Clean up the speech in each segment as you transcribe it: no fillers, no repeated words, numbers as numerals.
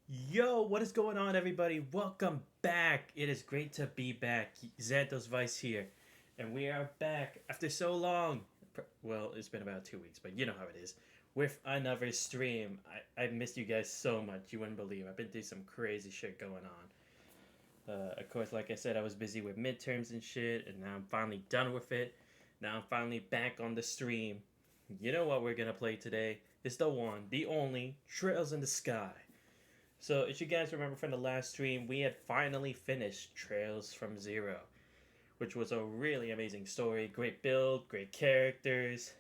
Yo, what is going on, everybody? Welcome back. It is great to be back. Xanthos Vice here, and we are back after so long. Well, it's been about 2 weeks, but you know how it is. With another stream. I missed you guys so much. You wouldn't believe. I've been through some crazy shit going on. Of course, like I said, I was busy with midterms and shit, and now I'm finally done with it. Now I'm finally back on the stream. You know what we're gonna play today? It's the one, the only Trails in the Sky. So, if you guys remember from the last stream, we had finally finished Trails from Zero, which was a really amazing story. Great build, great characters,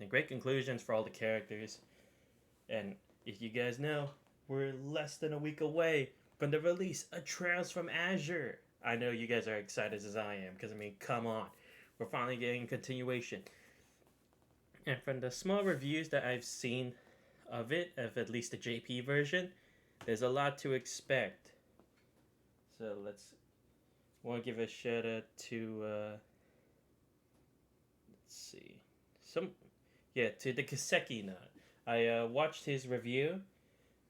and great conclusions for all the characters. And if you guys know, we're less than a week away from the release of Trails from Azure. I know you guys are excited as I am, because I mean, come on. We're finally getting a continuation. And from the small reviews that I've seen of it, of at least the JP version, there's a lot to expect. So let's want to give a shout out to let's see, some to the Kaseki Nut. I watched his review,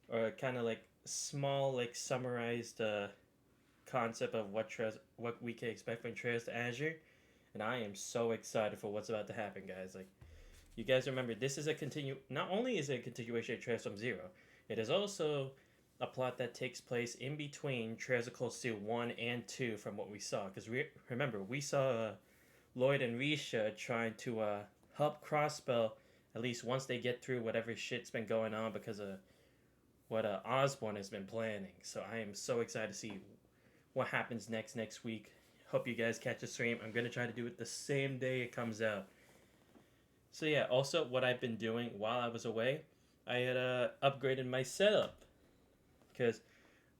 or kind of like small like summarized concept of what we can expect from Trails to Azure, and I am so excited for what's about to happen, guys. Like, you guys remember, this is a continue. Not only is it a continuation of Trails from Zero, it is also a plot that takes place in between Trails of Cold Steel 1 and 2 from what we saw. Because remember, we saw Lloyd and Risha trying to help Crossbell, at least once they get through whatever shit's been going on because of what Osborne has been planning. So I am so excited to see what happens next week. Hope you guys catch the stream. I'm going to try to do it the same day it comes out. So yeah, also what I've been doing while I was away, I had upgraded my setup because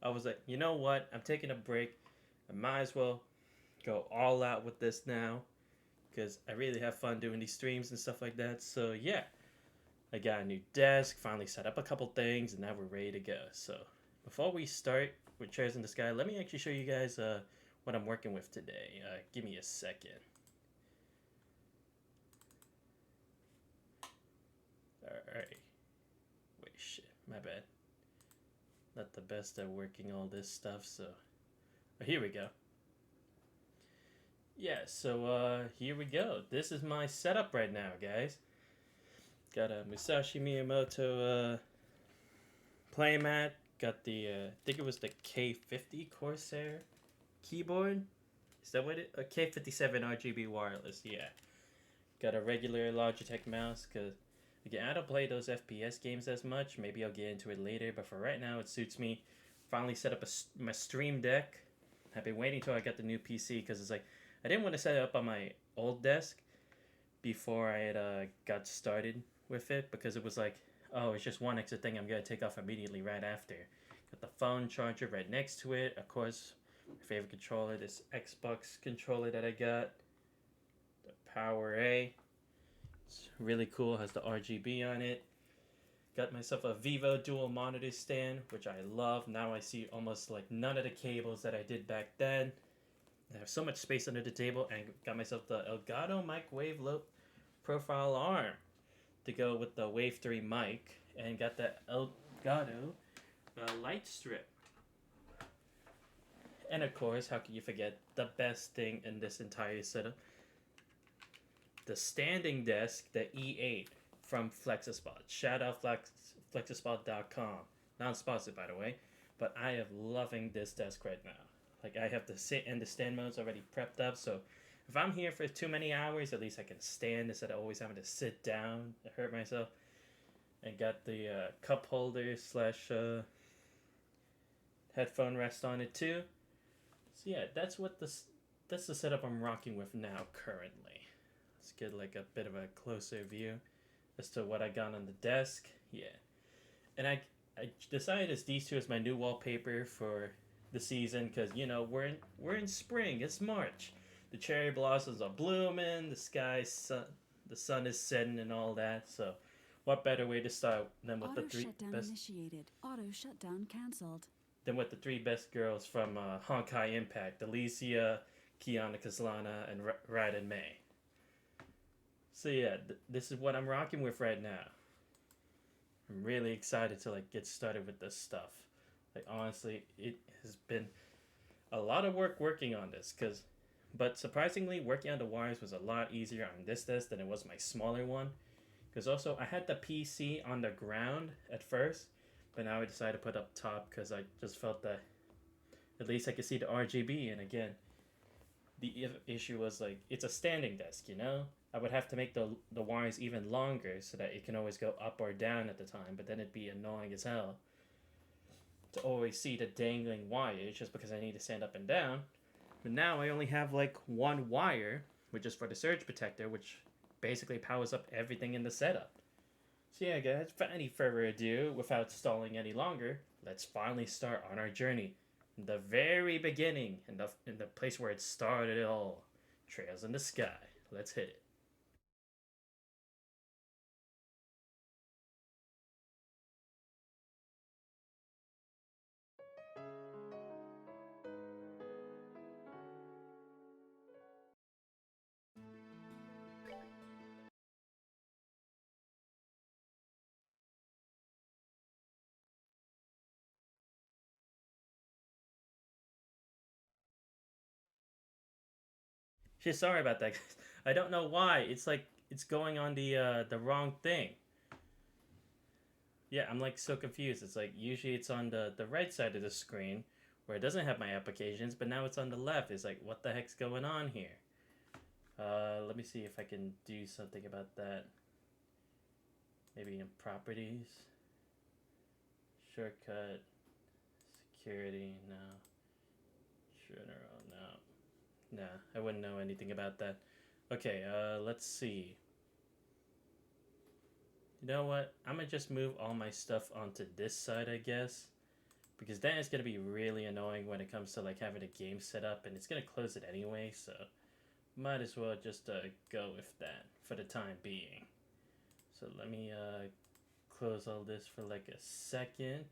I was like, you know what? I'm taking a break. I might as well go all out with this now because I really have fun doing these streams and stuff like that. So yeah, I got a new desk, finally set up a couple things, and now we're ready to go. So before we start with Chairs in the Sky, let me actually show you guys what I'm working with today. Give me a second. Alright. Wait, shit. My bad. Not the best at working all this stuff, so. Oh, here we go. Yeah, so here we go. This is my setup right now, guys. Got a Musashi Miyamoto playmat. Got the, I think it was the K50 Corsair keyboard. Is that what it? A K57 RGB wireless, yeah. Got a regular Logitech mouse, because, again, I don't play those FPS games as much. Maybe I'll get into it later, but for right now, it suits me. Finally set up my Stream Deck. I've been waiting till I got the new PC, because it's like, I didn't want to set it up on my old desk before I had got started with it, because it was like, oh, it's just one extra thing I'm going to take off immediately right after. Got the phone charger right next to it. Of course, my favorite controller, this Xbox controller that I got. The Power A. It's really cool, has the RGB on it. Got myself a Vivo dual monitor stand, which I love. Now I see almost like none of the cables that I did back then. I have so much space under the table, and got myself the Elgato microwave low profile arm to go with the Wave 3 mic, and got the Elgato light strip. And of course, how can you forget the best thing in this entire setup? The standing desk, the E8 from Flexispot. Shout out Flexispot.com. Not sponsored, by the way, but I am loving this desk right now. Like, I have the sit and the stand modes already prepped up, so if I'm here for too many hours, at least I can stand instead of always having to sit down and hurt myself. And got the cup holder slash headphone rest on it too. So yeah, that's the setup I'm rocking with now currently. Let's get like a bit of a closer view as to what I got on the desk. Yeah, and I decided as these two as my new wallpaper for the season, because you know we're in spring. It's March. The cherry blossoms are blooming. The sun is setting and all that. So, what better way to start than with Auto shutdown initiated. Auto shutdown cancelled. the three best girls from Honkai Impact: Alicia, Kiana Kaslana, and Raiden May. So yeah, this is what I'm rocking with right now. I'm really excited to like get started with this stuff. Like honestly, it has been a lot of work working on this but surprisingly, working on the wires was a lot easier on this desk than it was my smaller one. Because also, I had the PC on the ground at first, but now I decided to put up top because I just felt that at least I could see the RGB. And again, the issue was like it's a standing desk, you know. I would have to make the wires even longer so that it can always go up or down at the time, but then it'd be annoying as hell to always see the dangling wires just because I need to stand up and down. But now I only have like one wire, which is for the surge protector, which basically powers up everything in the setup. So yeah, guys, without any further ado, without stalling any longer, let's finally start on our journey. The very beginning, in the place where it started it all. Trails in the sky. Let's hit it. Shit, sorry about that. I don't know why. It's like it's going on the wrong thing. Yeah, I'm like so confused. It's like usually it's on the right side of the screen where it doesn't have my applications, but now it's on the left. It's like what the heck's going on here? Let me see if I can do something about that. Maybe in properties, shortcut, security. No, general. No, nah. I wouldn't know anything about that. Okay. Let's see. You know what? I'm gonna just move all my stuff onto this side, I guess. Because then it's gonna be really annoying when it comes to like having a game set up and it's gonna close it anyway, so might as well just go with that for the time being. So let me close all this for like a second.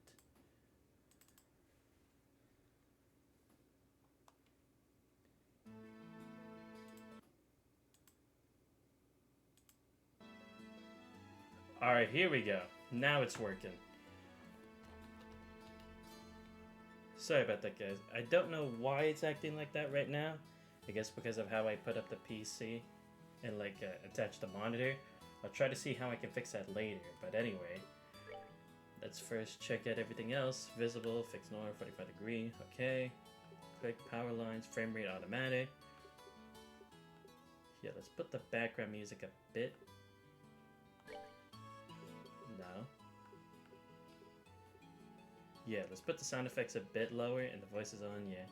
Alright, here we go. Now it's working. Sorry about that, guys. I don't know why it's acting like that right now. I guess because of how I put up the PC and like attach the monitor. I'll try to see how I can fix that later. But anyway, let's first check out everything else. Visible, fixed normal, 45 degree. Okay. Click power lines, frame rate automatic. Yeah, let's put the background music a bit. No. Yeah, let's put the sound effects a bit lower and the voice is on, yeah.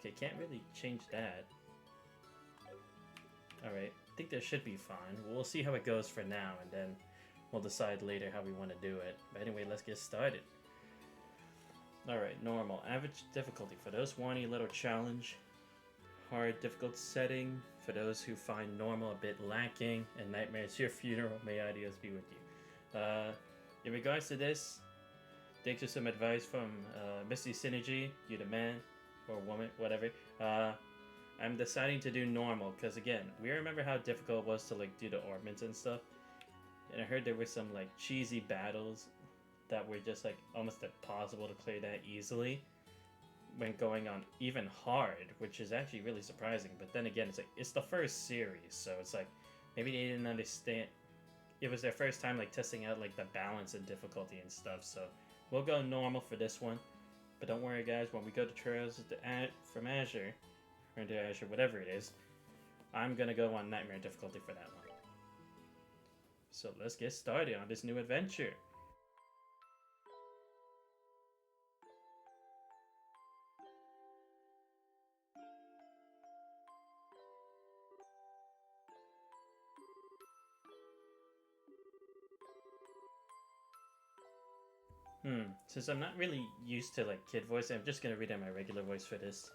Okay, can't really change that. Alright, I think that should be fine. We'll see how it goes for now and then we'll decide later how we want to do it. But anyway, let's get started. Alright, normal. Average difficulty for those wanting a little challenge. Hard difficult setting for those who find normal a bit lacking. And nightmares your funeral, may ideas be with you. In regards to this, thanks for some advice from Misty Synergy, you the man or woman, whatever. I'm deciding to do normal because again, we remember how difficult it was to like do the orbits and stuff. And I heard there were some like cheesy battles that were just like almost impossible to clear that easily when going on even hard, which is actually really surprising. But then again, it's like it's the first series, so it's like maybe they didn't understand. It was their first time like testing out like the balance and difficulty and stuff. So we'll go normal for this one. But don't worry, guys. When we go to Trails from Azure, or into Azure, whatever it is, I'm gonna go on Nightmare difficulty for that one. So let's get started on this new adventure. Since I'm not really used to like kid voice, I'm just gonna read out my regular voice for this.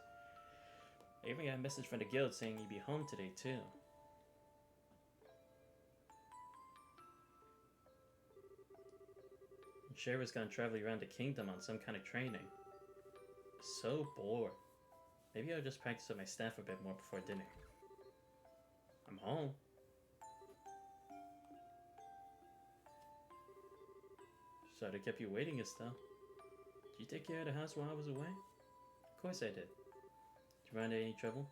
I even got a message from the guild saying you'd be home today too. Sher was gonna travel around the kingdom on some kind of training. So bored. Maybe I'll just practice with my staff a bit more before dinner. I'm home. So they kept you waiting, Estelle. you take care of the house while I was away? Of course I did. Did you run into any trouble?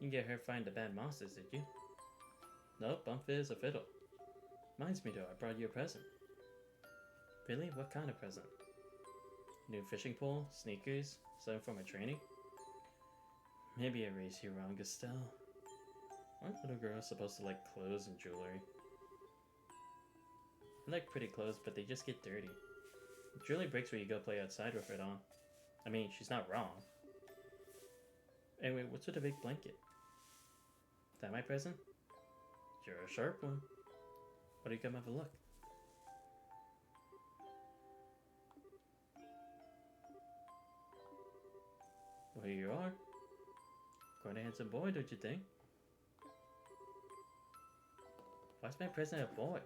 You didn't get hurt fighting the bad monsters, did you? Nope, I'm fit as a fiddle. Reminds me though, I brought you a present. Really? What kind of present? New fishing pole? Sneakers? Something for my training? Maybe I raised you wrong, Estelle. Aren't little girls supposed to like clothes and jewelry? I like pretty clothes, but they just get dirty. Jewelry breaks when you go play outside with it on. I mean, she's not wrong. Anyway, what's with the big blanket? Is that my present? You're a sharp one. Why don't you come have a look? Well, here you are. Quite a handsome boy, don't you think? Why's my present a boy?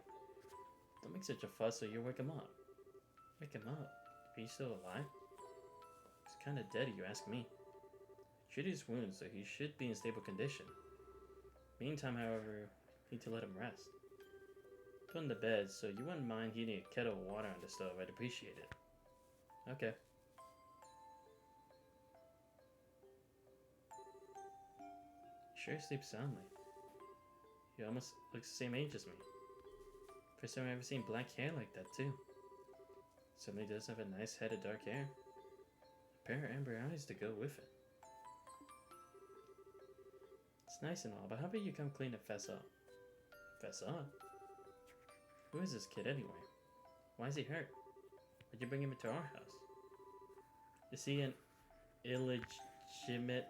Don't make such a fuss or you'll wake him up. Wake him up? Are you still alive? He's kinda dead if you ask me. Treated his wounds, so he should be in stable condition. Meantime, however, need to let him rest. Put him to bed, so you wouldn't mind heating a kettle of water on the stove. I'd appreciate it. Okay. Sure sleeps soundly. He almost looks the same age as me. First time I've ever seen black hair like that, too. Certainly does have a nice head of dark hair. A pair of amber eyes to go with it. It's nice and all, but how about you come clean and fess up? Fess up? Who is this kid anyway? Why is he hurt? Why'd you bring him into our house? Is he an illegitimate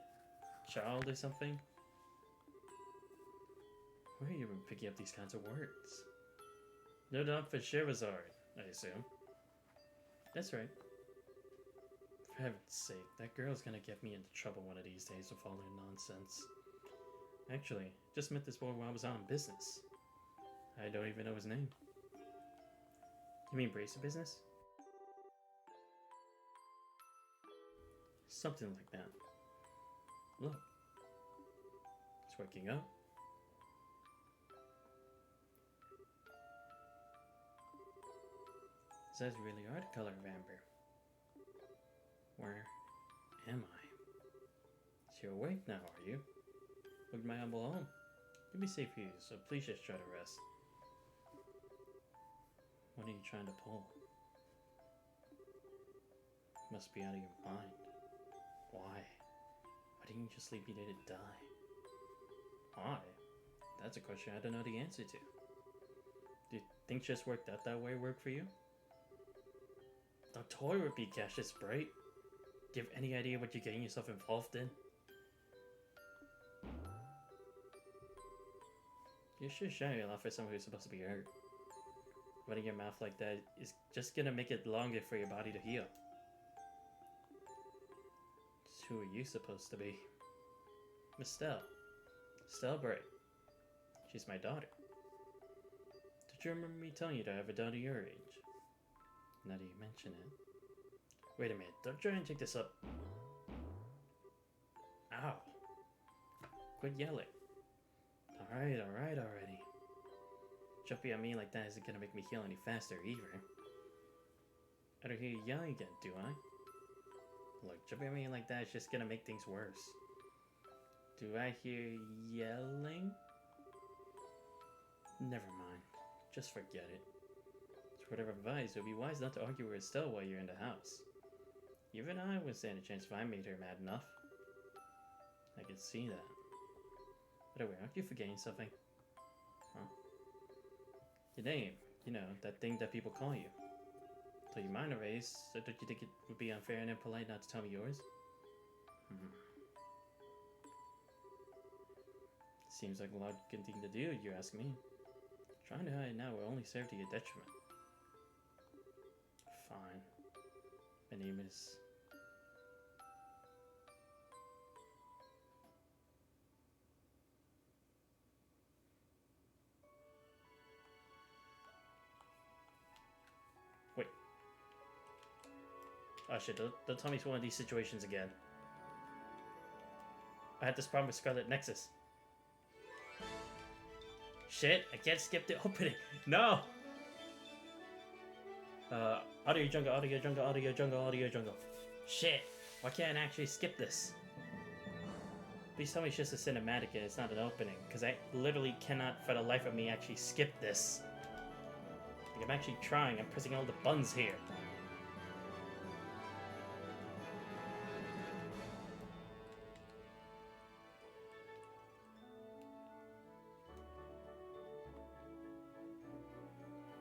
child or something? Where are you even picking up these kinds of words? No doubt for Sherazard, I assume. That's right. For heaven's sake, that girl's gonna get me into trouble one of these days with all her nonsense. Actually, just met this boy while I was out on business. I don't even know his name. You mean bracer business? Something like that. Look. It's waking up. His eyes really are the color of amber. Where am I? So you're awake now, are you? Look at my humble home. You'll be safe here, so please just try to rest. What are you trying to pull? Must be out of your mind. Why? Why didn't you just leave me there to die? Why? That's a question I don't know the answer to. Do you think just worked out that way work for you? Don't toy with me, Cassius Bright. Do you have any idea what you're getting yourself involved in? You're sure showing a lot for someone who's supposed to be hurt. Running your mouth like that is just gonna make it longer for your body to heal. So who are you supposed to be? Miss Stell. Stell Bright. She's my daughter. Did you remember me telling you that I have a daughter your age? Now that you mention it. Wait a minute, don't try and take this up. Ow. Quit yelling. Alright already. Jumping at me like that isn't gonna make me heal any faster either. I don't hear you yelling again, do I? Look, jumping at me like that is just gonna make things worse. Do I hear yelling? Never mind. Just forget it. To whatever advice, it would be wise not to argue with Estelle while you're in the house. Even I wouldn't stand a chance if I made her mad enough. I can see that. By the way, aren't you forgetting something? Huh? Your name. You know, that thing that people call you. Till you mind a race, so don't you think it would be unfair and impolite not to tell me yours? Seems like a logical thing to do, you ask me. Trying to hide now will only serve to your detriment. Fine. My name is... Wait. Oh shit, don't tell me it's one of these situations again. I had this problem with Scarlet Nexus. Shit, I can't skip the opening. No! Audio jungle, audio jungle, audio jungle, audio jungle. Shit! Why can't I actually skip this? Please tell me it's just a cinematic and it's not an opening, because I literally cannot for the life of me actually skip this. Like, I'm actually trying, I'm pressing all the buttons here.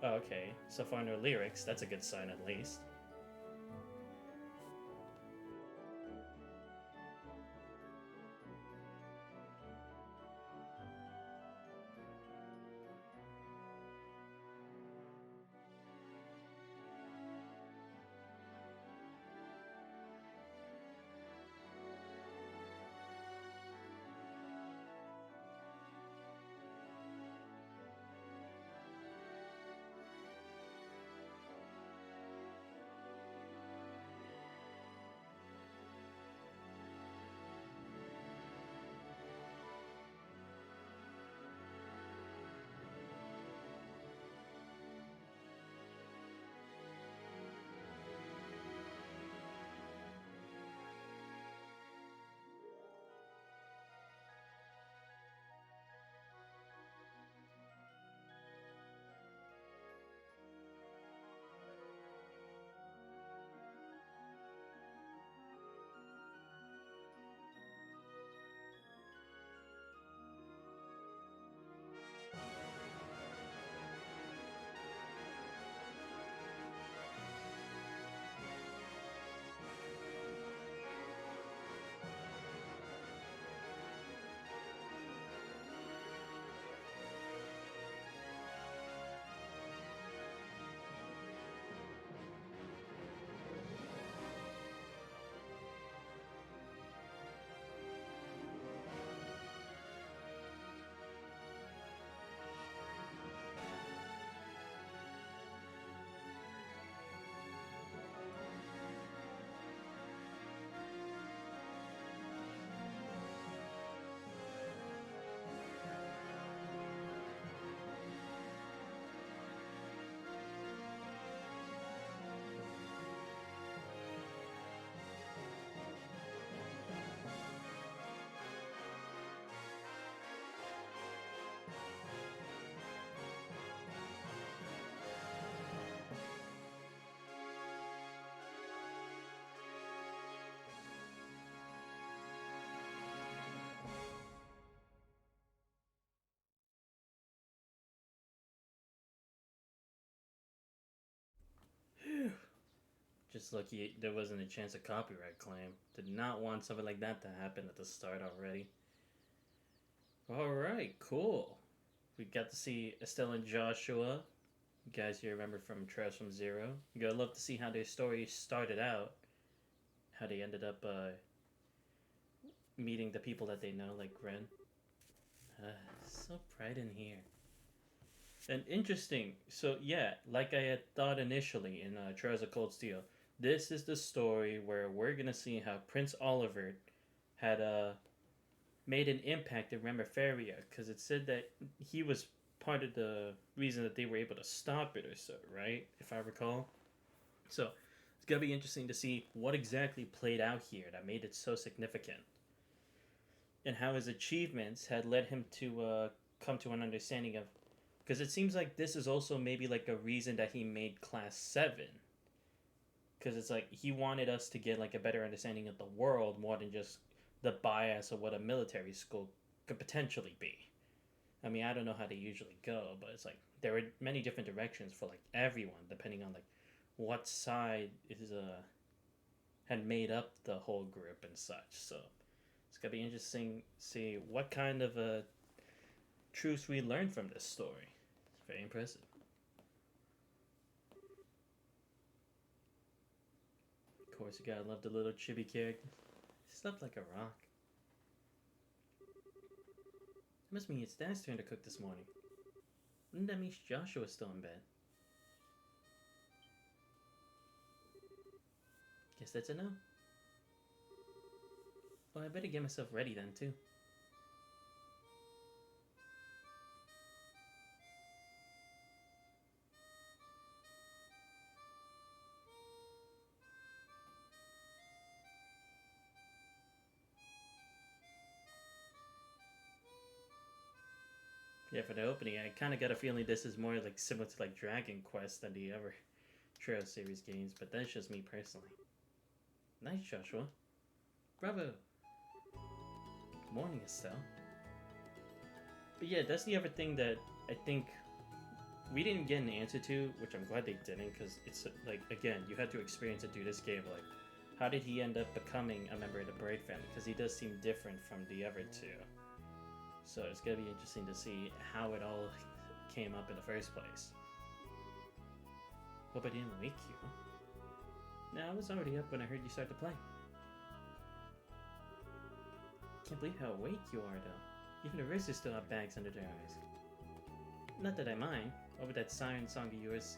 Oh, okay, so far no lyrics, that's a good sign at least. Just lucky there wasn't a chance of copyright claim. Did not want something like that to happen at the start already. Alright, cool. We got to see Estelle and Joshua. You guys you remember from Trails from Zero. You gotta love to see how their story started out. How they ended up meeting the people that they know, like Gren. So bright in here. And interesting. So yeah, like I had thought initially in Trails of Cold Steel, this is the story where we're gonna see how Prince Oliver had made an impact in Remeferia, because it said that he was part of the reason that they were able to stop it or so, right? If I recall. So it's gonna be interesting to see what exactly played out here that made it so significant, and how his achievements had led him to come to an understanding of. Because it seems like this is also maybe like a reason that he made Class 7. Because it's like he wanted us to get like a better understanding of the world more than just the bias of what a military school could potentially be. I mean, I don't know how they usually go, but it's like there are many different directions for like everyone, depending on like what side is had made up the whole group and such. So it's gonna be interesting to see what kind of truths we learn from this story. It's very impressive. Of course, you gotta love the little chibi character. He slept like a rock. It must mean it's Dad's turn to cook this morning. And that means Joshua's still in bed. Guess that's a no. Well, I better get myself ready then, too. Yeah, for the opening, I kind of got a feeling this is more like similar to like Dragon Quest than the other Trail series games, but that's just me personally. Nice, Joshua. Bravo. Good morning, Estelle. But yeah, that's the other thing that I think we didn't get an answer to, which I'm glad they didn't, because it's like, again, you had to experience it through this game. Like, how did he end up becoming a member of the Braid family? Because he does seem different from the other two. So it's gonna be interesting to see how it all came up in the first place. Hope I didn't wake you. No, I was already up when I heard you start to play. Can't believe how awake you are, though. Even the Rizzers still have bags under their eyes. Not that I mind, over that siren song of yours,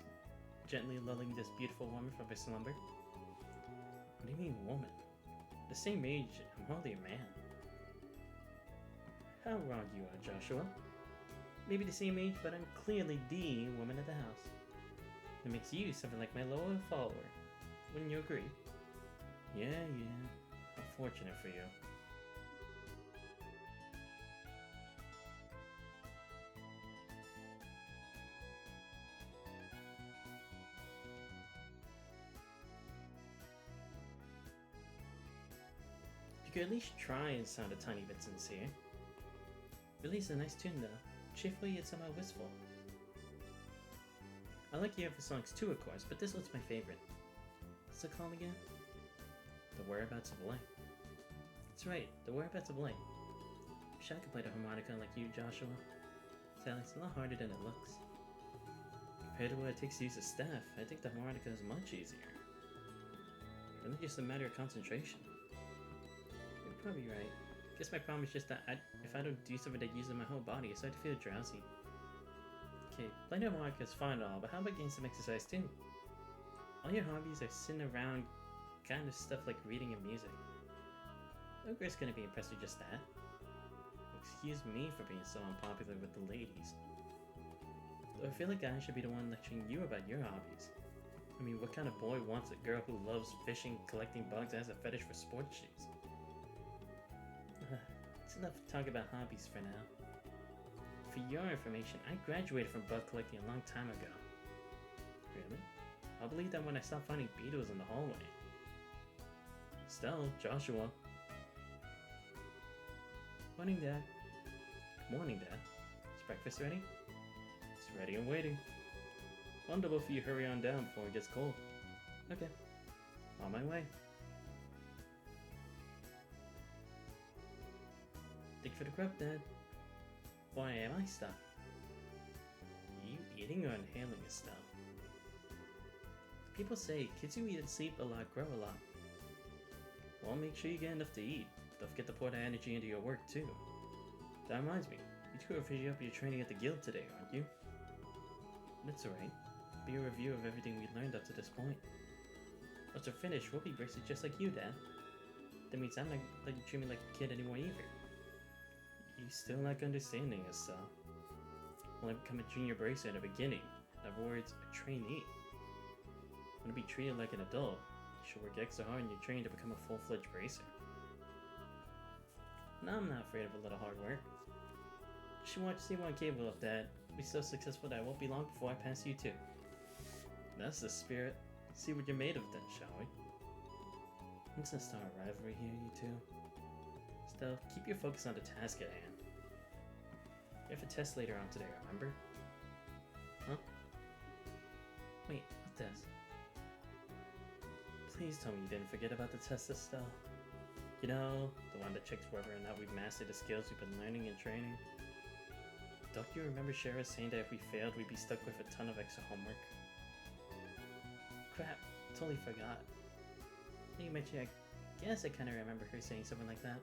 gently lulling this beautiful woman from her slumber. What do you mean, woman? The same age, I'm hardly a man. How wrong you are, Joshua. Maybe the same age, but I'm clearly the woman of the house. That makes you something like my loyal follower. Wouldn't you agree? Yeah. How fortunate for you. You could at least try and sound a tiny bit sincere. Release a nice tune though, cheerful yet somehow wistful. I like your other songs too, of course, but this one's my favorite. What's it called again? The Whereabouts of Light. That's right, The Whereabouts of Light. Wish I could play the harmonica like you, Joshua. Sadly, it's a lot harder than it looks. Compared to what it takes to use a staff, I think the harmonica is much easier. Really just a matter of concentration. You're probably right. Guess my problem is just that if I don't do something that uses my whole body, I start to feel drowsy. Okay, playing the harmonica is fun and all, but how about getting some exercise too? All your hobbies are sitting around kind of stuff like reading and music. No girl's gonna be impressed with just that. Excuse me for being so unpopular with the ladies. Though I feel like I should be the one lecturing you about your hobbies. I mean, what kind of boy wants a girl who loves fishing, collecting bugs, and has a fetish for sports shoes? It's enough talk about hobbies for now. For your information, I graduated from bug collecting a long time ago. Really? I'll believe that when I stop finding beetles in the hallway. Stella, Joshua. Morning, Dad. Good morning, Dad. Is breakfast ready? It's ready and waiting. Wonderful if you hurry on down before it gets cold. Okay. On my way. Thank you for the grub, Dad. Why am I stuck? You eating or inhaling, Estelle? People say kids who eat and sleep a lot grow a lot. Well, make sure you get enough to eat. Don't forget to pour that energy into your work, too. That reminds me, you two are finishing up your training at the guild today, aren't you? That's alright. Be a review of everything we learned up to this point. Once we're finished, we'll be braces just like you, Dad. That means I'm not letting you treat me like a kid anymore either. You still lack understanding, Estelle. When I become a junior bracer in the beginning, in other words, a trainee. Want to be treated like an adult, you should work extra hard in your training to become a full-fledged bracer. No, I'm not afraid of a little hard work. You should watch C1 Cable of that. Be so successful that it won't be long before I pass you too. That's the spirit. See what you're made of then, shall we? Let's not start a rivalry here, you two. Stella, keep your focus on the task at hand. You have a test later on today, remember? Huh? Wait, what test? Please tell me you didn't forget about the test, Estelle. You know, the one that checks whether or not we've mastered the skills we've been learning and training. Don't you remember Shara saying that if we failed, we'd be stuck with a ton of extra homework? Crap, totally forgot. You mentioned, I guess I kind of remember her saying something like that.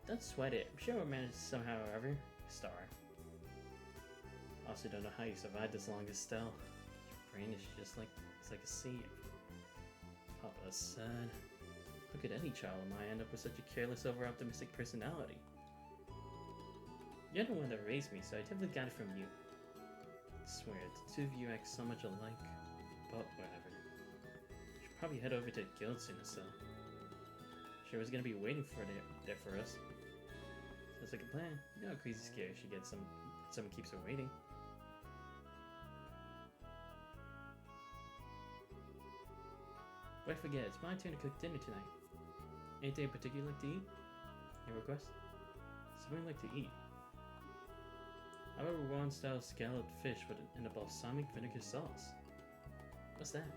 Don't sweat it. I'm sure we'll manage somehow or other. Star. Also don't know how you survived this long, Estelle. Your brain is just like, it's like a sieve. Papa said. How could any child of mine end up with such a careless, over-optimistic personality? You're the one that raised me, so I definitely got it from you. I swear, the two of you act so much alike. But whatever. Should probably head over to the guild soon, Estelle. Sure was gonna be waiting for there for us. Sounds like a plan. You know how crazy scared she gets Someone keeps her waiting. But I forget, it's my turn to cook dinner tonight. Anything in particular you like to eat? Any request? Something I like to eat. How about Rwanda-style scalloped fish with in a balsamic vinegar sauce? What's that?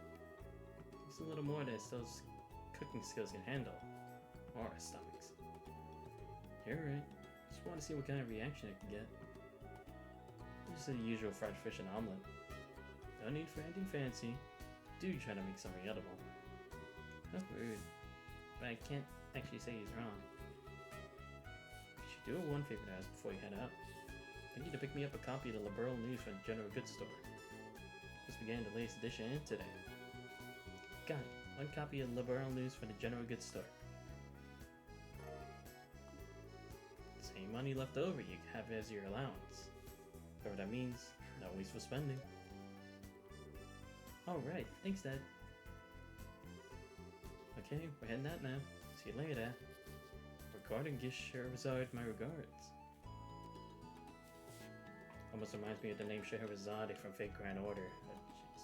Just a little more than Estelle's cooking skills can handle. Or our stomachs. Alright. Just want to see what kind of reaction it can get. Just the usual fried fish and omelet. No need for anything fancy. Do try to make something edible. That's rude. But I can't actually say he's wrong. You should do one favor to us before you head out. I need to pick me up a copy of the Liberal News from the General Goods Store. Just began the latest edition in today. Got it. One copy of Liberal News from the General Goods Store. Same money left over, you can have it as your allowance. Whatever that means, no wasteful spending. Alright, thanks Dad. Okay, we're heading out now. See you later. Regarding gift Scheherazade, my regards. Almost reminds me of the name Scheherazade from Fate Grand Order. Oh, jeez.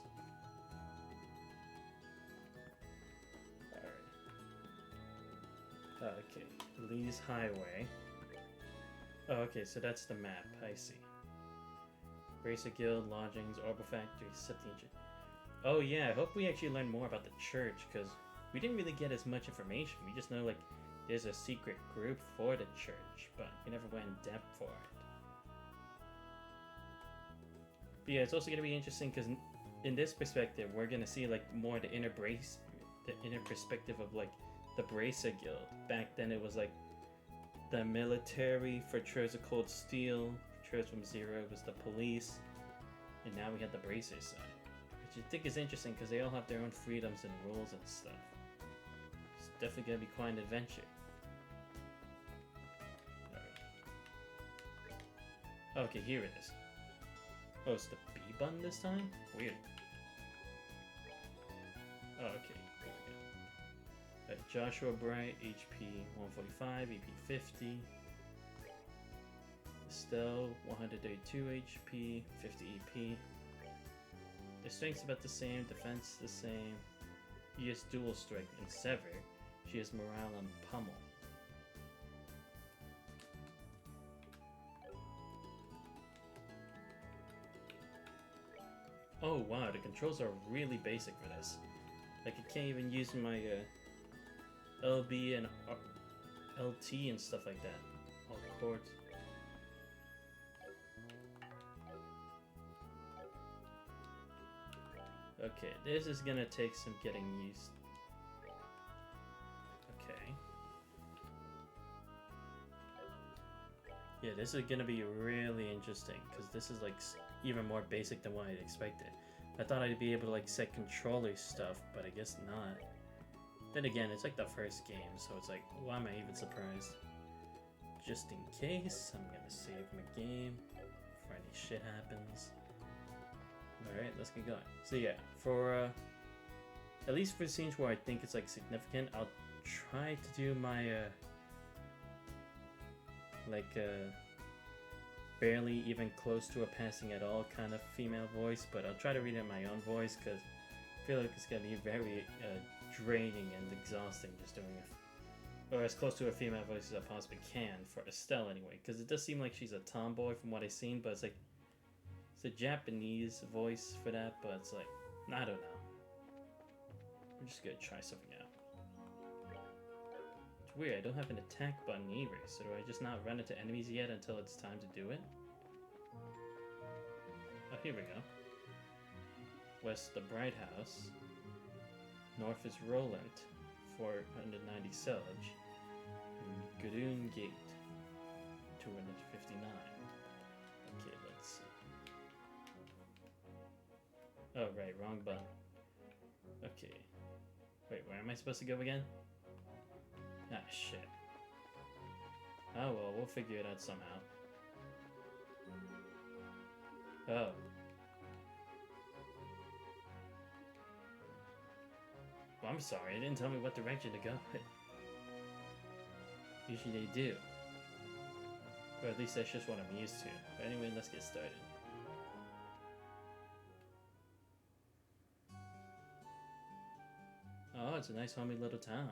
Alright. Okay, Lee's Highway. Oh, okay, so that's the map. I see. Bracer Guild, Lodgings, Orbital Factory, 17th. Oh yeah, I hope we actually learn more about the church, because we didn't really get as much information. We just know, like, there's a secret group for the church, but we never went in depth for it. But yeah, it's also going to be interesting, because in this perspective, we're going to see, like, more the inner perspective of, like, the Bracer Guild. Back then it was, like, the military for Trails of Cold Steel, Trails from Zero was the police, and now we have the Bracer side. Which I think is interesting because they all have their own freedoms and rules and stuff. It's definitely going to be quite an adventure. Alright. Okay, here it is. Oh, it's the B button this time? Weird. Oh, okay. Here we go. Joshua Bright, HP 145, EP 50. Estelle, 132 HP, 50 EP. Their strength's about the same, defense the same. He has dual strike and sever. She has morale and pummel. Oh wow, the controls are really basic for this. Like I can't even use my LB and LT and stuff like that. All chords. Okay, this is gonna take some getting used. Okay. Yeah, this is gonna be really interesting because this is like even more basic than what I expected. I thought I'd be able to like set controller stuff, but I guess not. Then again, it's like the first game, so it's like, why am I even surprised? Just in case, I'm gonna save my game before any shit happens. Alright, let's get going. So yeah, for at least for scenes where I think it's like significant, I'll try to do my barely even close to a passing at all kind of female voice, but I'll try to read it in my own voice because I feel like it's gonna be very draining and exhausting just doing it, or as close to a female voice as I possibly can for Estelle anyway, because it does seem like she's a tomboy from what I've seen, but it's like it's a Japanese voice for that, but it's like, I don't know. I'm just gonna try something out. It's weird, I don't have an attack button either, so do I just not run into enemies yet until it's time to do it? Oh, here we go. West, the Bright House. North is Roland, 490 Selge. And Gadoon Gate, 259. Okay, let's see. Oh, right, wrong button. Okay. Wait, where am I supposed to go again? Ah, shit. Oh, well, we'll figure it out somehow. Oh. Well, I'm sorry, it didn't tell me what direction to go. Usually they do. Or at least that's just what I'm used to. But anyway, let's get started. Oh, it's a nice homey little town.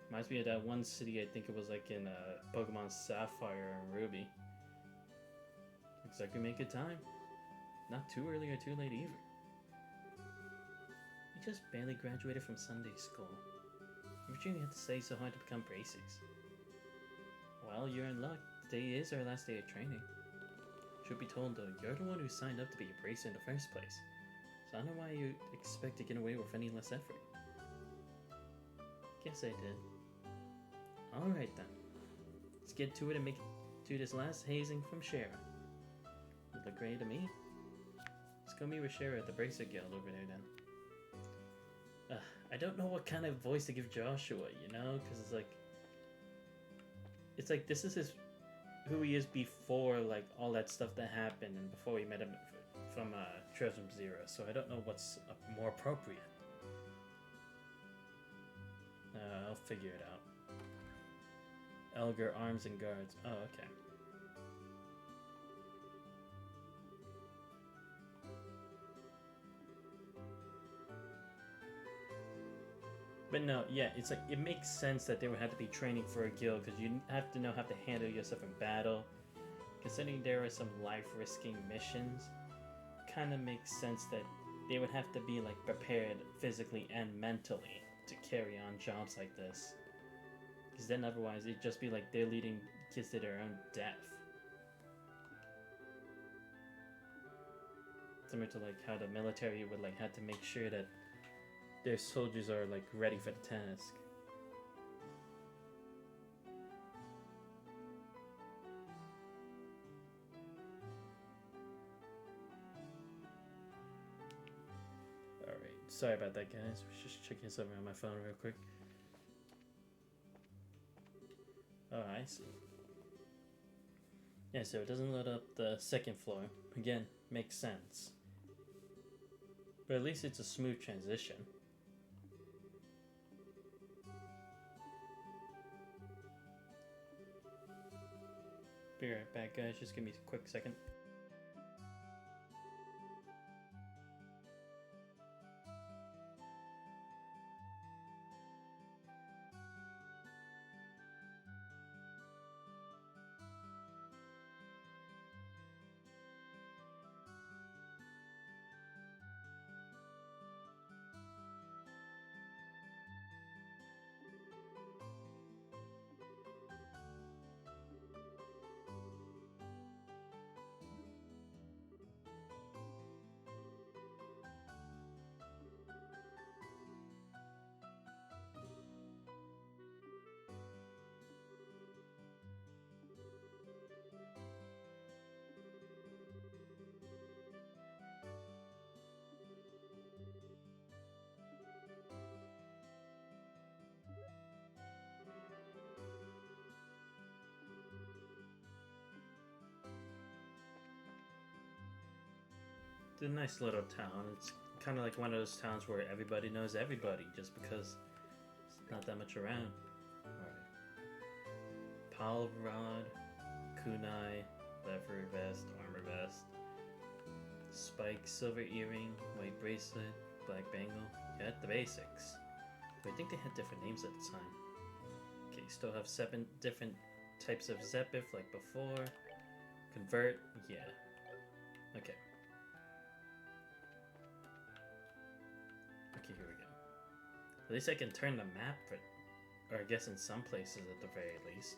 Reminds me of that one city, I think it was like in Pokemon Sapphire and Ruby. Looks like we make good time. Not too early or too late either. We just barely graduated from Sunday school. Every year you have to study so hard to become braces. Well, you're in luck. Today is our last day of training. Truth be told though, you're the one who signed up to be a bracer in the first place. So I don't know why you expect to get away with any less effort. Guess I did. Alright then. Let's get to it and make it to this last hazing from Shara. You look great to me. Let's go meet with Shara at the Bracer Guild over there then. I don't know what kind of voice to give Joshua, you know? Because it's like this is who he is before like all that stuff that happened and before we met him from Tresem Zero, so I don't know what's more appropriate. I'll figure it out. Elgar Arms and Guards. Oh, okay. But no, yeah, it's like it makes sense that they would have to be training for a guild because you have to know how to handle yourself in battle. Considering there are some life-risking missions, kind of makes sense that they would have to be like prepared physically and mentally to carry on jobs like this. Because then otherwise it'd just be like they're leading kids to their own death. Similar to like how the military would like have to make sure that their soldiers are like ready for the task. Alright, sorry about that guys, was just checking something on my phone real quick. Oh, I see. Yeah, so it doesn't load up the second floor. Again, makes sense. But at least it's a smooth transition. Be right back, guys. Just give me a quick second. It's a nice little town. It's kind of like one of those towns where everybody knows everybody just because it's not that much around. Alright. Palrod, Kunai, leather vest, armor vest, spike, silver earring, white bracelet, black bangle. You got the basics. But I think they had different names at the time. Okay, you still have 7 different types of Zephyr like before. Convert, yeah. Okay. Okay, here we go. At least I can turn the map, or I guess in some places at the very least.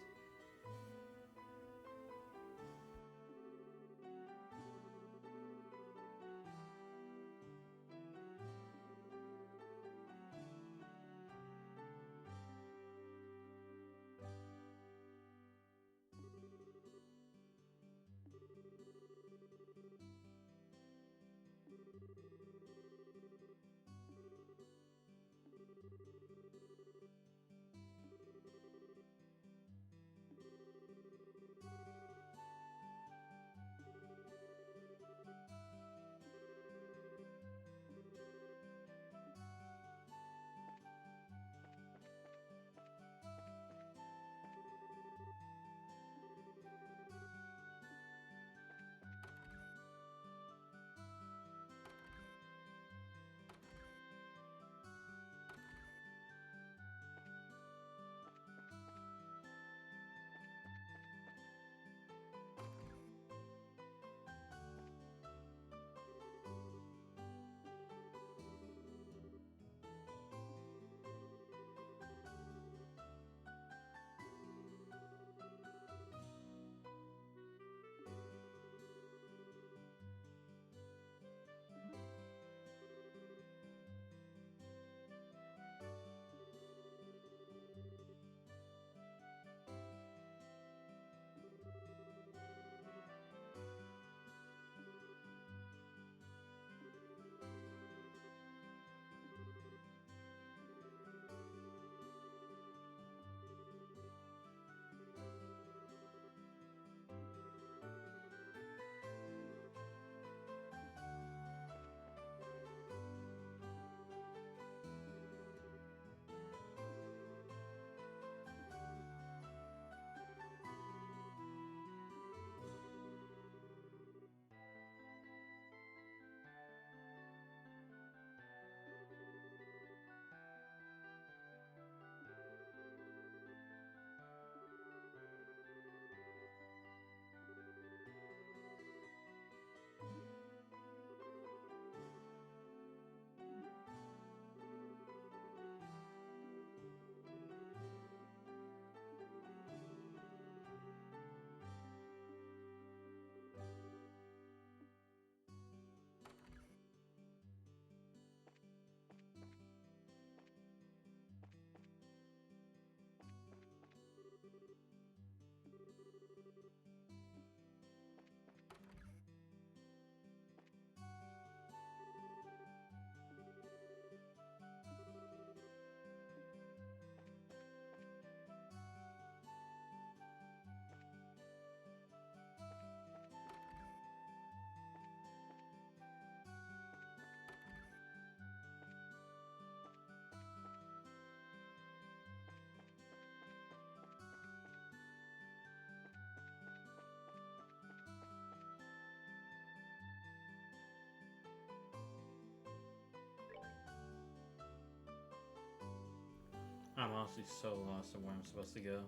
I'm honestly so lost on where I'm supposed to go.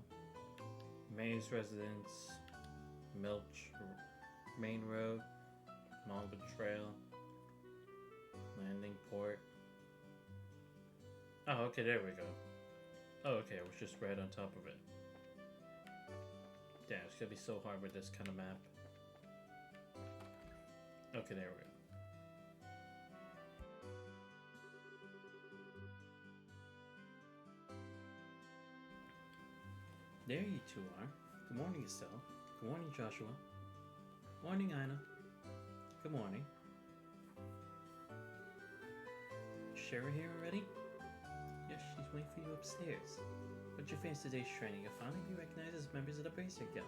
Maze Residence, Milch, Main Road, Mamba Trail, Landing Port. Oh, okay, there we go. Oh, okay, I was just right on top of it. Yeah, it's gonna be so hard with this kind of map. Okay, there we go. There you two are. Good morning, Estelle. Good morning, Joshua. Morning, Ina. Good morning. Shara here already? Yes, she's waiting for you upstairs. What'd you fancy today's training? You'll finally be recognized as members of the Bracer Guild.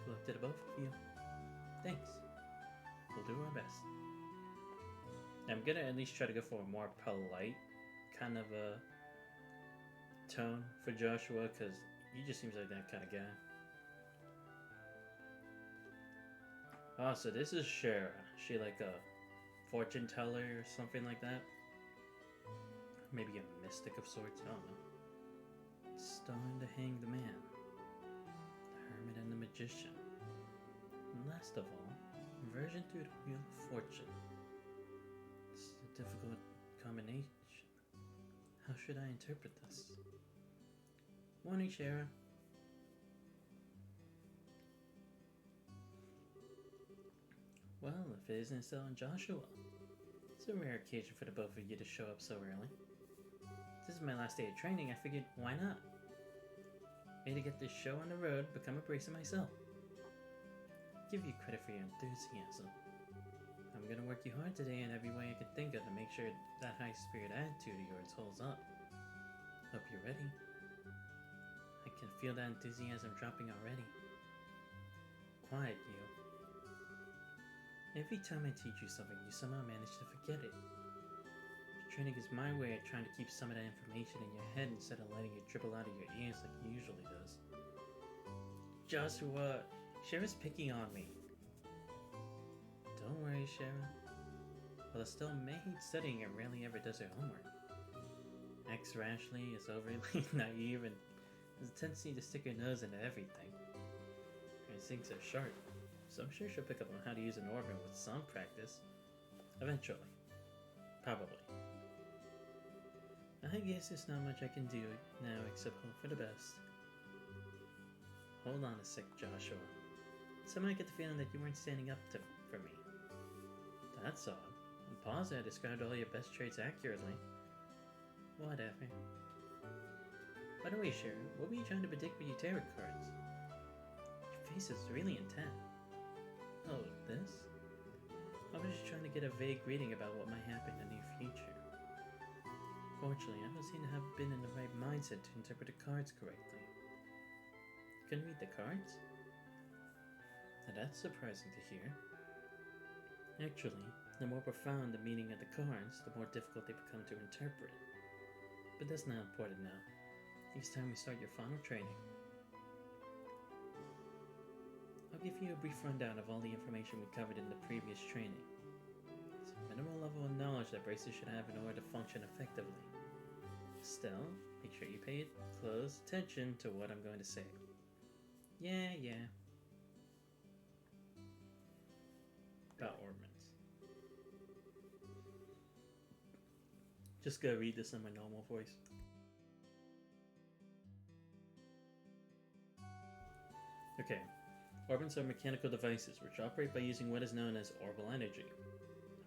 Good luck to the both of you. Thanks. We'll do our best. I'm gonna at least try to go for a more polite kind of a tone for Joshua, because he just seems like that kind of guy. Oh, so this is Shara. She like a fortune teller or something like that? Maybe a mystic of sorts? I don't know. Starring to hang the man, the hermit and the magician. And last of all, inversion through the wheel of fortune. It's a difficult combination. How should I interpret this? Morning, Shara. Well, if it isn't Estelle and Joshua, it's a rare occasion for the both of you to show up so early. This is my last day of training, I figured, why not? Way to get this show on the road, become a bracer myself. Give you credit for your enthusiasm. I'm gonna work you hard today in every way I can think of to make sure that high spirit attitude of yours holds up. Hope you're ready. I can feel that enthusiasm dropping already. Quiet, you. Every time I teach you something, you somehow manage to forget it. Training is my way of trying to keep some of that information in your head instead of letting it dribble out of your ears like it usually does. Joshua, Shara's picking on me. Don't worry, Shara. While Estelle may hate studying and rarely ever does her homework, acts rashly, is overly naive, and has a tendency to stick her nose into everything. Her instincts are sharp, so I'm sure she'll pick up on how to use an organ with some practice. Eventually. Probably. I guess there's not much I can do now except hope for the best. Hold on a sec, Joshua. Somehow I get the feeling that you weren't standing up for me. That's odd. I'm positive I described all your best traits accurately. Whatever. By the way, Sharon, what were you trying to predict with your tarot cards? Your face is really intent. Oh, this? I was just trying to get a vague reading about what might happen in the near future. Fortunately, I don't seem to have been in the right mindset to interpret the cards correctly. Couldn't read the cards? Now that's surprising to hear. Actually, the more profound the meaning of the cards, the more difficult they become to interpret. But that's not important now. It's time we start your final training. I'll give you a brief rundown of all the information we covered in the previous training. It's a minimal level of knowledge that bracers should have in order to function effectively. Still, make sure you pay close attention to what I'm going to say. Yeah. About ornaments. Just gotta read this in my normal voice. Okay. Orbits are mechanical devices which operate by using what is known as orbal energy.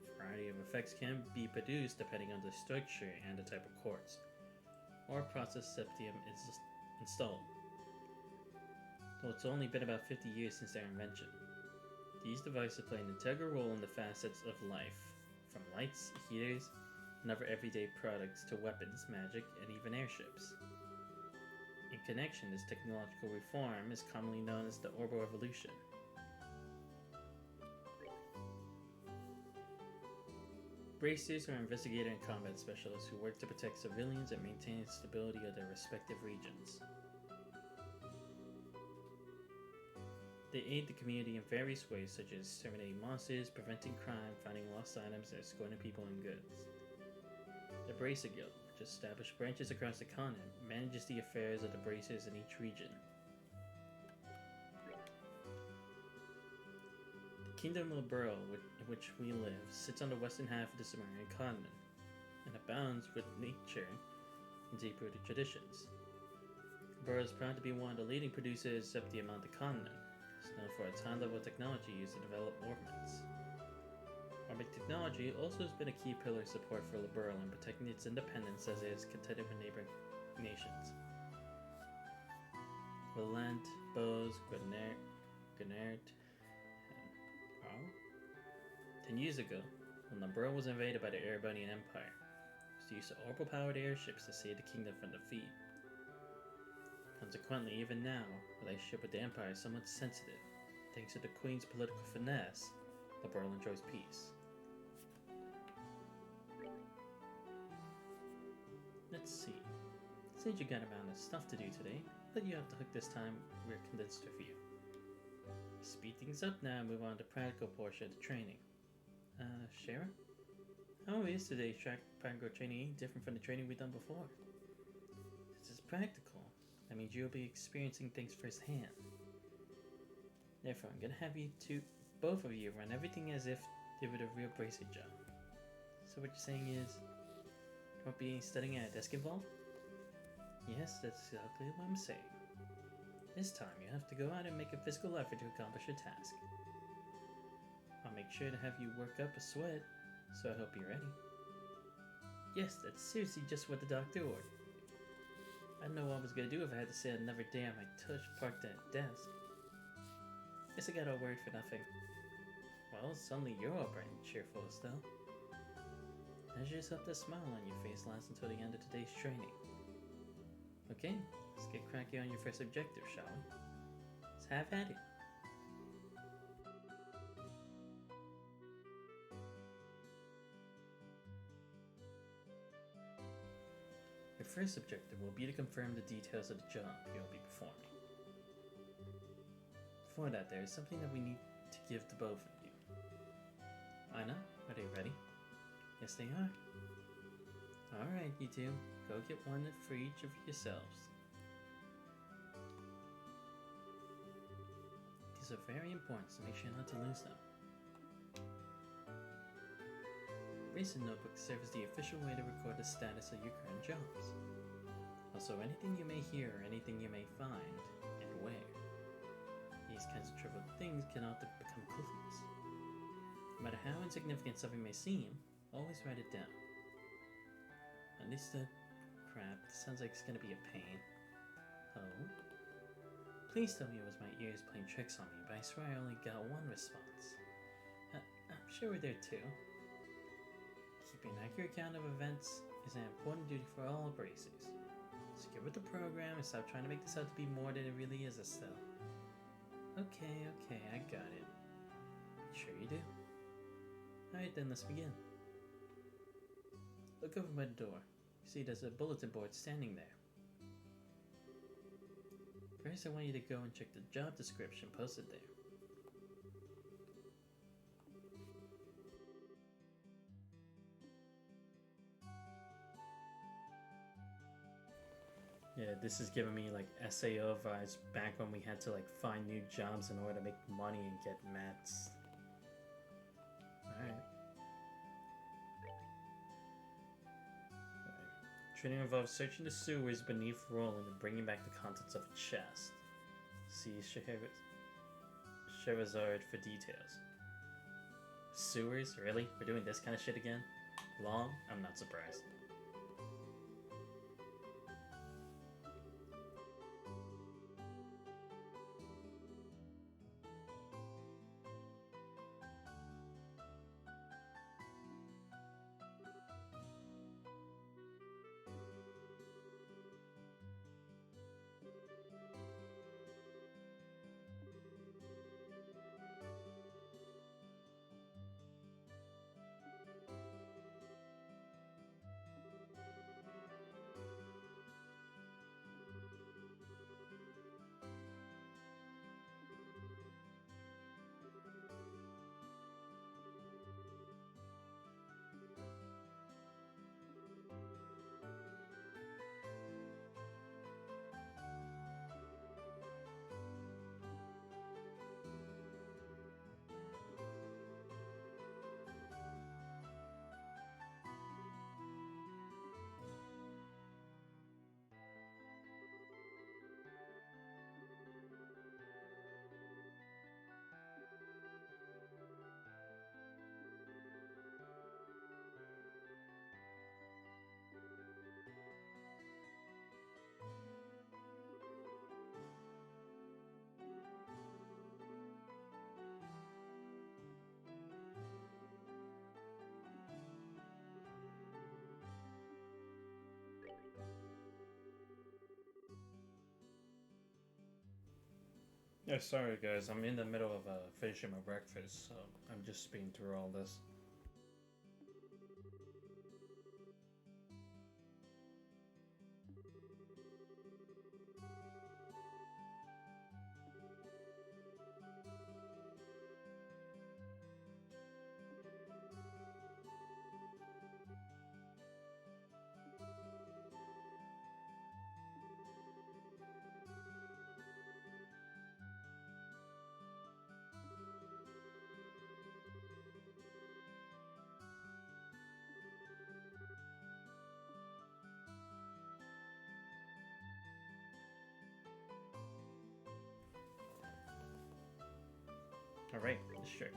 A variety of effects can be produced depending on the structure and the type of quartz or process septium is installed. Though it's only been about 50 years since their invention. These devices play an integral role in the facets of life, from lights, heaters, and other everyday products to weapons, magic, and even airships. In connection, this technological reform is commonly known as the Orbital Revolution. Bracers are investigator and combat specialists who work to protect civilians and maintain the stability of their respective regions. They aid the community in various ways, such as exterminating monsters, preventing crime, finding lost items, and escorting people and goods. The Bracer Guild, which established branches across the continent, manages the affairs of the bracers in each region. The Kingdom of Burl, in which we live, sits on the western half of the Sumerian continent, and abounds with nature and deep-rooted traditions. Burl is proud to be one of the leading producers of the Amanta continent. It's known for its high-level technology used to develop ornaments. Armament technology also has been a key pillar of support for Liberl in protecting its independence as it is contended with neighboring nations. Valant, Bose, Gwinnett, and 10 years ago, when Liberl was invaded by the Erebonian Empire, it was the use of orbital-powered airships to save the kingdom from defeat. Consequently, even now, the relationship with the Empire is somewhat sensitive. Thanks to the Queen's political finesse, Liberl enjoys peace. Let's see. Since you got a amount of stuff to do today, let you have to hook this time with a condensed review. Speed things up now and move on to the practical portion of the training. Shara? How is today's practical training any different from the training we've done before? This is practical. That means you'll be experiencing things firsthand. Therefore, I'm gonna have you both of you, run everything as if they were a real bracer job. So what you're saying is, you won't be studying at a desk involved? Yes, that's exactly what I'm saying. This time, you have to go out and make a physical effort to accomplish your task. I'll make sure to have you work up a sweat, so I hope you're ready. Yes, that's seriously just what the doctor ordered. I didn't know what I was gonna do if I had to sit another day on my tush parked at a desk. Guess I got all worried for nothing. Well, suddenly you're all bright and cheerful still. Measure yourself that smile on your face lasts until the end of today's training. Okay, let's get cracking on your first objective, shall we? Let's have at it. Your first objective will be to confirm the details of the job you'll be performing. Before that, there is something that we need to give to both of you. Anna, are they ready? Yes, they are. Alright, you two, go get one for each of yourselves. These are very important, so make sure not to lose them. Bracer notebooks serve as the official way to record the status of your current jobs. Also, anything you may hear or anything you may find, and where. These kinds of trivial things can often become clues. No matter how insignificant something may seem, always write it down. Understood? Crap, this sounds like it's gonna be a pain. Oh? Please tell me it was my ears playing tricks on me, but I swear I only got one response. I'm sure we're there too. Keeping an accurate count of events is an important duty for all bracers. So get with the program and stop trying to make this out to be more than it really is, Estelle. Okay, I got it. Sure you do. Alright then, let's begin. Look over by the door. You see there's a bulletin board standing there. First I want you to go and check the job description posted there. Yeah, this is giving me like SAO vibes back when we had to like find new jobs in order to make money and get mats. Alright. Training involves searching the sewers beneath Roland and bringing back the contents of a chest. See Sherazard for details. Sewers? Really? We're doing this kind of shit again? Long? I'm not surprised. Yeah, sorry guys, I'm in the middle of finishing my breakfast, so I'm just speeding through all this. Alright, sure.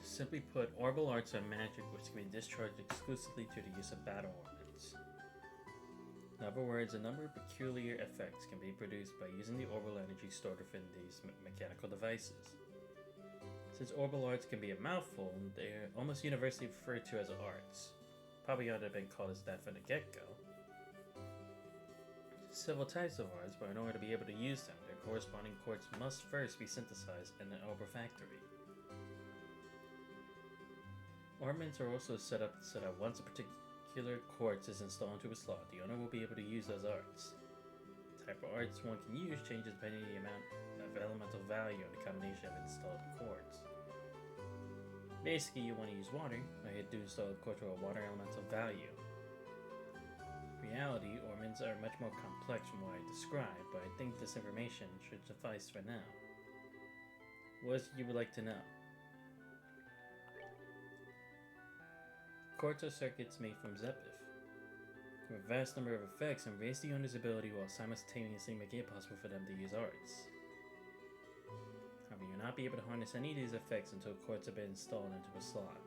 Simply put, orbital arts are magic which can be discharged exclusively through the use of battle orbits. In other words, a number of peculiar effects can be produced by using the orbital energy stored within these mechanical devices. Since orbital arts can be a mouthful, they are almost universally referred to as arts. Probably ought to have been called as that from the get-go. Several types of arts, but in order to be able to use them, their corresponding quartz must first be synthesized in an orbital factory. Ornaments are also set up so that once a particular quartz is installed into a slot, the owner will be able to use those arts. The type of arts one can use changes depending on the amount of elemental value and the combination of installed quartz. Basically, you want to use water, I do install a quartz with a water elemental value. In reality, ornaments are much more complex from what I described, but I think this information should suffice for now. What else you would like to know? Quartz are circuits made from Zepif, with a vast number of effects and raise the owner's ability while simultaneously making it possible for them to use arts. However, you will not be able to harness any of these effects until quartz have been installed into a slot.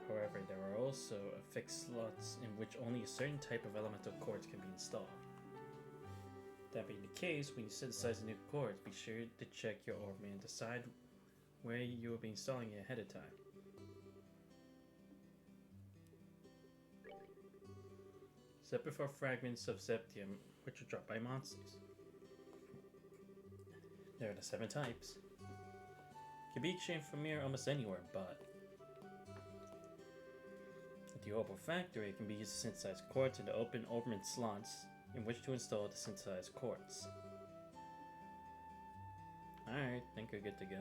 However, there are also fixed slots in which only a certain type of elemental quartz can be installed. That being the case, when you synthesize a new quartz, be sure to check your ornament and decide where you will be installing it ahead of time. Zepif are fragments of Zeptium which are dropped by monsters. There are the 7 types. Can be exchanged for mirror almost anywhere, but at the orbital factory it can be used to synthesize quartz into open ornament slots in which to install the synthesized quartz. Alright, think we're good to go.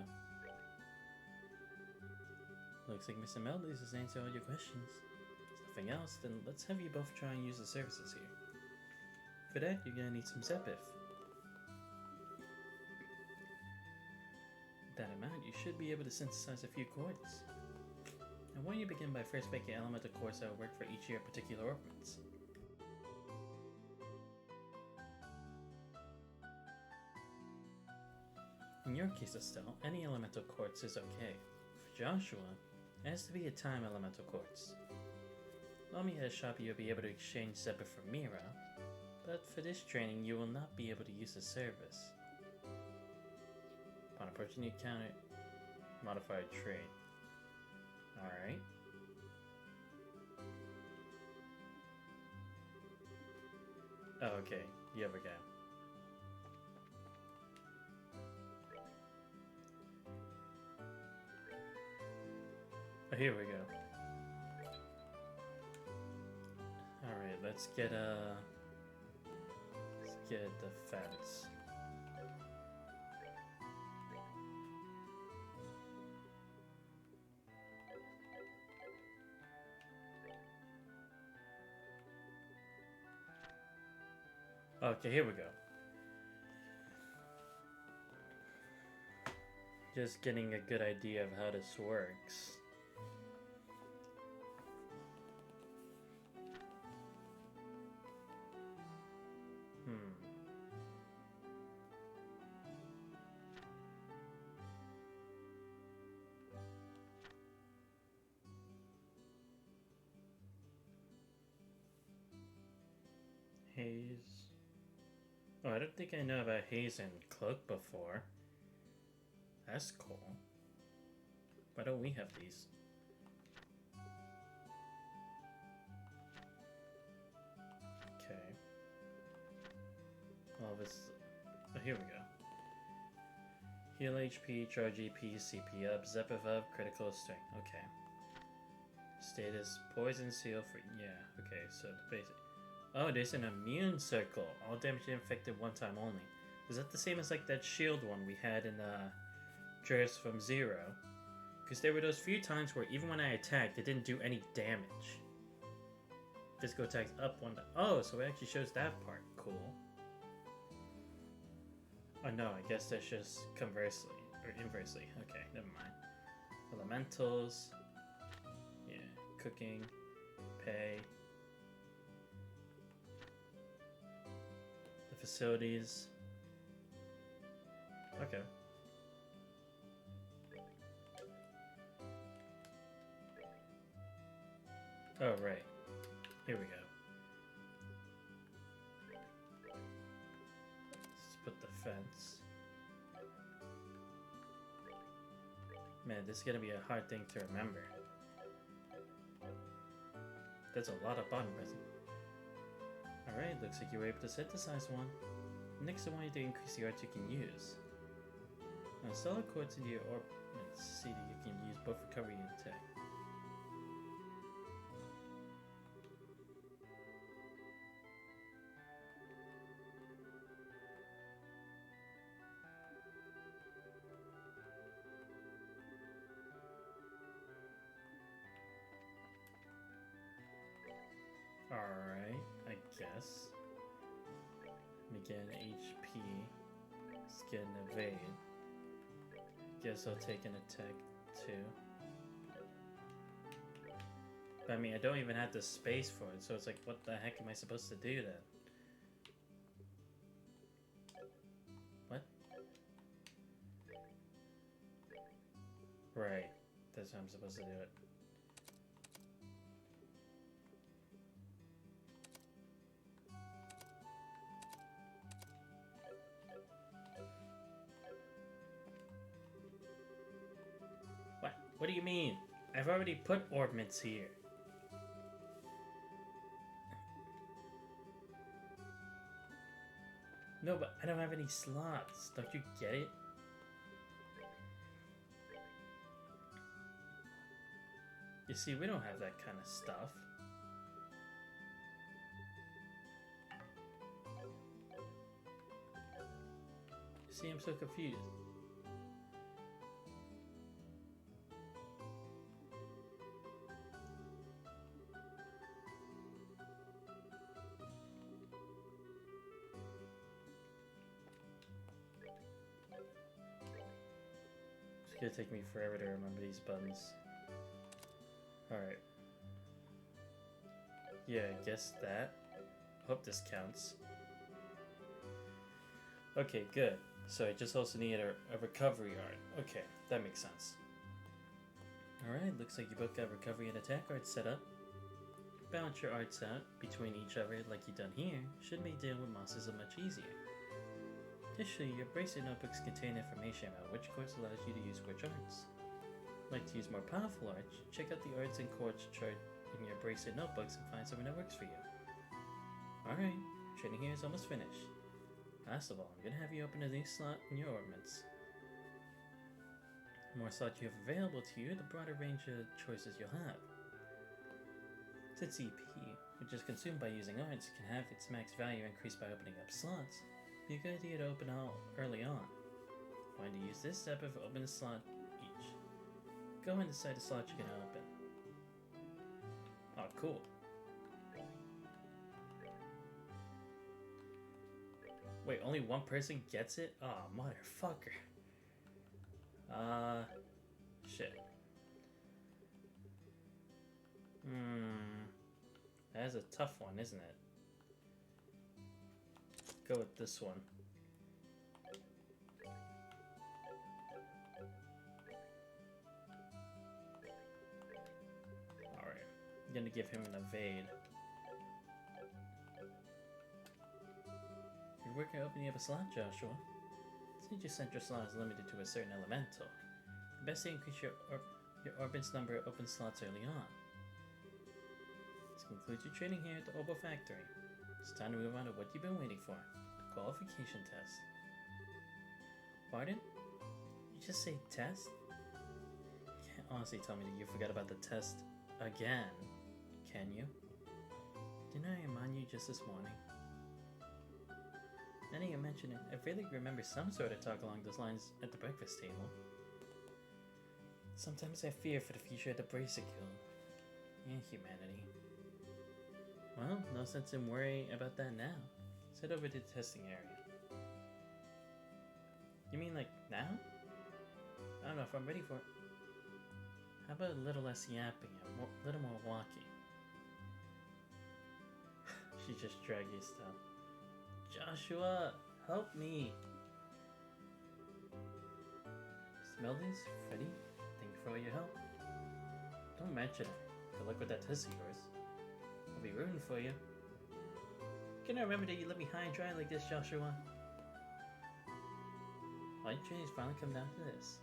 Looks like Mr. Melodies has answered all your questions. If nothing else, then let's have you both try and use the services here. For that, you're gonna need some Zepif. With that amount, you should be able to synthesize a few quartz. I want you to begin by first making elemental quartz that will work for each of your particular ornaments. In your case, Estelle, any elemental quartz is okay. For Joshua, it has to be a time elemental quartz. Allow me at a shop you'll be able to exchange Zepif for Mira, but for this training you will not be able to use the service. Upon approaching the counter, modify trade. Alright. Oh, okay. You have a guy. Oh, here we go. Alright, let's get the fats. Okay, here we go. Just getting a good idea of how this works. Haze. Oh, I don't think I know about Haze and Cloak before. That's cool. Why don't we have these? Okay. All this. Oh, here we go. Heal HP, charge EP, CP up, zep above, critical strength. Okay. Status, poison seal for... Yeah, okay, so the basic... Oh, there's an immune circle. All damage inflicted one time only. Is that the same as like that shield one we had in Dress from Zero? Because there were those few times where even when I attacked, it didn't do any damage. Physical attacks up one... Oh, so it actually shows that part. Cool. Oh no, I guess that's just conversely, or inversely. Okay, never mind. Elementals. Yeah, cooking. Pay. The facilities. Okay. Oh, right. Here we go. Let's put the fence. Man, this is gonna be a hard thing to remember. That's a lot of button pressing. Alright, looks like you were able to synthesize one. Next, I want you to increase the arts you can use. Now, install a chord into your orbits CD you can use both recovery and attack. Alright, I guess. Let me get an HP. Let's get an evade. Guess I'll take an attack too. But I mean, I don't even have the space for it, so it's like, what the heck am I supposed to do then? What? Right, that's how I'm supposed to do it. What do you mean? I've already put orbits here. No, but I don't have any slots. Don't you get it? You see, we don't have that kind of stuff. You see, I'm so confused. It's gonna take me forever to remember these buttons. Alright. Yeah, I guess that. Hope this counts. Okay, good. So I just also need a recovery art. Okay, that makes sense. Alright, looks like you both got recovery and attack arts set up. Balance your arts out between each other like you've done here should make dealing with monsters a much easier. Additionally, your bracelet notebooks contain information about which course allows you to use which arts. Like to use more powerful arts, check out the arts and chords chart in your bracelet notebooks and find something that works for you. Alright, training here is almost finished. Last of all, I'm gonna have you open a new slot in your ornaments. The more slots you have available to you, the broader range of choices you'll have. Since EP, which is consumed by using arts, can have its max value increased by opening up slots, it'd be a good idea to open all early on. Find to use this step of open a slot each. Go and decide the slot you're gonna open. Oh, cool. Wait, only one person gets it? Oh, motherfucker. Shit. That is a tough one, isn't it? Go with this one. Alright. I'm gonna give him an evade. You're working to open the other slot, Joshua. Since your central slot is limited to a certain elemental, the best to increase your orbit's number of open slots early on. This concludes your training here at the Orbo Factory. It's time to move on to what you've been waiting for, the qualification test. Pardon? just say test? You can't honestly tell me that you forgot about the test again, can you? Didn't I remind you just this morning? Now that you mention it, I really remember some sort of talk along those lines at the breakfast table. Sometimes I fear for the future of the Bracer Guild and humanity. Well, no sense in worrying about that now. Let's head over to the testing area. You mean like now? I don't know if I'm ready for it. How about a little less yapping and a little more walking? She just dragged you stuff. Joshua, help me! Smell these, Freddy? Thank you for all your help. Don't mention it. Good luck with that test of yours. I'll be rooting for you. Can I remember that you let me high and dry like this, Joshua? Why did James finally come down to this?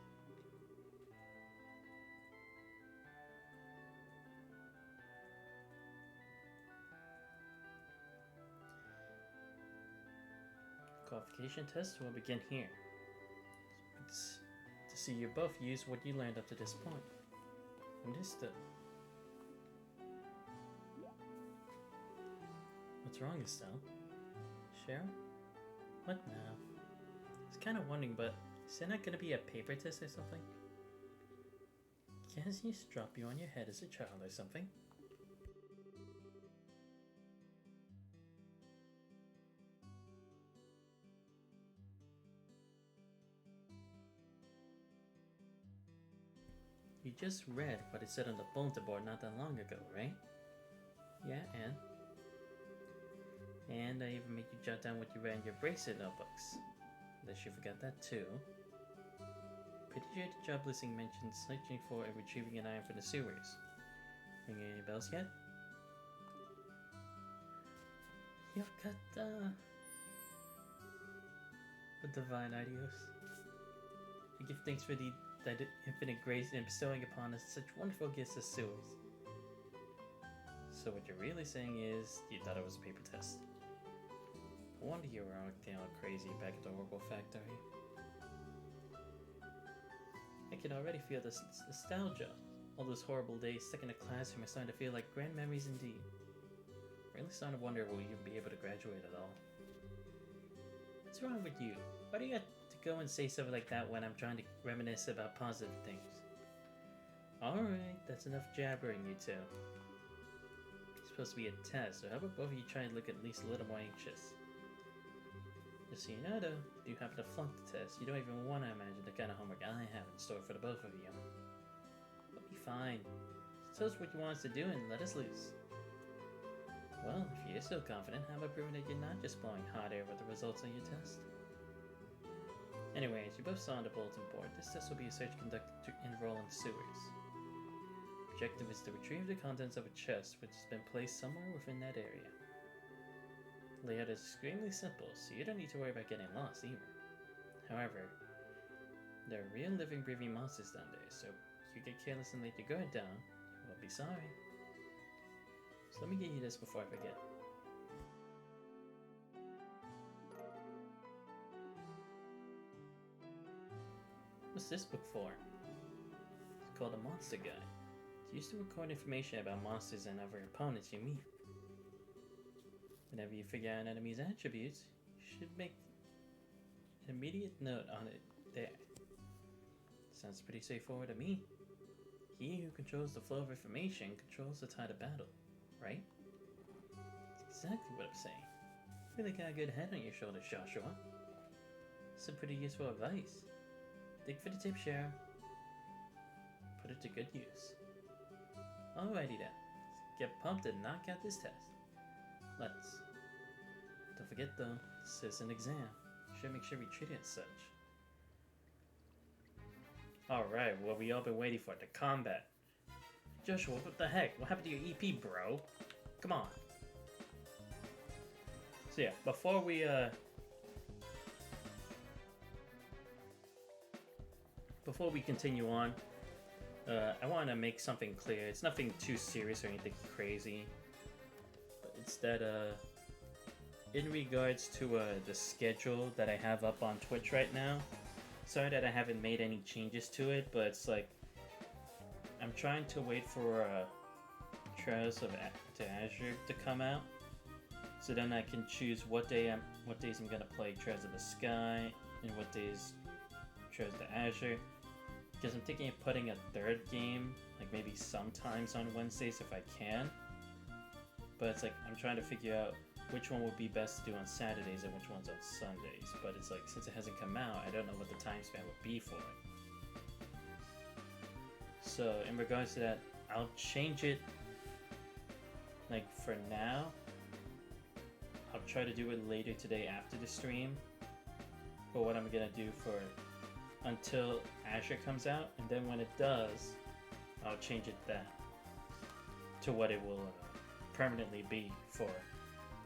Qualification test will begin here. It's to see you both use what you learned up to this point. Understood. What's wrong, Estelle? Cheryl? What now? I was kind of wondering, but is there not going to be a paper test or something? Can't he just drop you on your head as a child or something? You just read what it said on the bulletin board not that long ago, right? Yeah, and I even made you jot down what you read in your bracelet notebooks. Unless you forgot that too. Pretty sure the job listing mentioned searching for and retrieving an iron from the sewers. Ringing any bells yet? Yokata! The divine ideals. I give thanks for the infinite grace in bestowing upon us such wonderful gifts as sewers. So what you're really saying is, you thought it was a paper test. No wonder you were acting all crazy back at the Oracle Factory. I can already feel this nostalgia. All those horrible days stuck in a classroom are starting to feel like grand memories indeed. Really starting to wonder if we'll even be able to graduate at all. What's wrong with you? Why do you have to go and say something like that when I'm trying to reminisce about positive things? Alright, that's enough jabbering, you two. It's supposed to be a test, so how about both of you try and look at least a little more anxious? Just so you know though, if you happen to flunk the test, you don't even want to imagine the kind of homework I have in store for the both of you. We'll be fine. Just tell us what you want us to do and let us loose. Well, if you're so confident, how about proving that you're not just blowing hot air with the results of your test? Anyway, as you both saw on the bulletin board, this test will be a search conducted to enroll in sewers. Objective is to retrieve the contents of a chest which has been placed somewhere within that area. The layout is extremely simple, so you don't need to worry about getting lost either. However, there are real living breathing monsters down there, so if you get careless and let your guard down, you will be sorry. So let me get you this before I forget. What's this book for? It's called a Monster Guide. It's used to record information about monsters and other opponents you meet. Whenever you figure out an enemy's attributes, you should make an immediate note on it there. Sounds pretty straightforward to me. He who controls the flow of information controls the tide of battle, right? That's exactly what I'm saying. You really got a good head on your shoulders, Joshua. Some pretty useful advice. Dig for the tip, Cheryl. Put it to good use. Alrighty then. Get pumped and knock out this test. Let's. Don't forget though, this is an exam. Should make sure we treat it as such. Alright, what we all been waiting for, the combat. Joshua, what the heck? What happened to your EP, bro? Come on. So yeah, before we continue on, I want to make something clear. It's nothing too serious or anything crazy. But it's that, in regards to the schedule that I have up on Twitch right now, sorry that I haven't made any changes to it, but it's like I'm trying to wait for Trails to Azure to come out, so then I can choose what days I'm gonna play Trails of the Sky and what days Trails to Azure. Because I'm thinking of putting a third game, like maybe sometimes on Wednesdays if I can. But it's like I'm trying to figure out which one would be best to do on Saturdays and which one's on Sundays. But it's like, since it hasn't come out, I don't know what the time span would be for it. So in regards to that, I'll change it. Like for now, I'll try to do it later today after the stream. But what I'm gonna do for until Azure comes out, and then when it does, I'll change it that to what it will permanently be for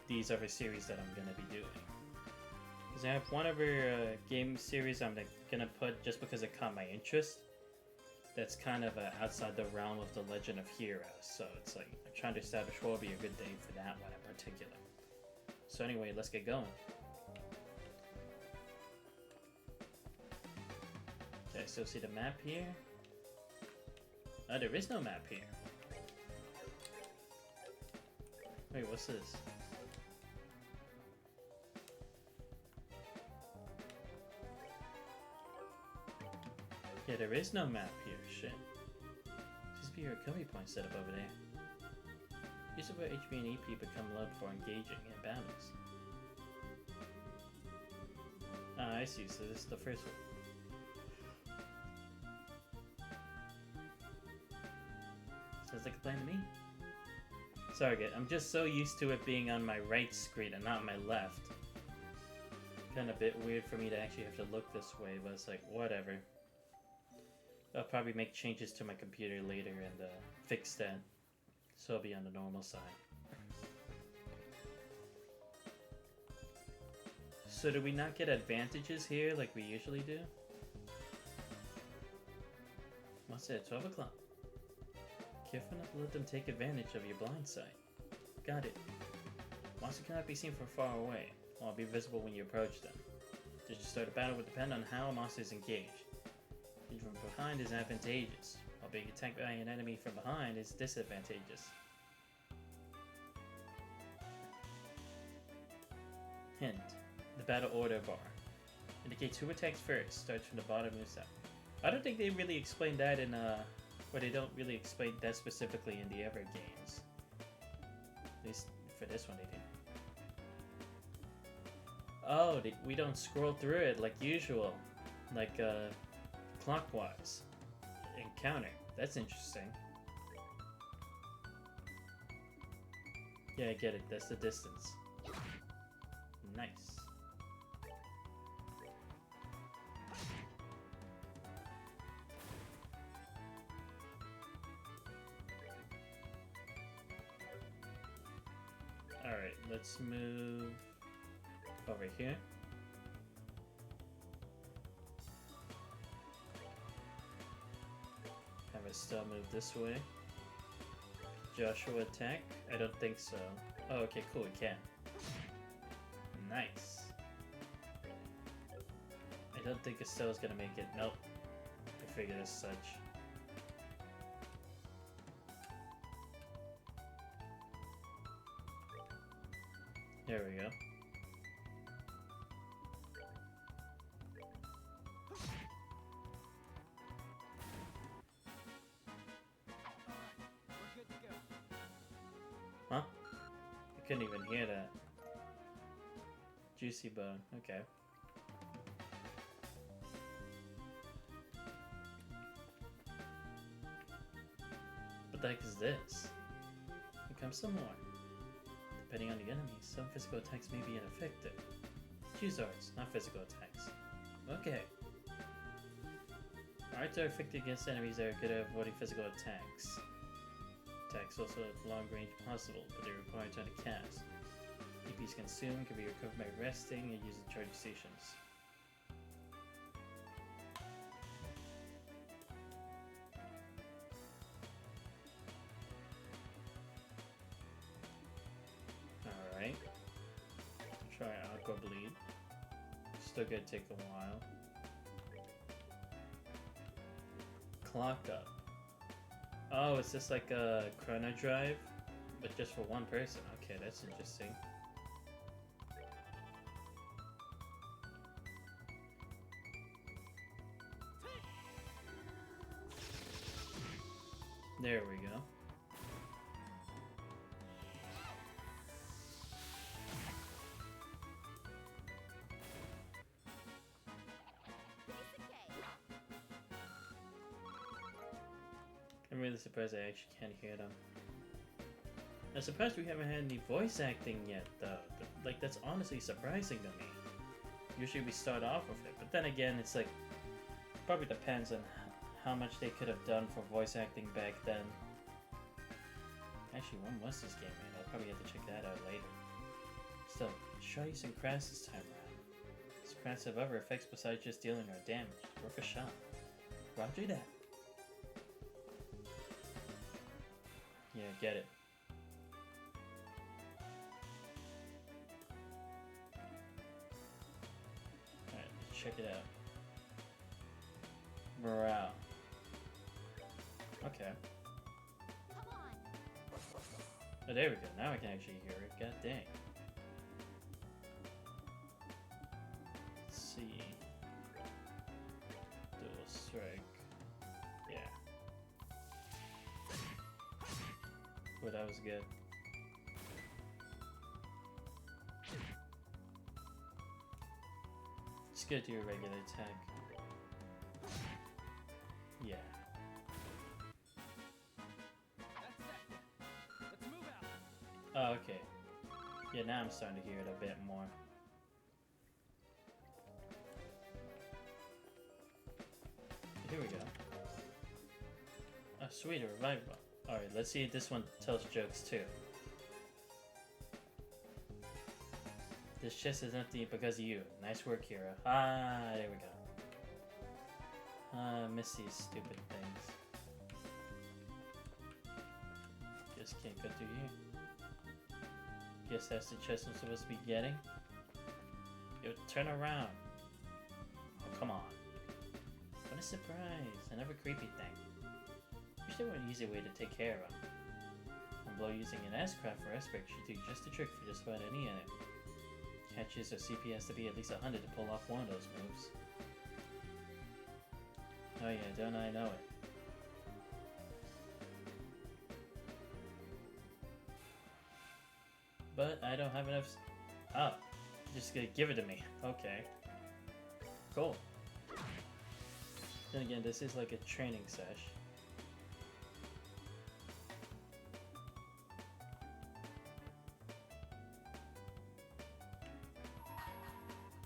these other series that I'm gonna be doing. Because I have one other game series I'm gonna put just because it caught my interest. That's kind of outside the realm of the Legend of Heroes, so it's like I'm trying to establish what would be a good day for that one in particular. So anyway, let's get going. Okay, so see the map here? Oh, there is no map here. Wait, what's this? Yeah, there is no map here, shit. Just be your recovery point set up over there. Use it where HP and EP become low for engaging in battles. Ah, I see, so this is the first one. Sounds like a plan to me. Sorry, I'm just so used to it being on my right screen and not my left. Kind of a bit weird for me to actually have to look this way, but it's like, whatever. I'll probably make changes to my computer later and fix that, so I'll be on the normal side. So do we not get advantages here like we usually do? What's it, 12 o'clock? Careful not to let them take advantage of your blind sight. Got it. Monster cannot be seen from far away, while be visible when you approach them. To start a battle would depend on how a monster is engaged. Being from behind is advantageous, while being attacked by an enemy from behind is disadvantageous. Hint: the battle order bar indicates who attacks first, starts from the bottom moves up. I don't think they really explained that in or they don't really explain that specifically in the other games. At least for this one they did. Oh, we don't scroll through it like usual, like clockwise. Encounter. That's interesting. Yeah, I get it. That's the distance. Nice. Alright, let's move over here. Have a still move this way. Joshua attack? I don't think so. Oh, okay, cool, we can. Nice. I don't think Estelle's gonna make it. Nope. I figured as such. There we go. Huh? I couldn't even hear that. Juicy bone, okay. What the heck is this? Here comes some more. Depending on the enemy, some physical attacks may be ineffective. Choose arts, not physical attacks. Okay. Arts are effective against enemies that are good at avoiding physical attacks. Attacks also have long range possible, but they require time to cast. EPs consumed can be recovered by resting and using charging stations. Alright. Try Aqua Bleed. Still gonna take a while. clock up. Oh, it's just like a chrono drive, but just for one person. Okay, that's interesting. There we go. I'm really surprised I actually can't hear them. I'm surprised we haven't had any voice acting yet, though. Like, that's honestly surprising to me. Usually we start off with it, but then again, it's like, probably depends on how much they could have done for voice acting back then. Actually, when was this game made? I'll probably have to check that out later. Still, try using Crass this time around. Does Crass have other effects besides just dealing our damage? Worth a shot. Roger that. Yeah, get it. Alright, let's check it out. Morale. Okay. Oh, there we go. Now I can actually hear it. God dang. Let's see. Dual strike. Yeah. Oh, that was good. Let's go to your regular attack. Yeah. Oh, okay. Yeah, now I'm starting to hear it a bit more. Here we go. Oh, sweet, a revival. Alright, let's see if this one tells jokes too. This chest is empty because of you. Nice work, Kira. Ah, there we go. I miss these stupid things. Just can't go through here. Guess that's the chest I'm supposed to be getting. Yo, turn around. Oh, come on. What a surprise. Another creepy thing. Wish there were an easy way to take care of him. And blow using an S-craft for S-break should do just the trick for just about any enemy. Catches or CP has to be at least 100 to pull off one of those moves. Oh yeah, don't I know it. But I don't have enough. Oh, just gonna give it to me. Okay. Cool. Then again, this is like a training sesh.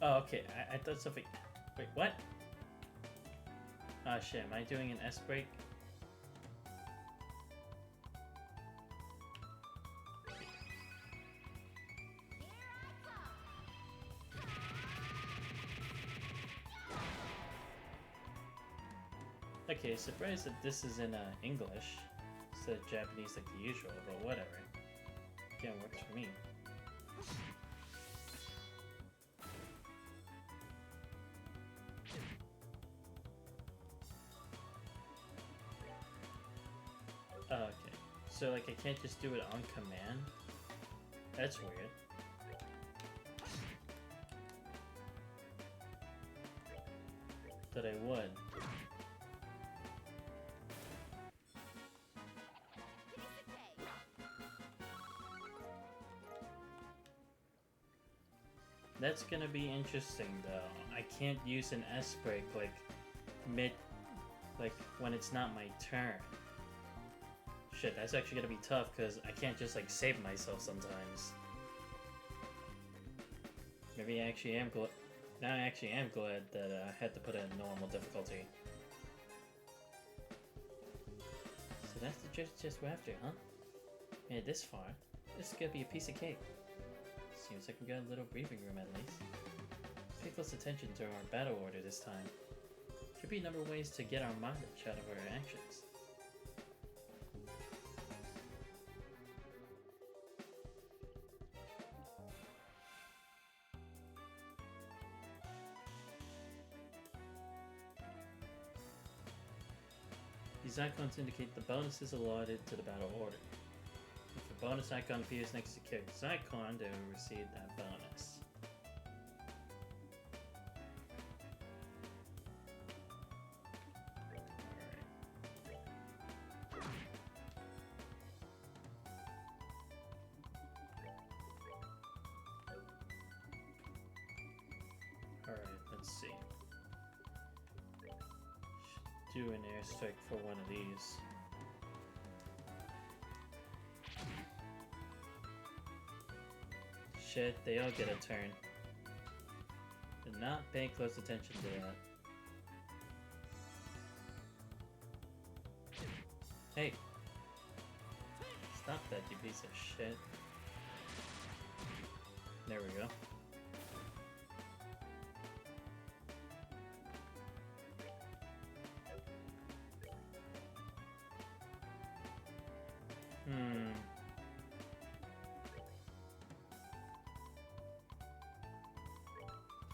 Oh, okay. I thought something. Wait, what? Ah, shit. Am I doing an S break? Okay, surprised that this is in English instead of Japanese like the usual, but whatever. Again, works for me. Oh, okay. So like I can't just do it on command? That's weird. That I would. That's gonna be interesting though. I can't use an S break like when it's not my turn. Shit, that's actually gonna be tough because I can't just like save myself sometimes. Maybe I actually am glad. Now I actually am glad that I had to put in normal difficulty. So that's the just we're after, huh? Made it this far. This is gonna be a piece of cake. Seems like we got a little briefing room at least. Pay close attention to our battle order this time. Could be a number of ways to get our mileage out of our actions. These icons indicate the bonuses allotted to the battle order. If a bonus icon appears next to a character's icon, they will receive that bonus. Alright, let's see. Should do an airstrike for one of these. Shit, they all get a turn. Do not pay close attention to that. Hey! Stop that, you piece of shit. There we go.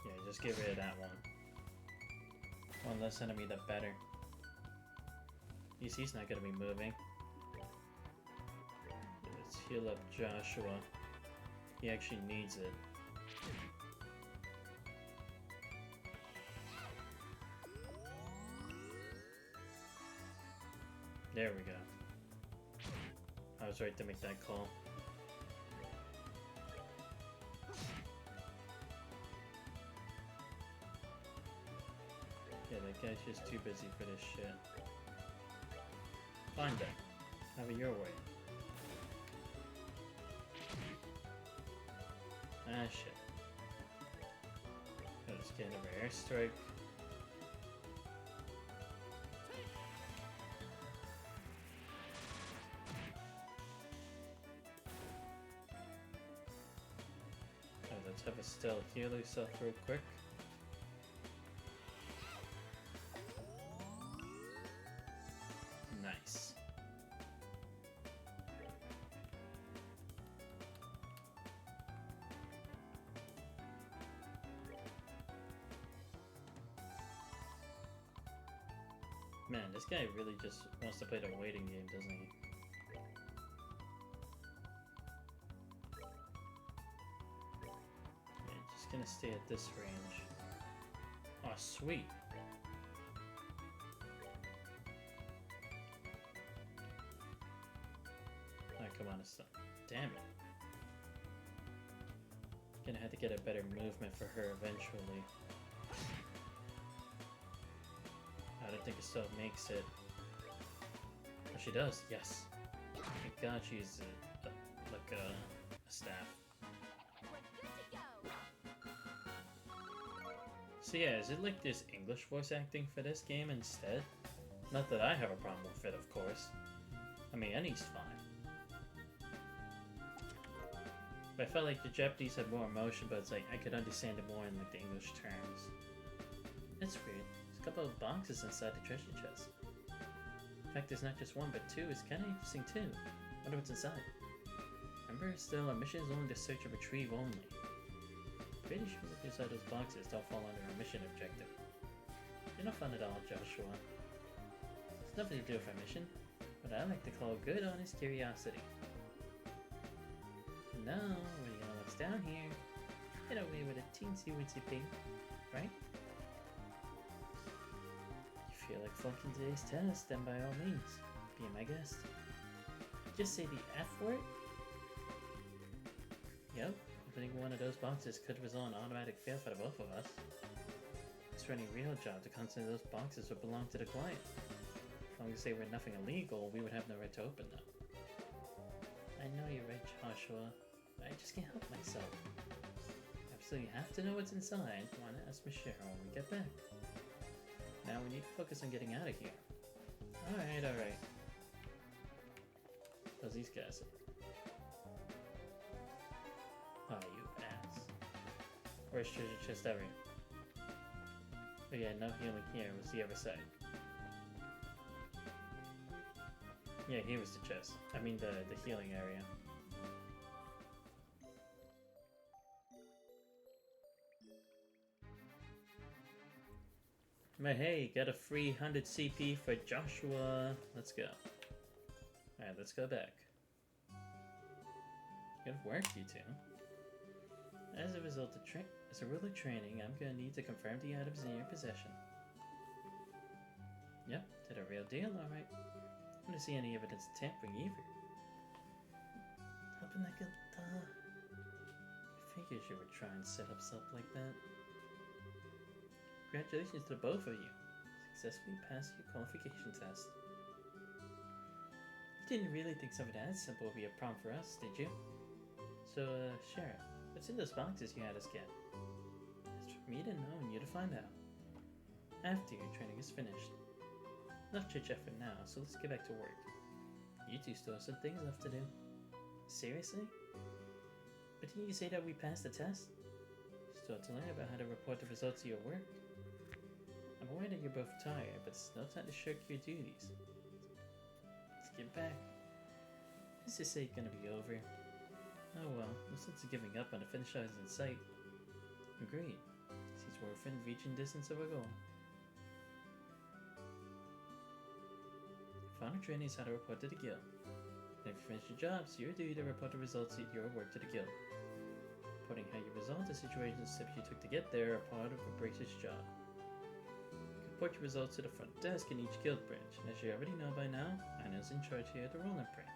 Yeah, just get rid of that one. One less enemy, the better. He's not gonna be moving. Let's heal up Joshua. He actually needs it. There we go. I was right to make that call. Yeah, that guy's just too busy for this shit. Fine then. Have it your way. Ah, shit. I'll just get another airstrike. Let's have a stealth heal yourself real quick. Nice. Man, this guy really just wants to play the waiting game, doesn't he? Gonna stay at this range. Oh, sweet. Alright, come on, it's damn it. Gonna have to get a better movement for her eventually. I don't think it still makes it. Oh, she does, yes. Thank God she's like a staff. So yeah, is it like this English voice acting for this game instead? Not that I have a problem with it, of course. I mean, Annie's fine. But I felt like the Japanese had more emotion, but it's like I could understand it more in like the English terms. That's weird. There's a couple of boxes inside the treasure chest. In fact, there's not just one, but two. It's kind of interesting too. Wonder what's inside. Remember, still, our mission is only to search and retrieve only. Pretty sure what's inside those boxes don't fall under our mission objective. You're not fun at all, Joshua. It's nothing to do with our mission, but I like to call good honest curiosity. No, when you know what's down here, get away with a teensy weensy thing, right? You feel like flunking today's test, then by all means, be my guest. Just say the F word? Yep. Opening one of those boxes could result in automatic fail for the both of us. It's for any real job to consider those boxes would belong to the client. As long as they were nothing illegal, we would have no right to open them. I know you're right, Joshua. I just can't help myself. Absolutely have to know what's inside. I want to ask Miss Cheryl when we get back. Now we need to focus on getting out of here. Alright, alright. How's these guys? Oh, you ass. Where's treasure chest area? Oh yeah, no healing here. Was the other side. Yeah, here was the chest. I mean the healing area. But hey, got a free 100 CP for Joshua. Let's go. Alright, let's go back. Good work, you two. As a result of training, I'm gonna need to confirm the items in your possession. Yep, did a real deal, alright. I don't see any evidence of tampering either. Hoping I could, I figured you would try and set up something like that. Congratulations to both of you. Successfully passed your qualification test. You didn't really think something that simple would be a problem for us, did you? So, Sheriff, what's in those boxes you had us get? It's for me to know and you to find out. After your training is finished. Enough chit-chat for now, so let's get back to work. You two still have some things left to do. Seriously? But didn't you say that we passed the test? You still have to learn about how to report the results of your work. I'm aware that you're both tired, but it's no time to shirk your duties. Let's get back. This ain't gonna be over. Oh well, no sense of giving up on the finish line in sight. Agreed. Seems we're within reaching distance of our goal. Final training is how to report to the guild. And if you finish your jobs, you're due to report the results of your work to the guild. Reporting how you resolved the situation and steps you took to get there are part of a bracer's job. You report your results to the front desk in each guild branch, and as you already know by now, Anna's in charge here at the Roland branch.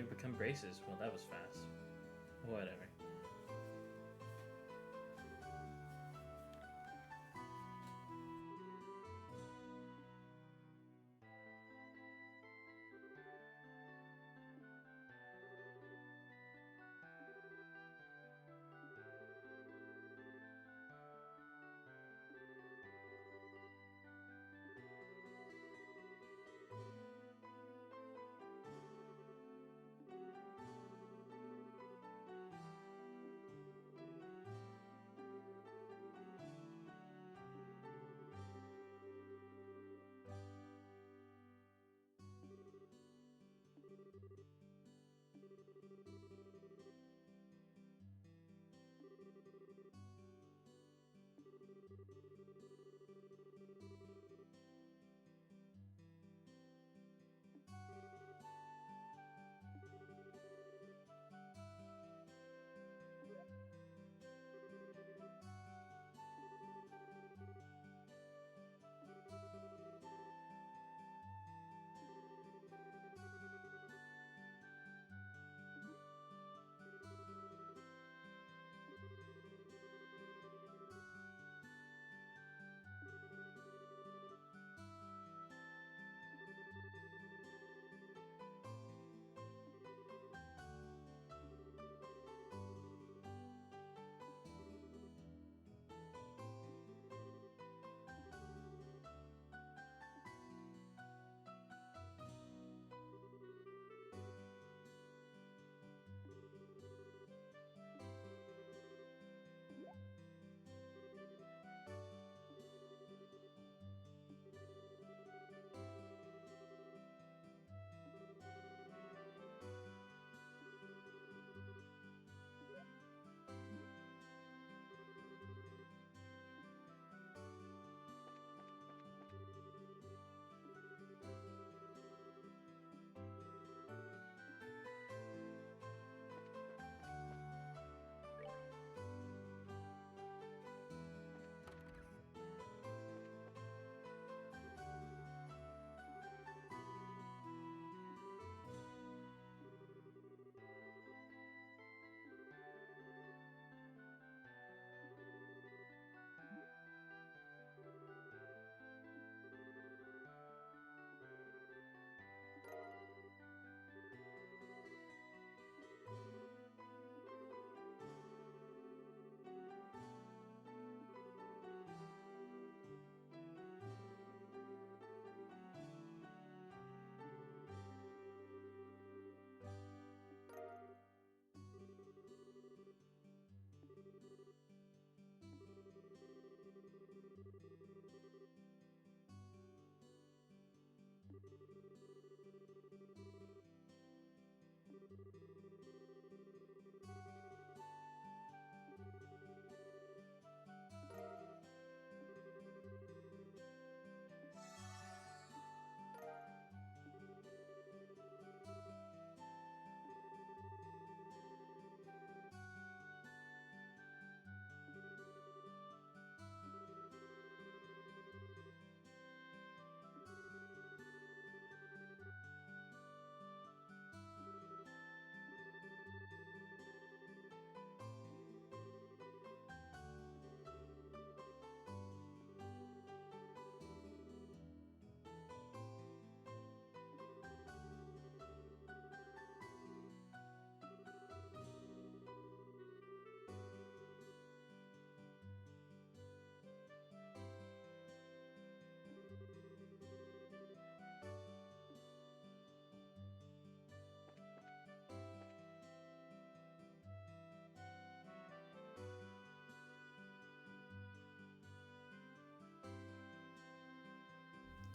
we become braces. Well, that was fast. Whatever.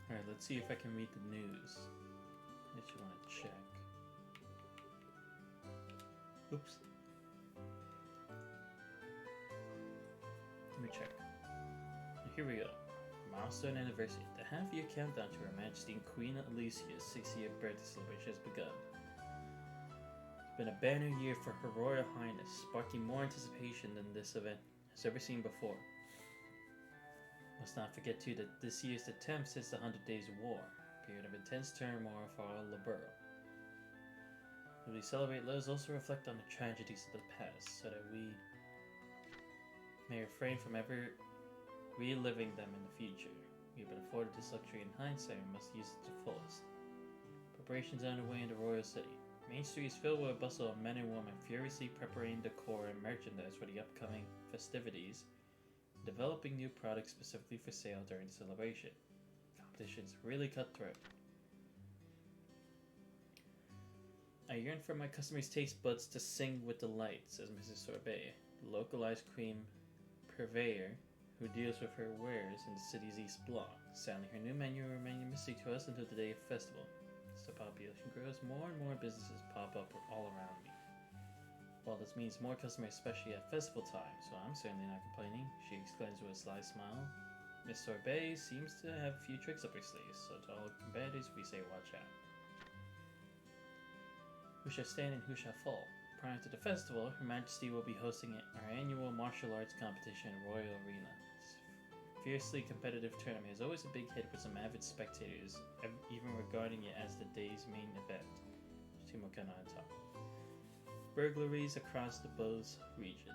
Alright, let's see if I can read the news. I just want to check. Oops. Let me check. Here we go. Milestone anniversary. The half-year countdown to Her Majesty Queen Alicia's 60th birthday celebration has begun. It's been a banner year for Her Royal Highness, sparking more anticipation than this event has ever seen before. Must not forget too that this year's the 10th since the 100 Days War, a period of intense turmoil for all the borough. As we celebrate, let us also reflect on the tragedies of the past, so that we may refrain from ever reliving them in the future. We have been afforded this luxury in hindsight and must use it to fullest. Preparations are underway in the royal city. Main Street is filled with a bustle of men and women furiously preparing decor and merchandise for the upcoming festivities, developing new products specifically for sale during the celebration. Competition's really cutthroat. I yearn for my customers' taste buds to sing with delight, says Mrs. Sorbet, the local ice cream purveyor who deals with her wares in the city's East Block. Sadly, her new menu will remain a mystery to us until the day of festival. As the population grows, more and more businesses pop up all around me. Well, this means more customers, especially at festival time, so I'm certainly not complaining, she exclaims with a sly smile. Miss Sorbet seems to have a few tricks up her sleeves, so to all competitors we say watch out. Who shall stand and who shall fall? Prior to the festival, Her Majesty will be hosting our annual martial arts competition at Royal Arena. This fiercely competitive tournament is always a big hit with some avid spectators, even regarding it as the day's main event. Shimokana on top. Burglaries across the Bose region.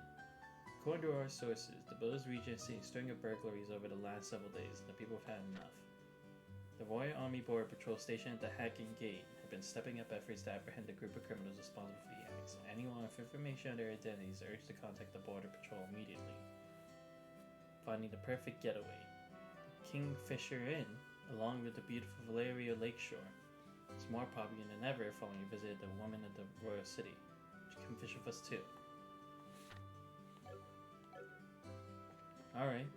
According to our sources, the Bose region has seen a string of burglaries over the last several days, and the people have had enough. The Royal Army Border Patrol stationed at the Hacking Gate have been stepping up efforts to apprehend a group of criminals responsible for the acts. Anyone with information on their identities is urged to contact the Border Patrol immediately. Finding the perfect getaway. The Kingfisher Inn, along with the beautiful Valerio Lakeshore, is more popular than ever following a visit of the woman of the Royal City. Would you come fish with us too? Alright.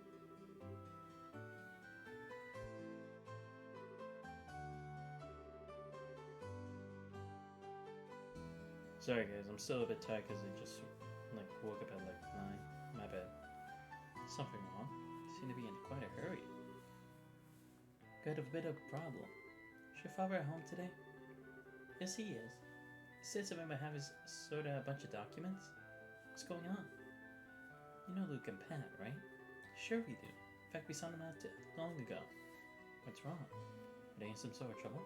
Sorry guys, I'm still a bit tired because I just woke up at 9. My bad. Something wrong? You seem to be in quite a hurry. Got a bit of a problem. Is your father at home today? Yes, he is. He said something about having sort out a bunch of documents. What's going on? You know Luke and Pat, right? Sure we do. In fact, we saw them out long ago. What's wrong? Are they in some sort of trouble?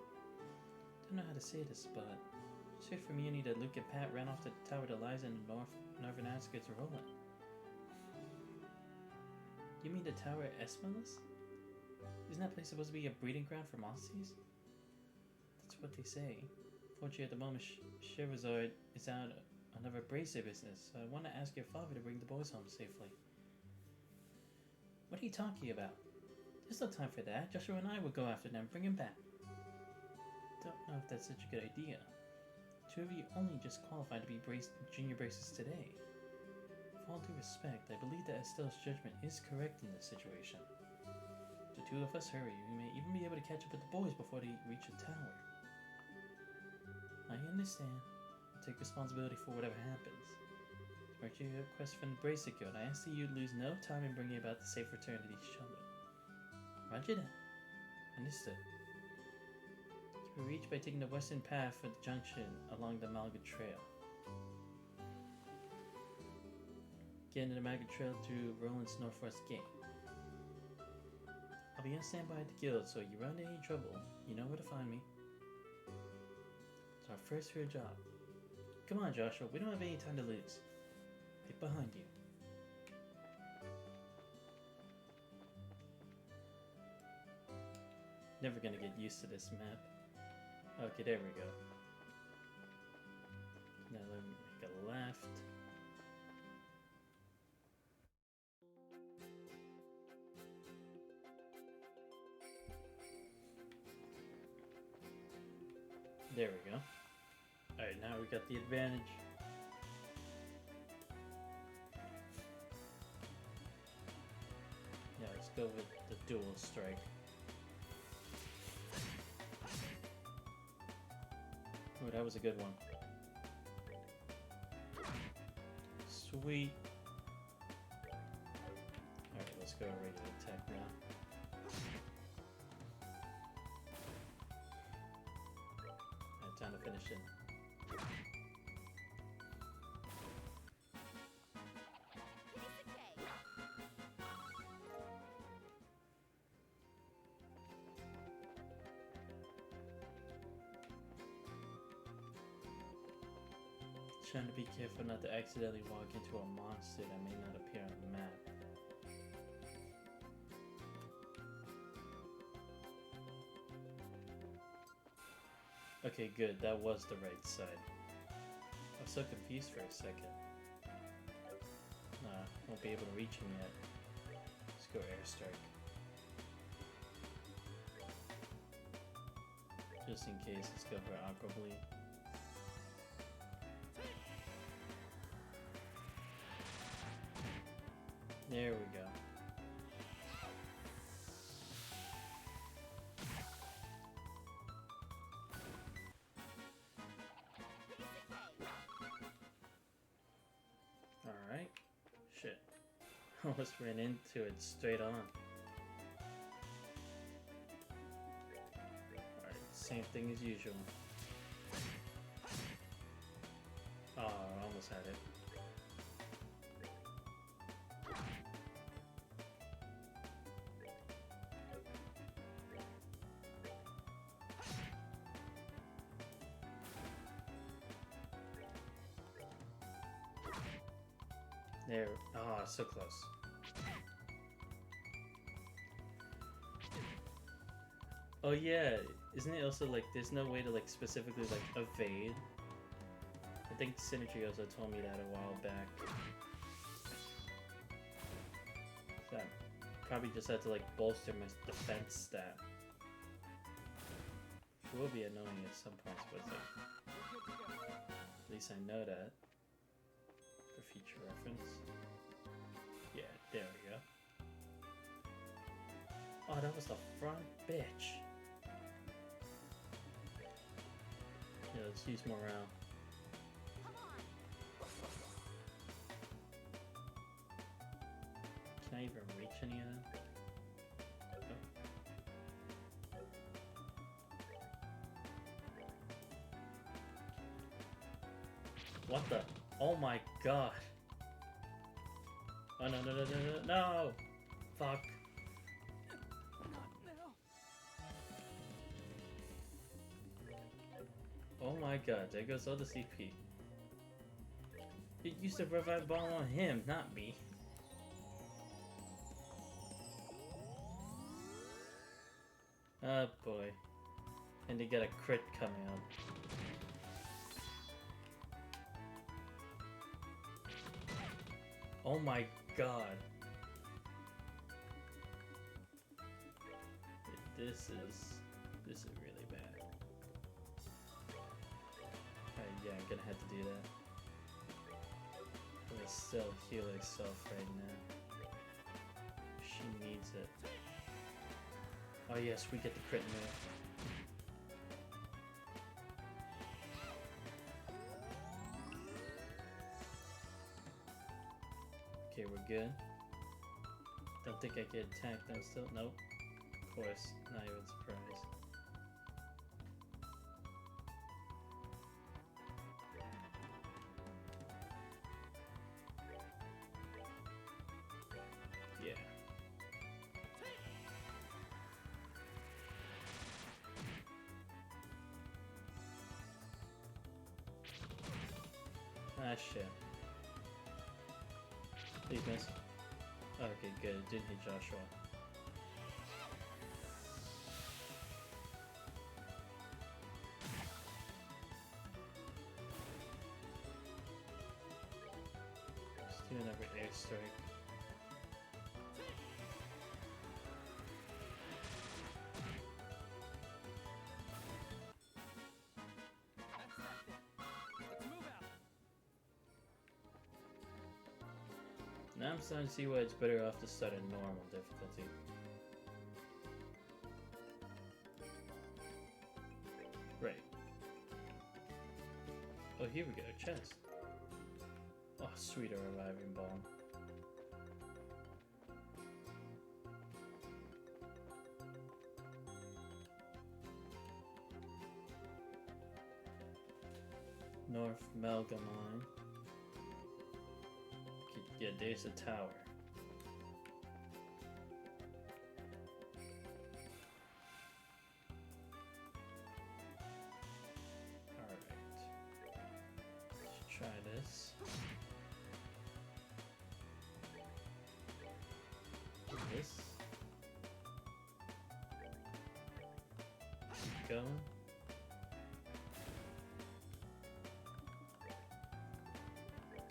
Don't know how to say this, but it's here for me that Luke and Pat ran off the tower to Liza and the northern outskirts of Roland. You mean the tower at Esmeralda? Isn't that place supposed to be a breeding ground for monsters? That's what they say. Fortunately, at the moment, Sherazade is out on another bracer business, so I want to ask your father to bring the boys home safely. What are you talking about? There's no time for that. Joshua and I will go after them and bring him back. Don't know if that's such a good idea. Two of you only just qualified to be junior bracers today. With all due respect, I believe that Estelle's judgment is correct in this situation. If the two of us hurry, we may even be able to catch up with the boys before they reach the tower. I understand. I'll take responsibility for whatever happens. To merge your request from the Bracer Guild, I ask that you lose no time in bringing about the safe return of these children. Roger that. Understood. You can reach by taking the western path for the junction along the Malga Trail. Get into the Malga Trail through Roland's northwest gate. I'll be on standby at the guild, so you run into any trouble, you know where to find me. It's our first real job. Come on, Joshua, we don't have any time to lose. Right behind you. Never gonna get used to this map. Okay, there we go. Now let me make a left. There we go. Alright, now we got the advantage. Yeah, let's go with the dual strike. Oh, that was a good one. Sweet. Alright, let's go regular attack now. Alright, time to finish it. Trying to be careful not to accidentally walk into a monster that may not appear on the map. Okay, good. That was the right side. I was so confused for a second. Nah, won't be able to reach him yet. Let's go airstrike. Just in case, let's go for Aqua Bleed. There we go. Alright. Shit. Almost ran into it straight on. Alright, same thing as usual. Oh, I almost had it. There. Ah, so close. Oh yeah, isn't it also like there's no way to like specifically like evade? I think Synergy also told me that a while back. So I probably just had to like bolster my defense stat. Which will be annoying at some points, but it's like at least I know that. For future reference. Yeah, there we go. Oh, that was the front bitch. Yeah, let's use morale. Can I even reach any of them? Oh. What the? Oh my god. Oh no, no, no, no, no, no! Fuck. Oh my god, there goes all the CP. It used to revive ball on him, not me. Oh boy. And they got a crit coming up. Oh my god. This is really bad. Yeah, I'm gonna have to do that. I'm gonna still heal herself right now. She needs it. Oh yes, we get the crit move. Okay, we're good. Don't think I get attacked though still. Nope. Of course, not even surprised. Yeah. Ah shit. Please miss. Okay, good. It didn't hit Joshua. Let's do another airstrike. Now I'm starting to see why it's better off to start at normal difficulty. Right. Oh, here we go. Chest. Oh, sweet, a reviving bomb. North Melgamine. Yeah, there's a tower. Alright. Let's try going.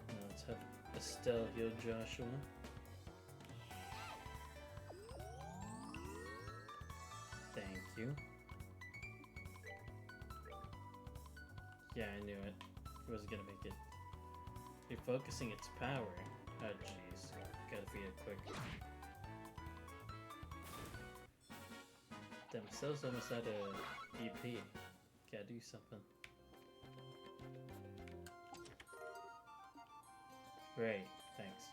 Now let's have Estelle heal Joshua. Thank you. Yeah, I knew it. It wasn't gonna make it. Refocusing its power. Oh jeez. Gotta feed it quick. Damn, Estelle's almost out of EP. Gotta do something. Great, thanks.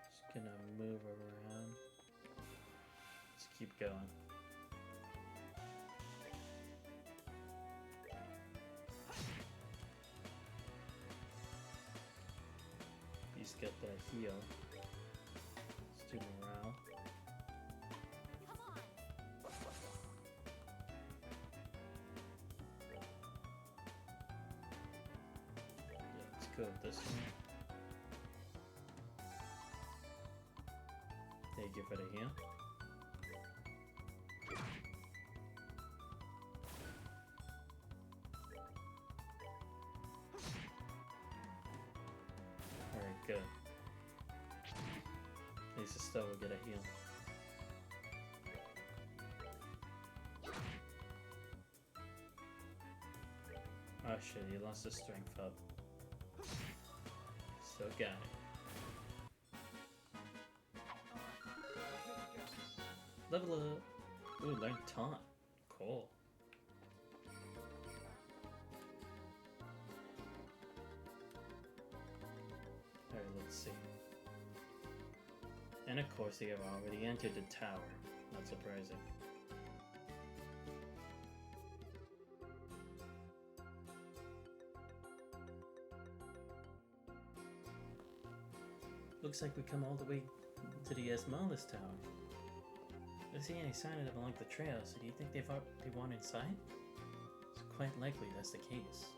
Just gonna move around. Just keep going. He's got that heal. Let's do morale. Let's go with this one. Thank you for the heal. Alright, good. At least Estelle will get a heal. Oh shit, he lost his strength up. Still got it. Level up! Ooh, learn taunt. Cool. Alright, let's see. And of course they have already entered the tower. Not surprising. Looks like we come all the way to the Esmeralda's tower. I don't see any sign of them along the trail, so do you think they want inside? It's quite likely that's the case.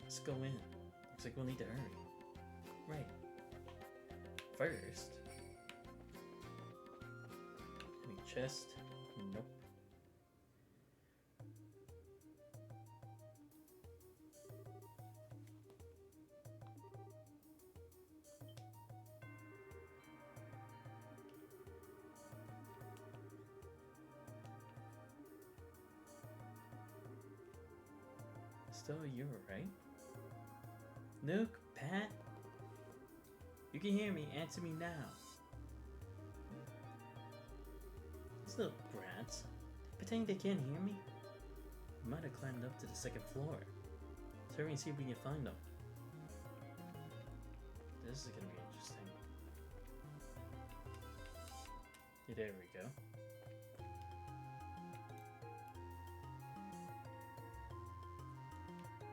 Let's go in. Looks like we'll need to hurry. Right. First... any chest? Nope. Still, you're right. Nuke, Pat? You can hear me. Answer me now. These little brats. Pretending they can't hear me? We might have climbed up to the second floor. Let's hurry and see if we can find them. This is gonna be interesting. Yeah, there we go.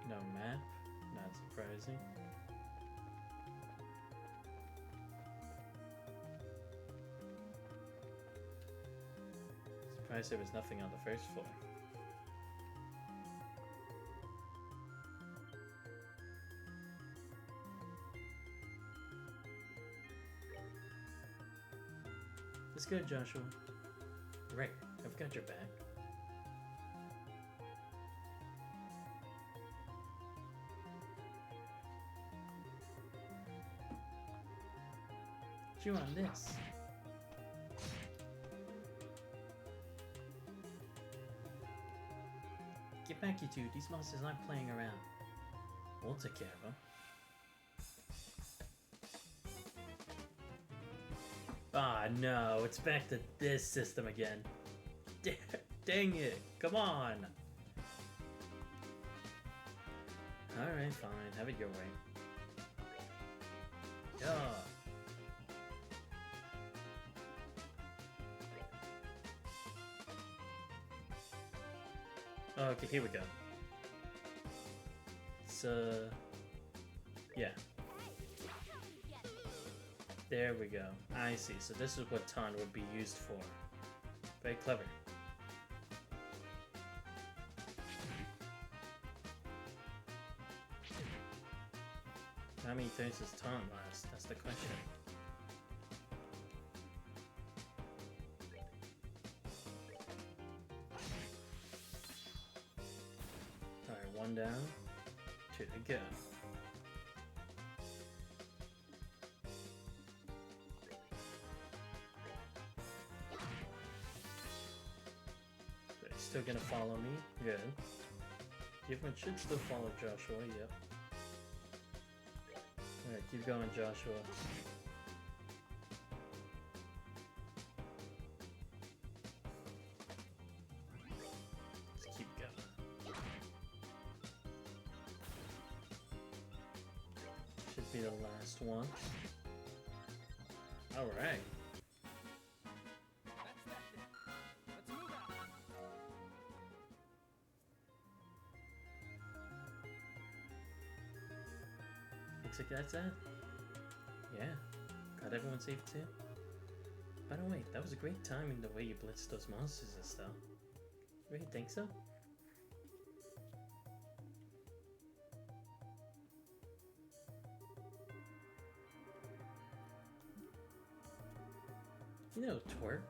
No map, not surprising. Surprised there was nothing on the first floor. It's good, Joshua. Right, I've got your back. Chew on this. Get back, you two. These monsters aren't playing around. We'll take care of them. Ah, no. It's back to this system again. Dang it. Come on. Alright, fine. Have it your way. Yeah. Okay, here we go. So, yeah. There we go. I see. So this is what taunt would be used for. Very clever. How many turns does taunt last? That's the question. down to the go. They're still gonna follow me. Good. Everyone should still follow Joshua. Yep. Alright, keep going, Joshua. Let's keep going. Should be the last one. Alright. Looks like that's it. Yeah. Got everyone safe too? By the way, that was a great timing the way you blitzed those monsters and stuff. Really think so? You know, twerp.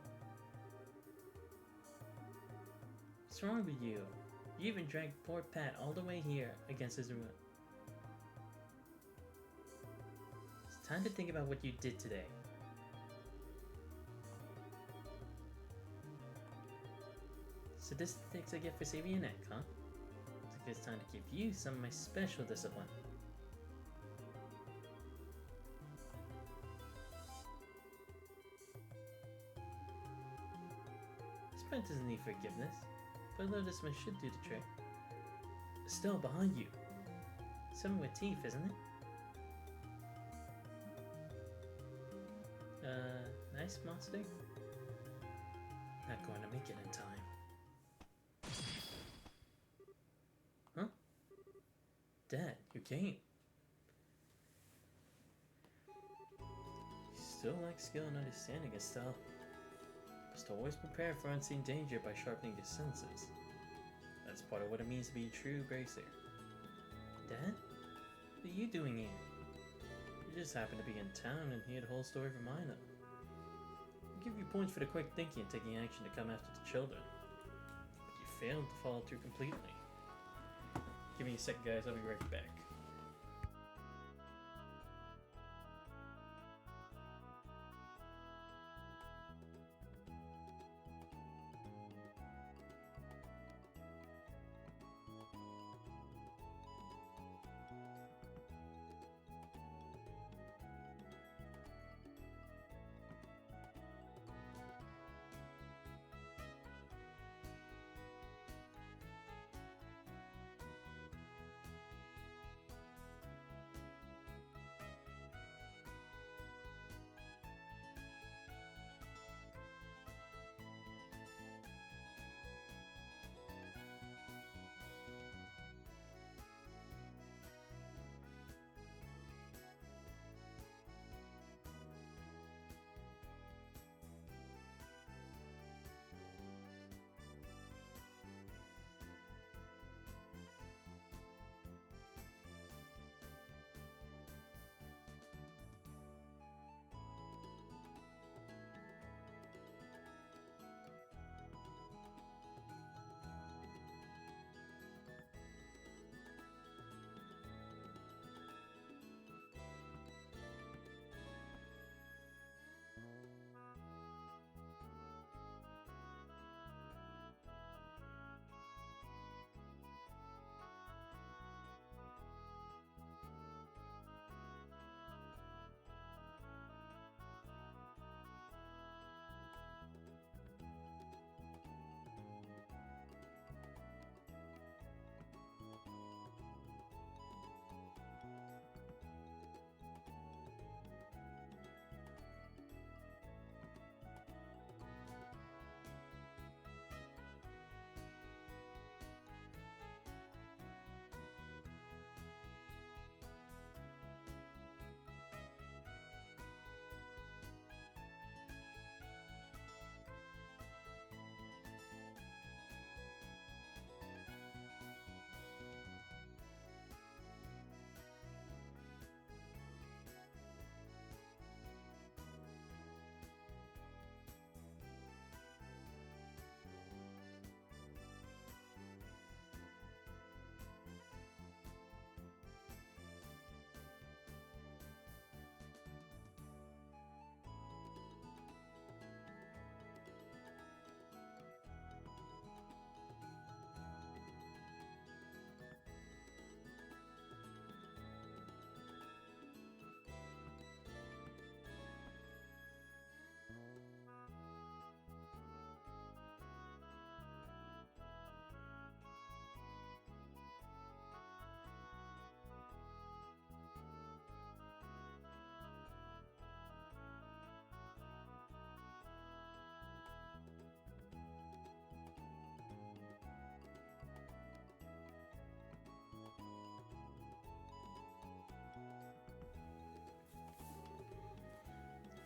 What's wrong with you? You even dragged poor Pat all the way here against his will. It's time to think about what you did today. So this is the things I get for saving your neck, huh? Looks like it's time to give you some of my special discipline. This plant doesn't need forgiveness, but a little discipline should do the trick. Still behind you. Something with teeth, isn't it? Nice monster. Not going to make it in time. Huh? Dad, you came. You still lack skill and understanding, Estelle. Must always prepare for unseen danger by sharpening your senses. That's part of what it means to be a true bracer. Dad? What are you doing here? You just happen to be in town and hear the whole story from Mina. I'll give you points for the quick thinking and taking action to come after the children. But you failed to follow through completely. Give me a sec, guys. I'll be right back.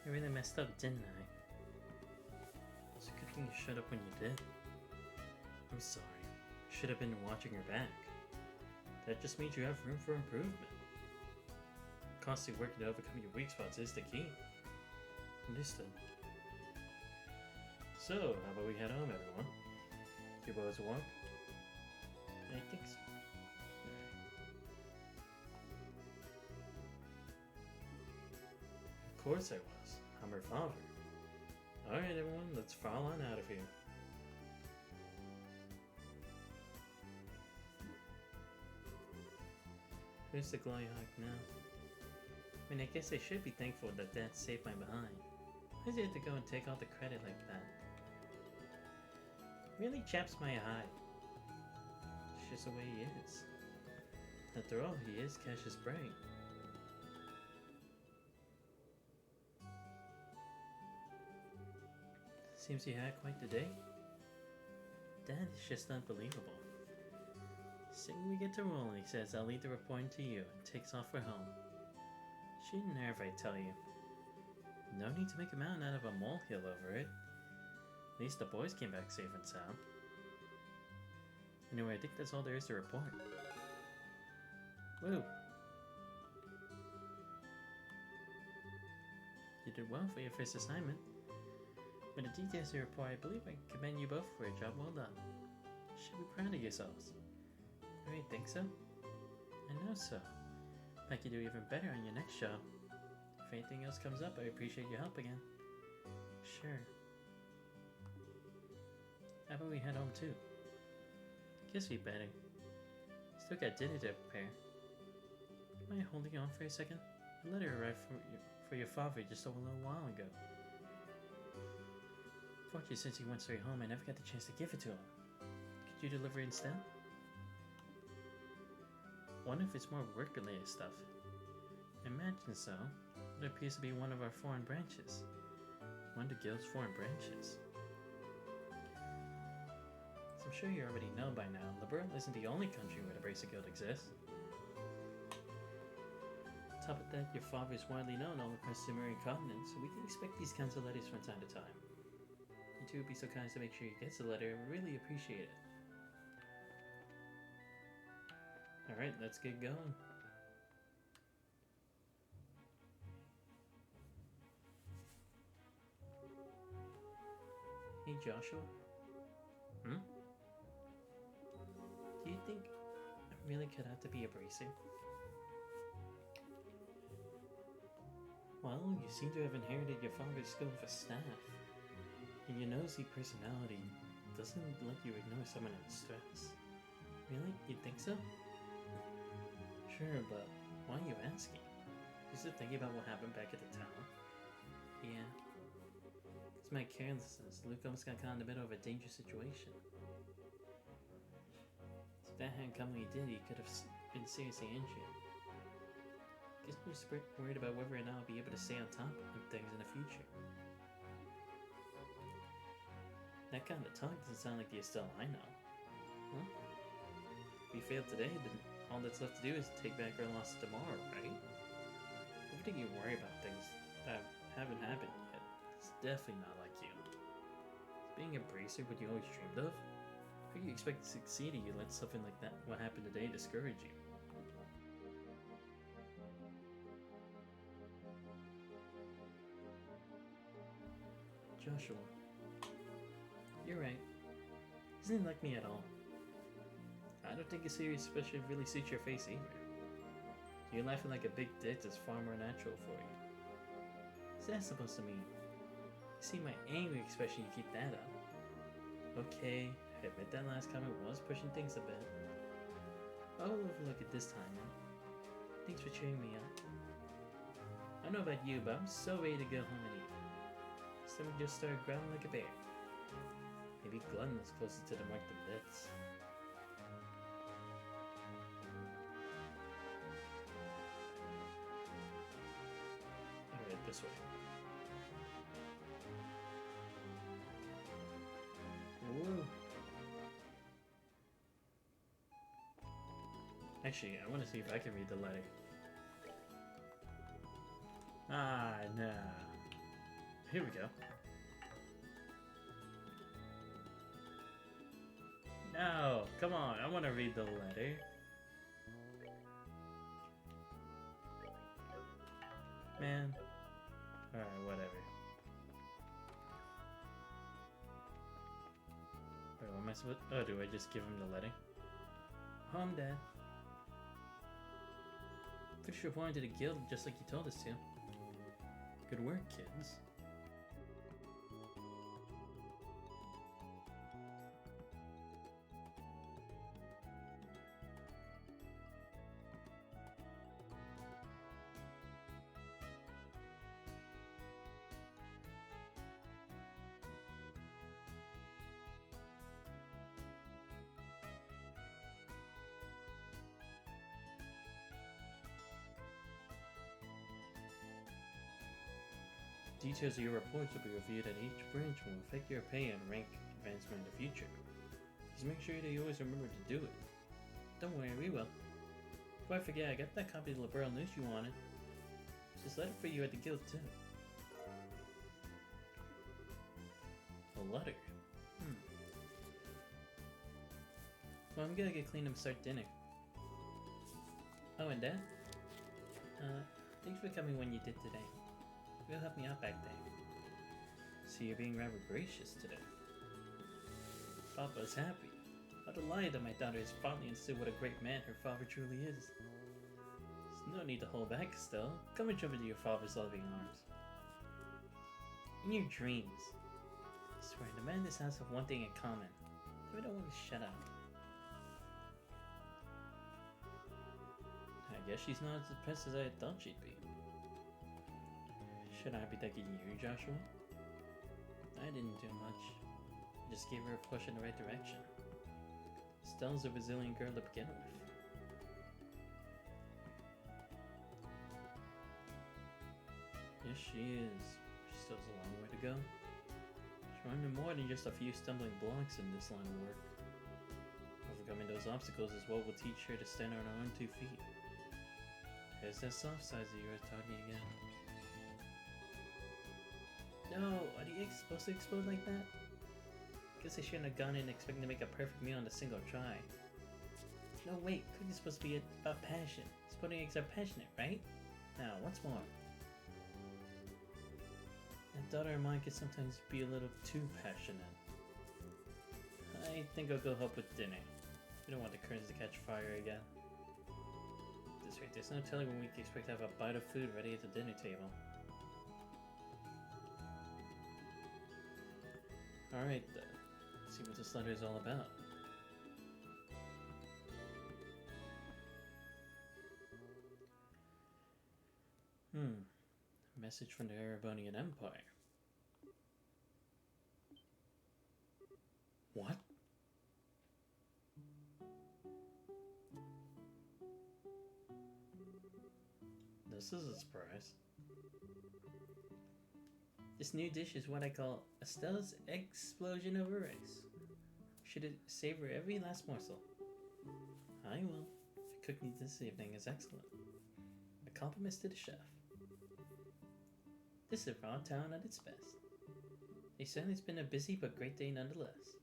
I really messed up, didn't I? It's a good thing you shut up when you did. I'm sorry. Should have been watching your back. That just means you have room for improvement. Constantly working to overcome your weak spots is the key. Understood. So, how about we head home, everyone? You boys walk? I think so. Of course I was. I'm her father. Alright everyone, let's fall on out of here. Who's the glowy hawk now? I mean, I guess I should be thankful that Dad saved my behind. Why does he have to go and take all the credit like that? Really chaps my eye. It's just the way he is. After all, he is Cash's brain. Seems you had quite the day. Dad is just unbelievable. Second we get to rolling, he says, I'll leave the reporting to you, and takes off for home. Sheer nerve, I tell you. No need to make a mountain out of a molehill over it. At least the boys came back safe and sound. Anyway, I think that's all there is to report. Woo! You did well for your first assignment. With the details of your report, I believe I commend you both for a job well done. You should be proud of yourselves. Oh, you think so? I know so. I can do even better on your next show. If anything else comes up, I appreciate your help again. Sure. How about we head home too? Guess we better. Still got dinner to prepare. Mind holding on for a second? A letter arrived for your father just a little while ago. Fortunately, since he went straight home, I never got the chance to give it to him. Could you deliver it instead? Wonder if it's more work-related stuff. Imagine so. It appears to be one of our foreign branches. One of the guild's foreign branches. As I'm sure you already know by now, Liberia isn't the only country where the Bracer Guild exists. On top of that, your father is widely known all across the Sumerian continent, so we can expect these kinds of letters from time to time. You two would be so kind as to make sure he gets the letter. I really appreciate it. Alright, let's get going. Hey Joshua? Do you think I'm really cut out to be a bracer? Well, you seem to have inherited your father's skill for staff. And your nosy personality doesn't let you ignore someone in stress. Really? You think so? Sure, but why are you asking? You still thinking about what happened back at the tower? Yeah. It's my carelessness. Luke almost got caught in the middle of a dangerous situation. If that hadn't come when he did, he could have been seriously injured. Guess I'm just worried about whether or not I'll be able to stay on top of things in the future. That kind of talk doesn't sound like the Estelle I know. Huh? If we fail today, then all that's left to do is take back our loss tomorrow, right? Every time you worry about things that haven't happened yet, it's definitely not like you. Is being a bracer what you always dreamed of? How do you expect to succeed if you let something like that, what happened today, discourage you? Joshua, you're right. Isn't like me at all. I don't think a serious expression really suits your face either. You laughing like a big dick is far more natural for you. What's that supposed to mean? You see my angry expression, you keep that up. Okay, I admit that last comment was pushing things a bit. I'll overlook it this time now. Thanks for cheering me up. I don't know about you, but I'm so ready to go home and eat. Stomach just started growling like a bear. Maybe glutton was closer to the mark than bits. Alright, this way. Woo! Actually, I want to see if I can read the letter. Ah, nah. Here we go. No, come on, I want to read the letter. Man. Alright, whatever. Wait, what am I supposed to... Oh, do I just give him the letter? Home, Dad. Pretty sure we're going to the guild just like you told us to. Good work, kids. Details of your reports will be reviewed at each branch and will affect your pay and rank advancement in the future. Just make sure that you always remember to do it. Don't worry, we will. Before I forget, I got that copy of the liberal news you wanted. Just let it for you at the guild too. A letter? Well, I'm gonna get cleaned up and start dinner. Oh, and Dad? Thanks for coming when you did today. You'll help me out back there. See, you're being rather gracious today. Papa's happy. I'm delighted that my daughter has finally understood what a great man her father truly is. There's no need to hold back, Estelle. Come and jump into your father's loving arms. In your dreams. I swear, the men in this house have one thing in common. They don't want to shut up. I guess she's not as depressed as I thought she'd be. Should I be thanking you, Joshua? I didn't do much. I just gave her a push in the right direction. Estelle's a resilient girl to begin with. Yes, she is. She still has a long way to go. She's running more than just a few stumbling blocks in this line of work. Overcoming those obstacles is what will teach her to stand on her own 2 feet. There's that soft side that you were talking again. No, are the eggs supposed to explode like that? Guess I shouldn't have gone in expecting to make a perfect meal on a single try. No, wait, cooking's supposed to be about passion. Exploding eggs are passionate, right? Now, what's more? That daughter of mine can sometimes be a little too passionate. I think I'll go help with dinner. We don't want the curtains to catch fire again. At this rate, there's no telling when we can expect to have a bite of food ready at the dinner table. Alright then, let's see what this letter is all about. A message from the Erebonian Empire. What? This is a surprise. This new dish is what I call Estelle's explosion of eggs. Should savor every last morsel. I will. The cooking this evening is excellent. My compliments to the chef. This is Raw Town at its best. It certainly has been a busy but great day nonetheless.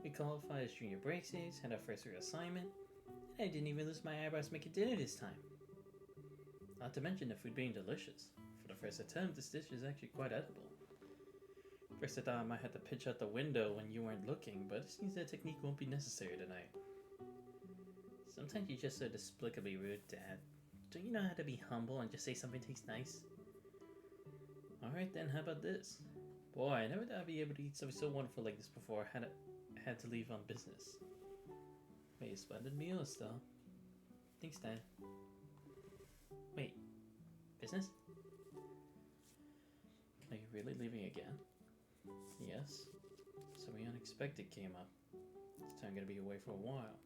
We qualified as junior braces, had our first real assignment, and I didn't even lose my eyebrows making dinner this time. Not to mention the food being delicious. For the first attempt, this dish is actually quite edible. First I thought I might have to pitch out the window when you weren't looking, but it seems that technique won't be necessary tonight. Sometimes you're just so despicably rude, Dad. Don't you know how to be humble and just say something tastes nice? Alright then, how about this? Boy, I never thought I'd be able to eat something so wonderful like this before I had to leave on business. Made a splendid meal, Estelle. Thanks, Dad. Wait, business? Are you really leaving again? Yes. Something unexpected came up. This time I'm gonna be away for a while.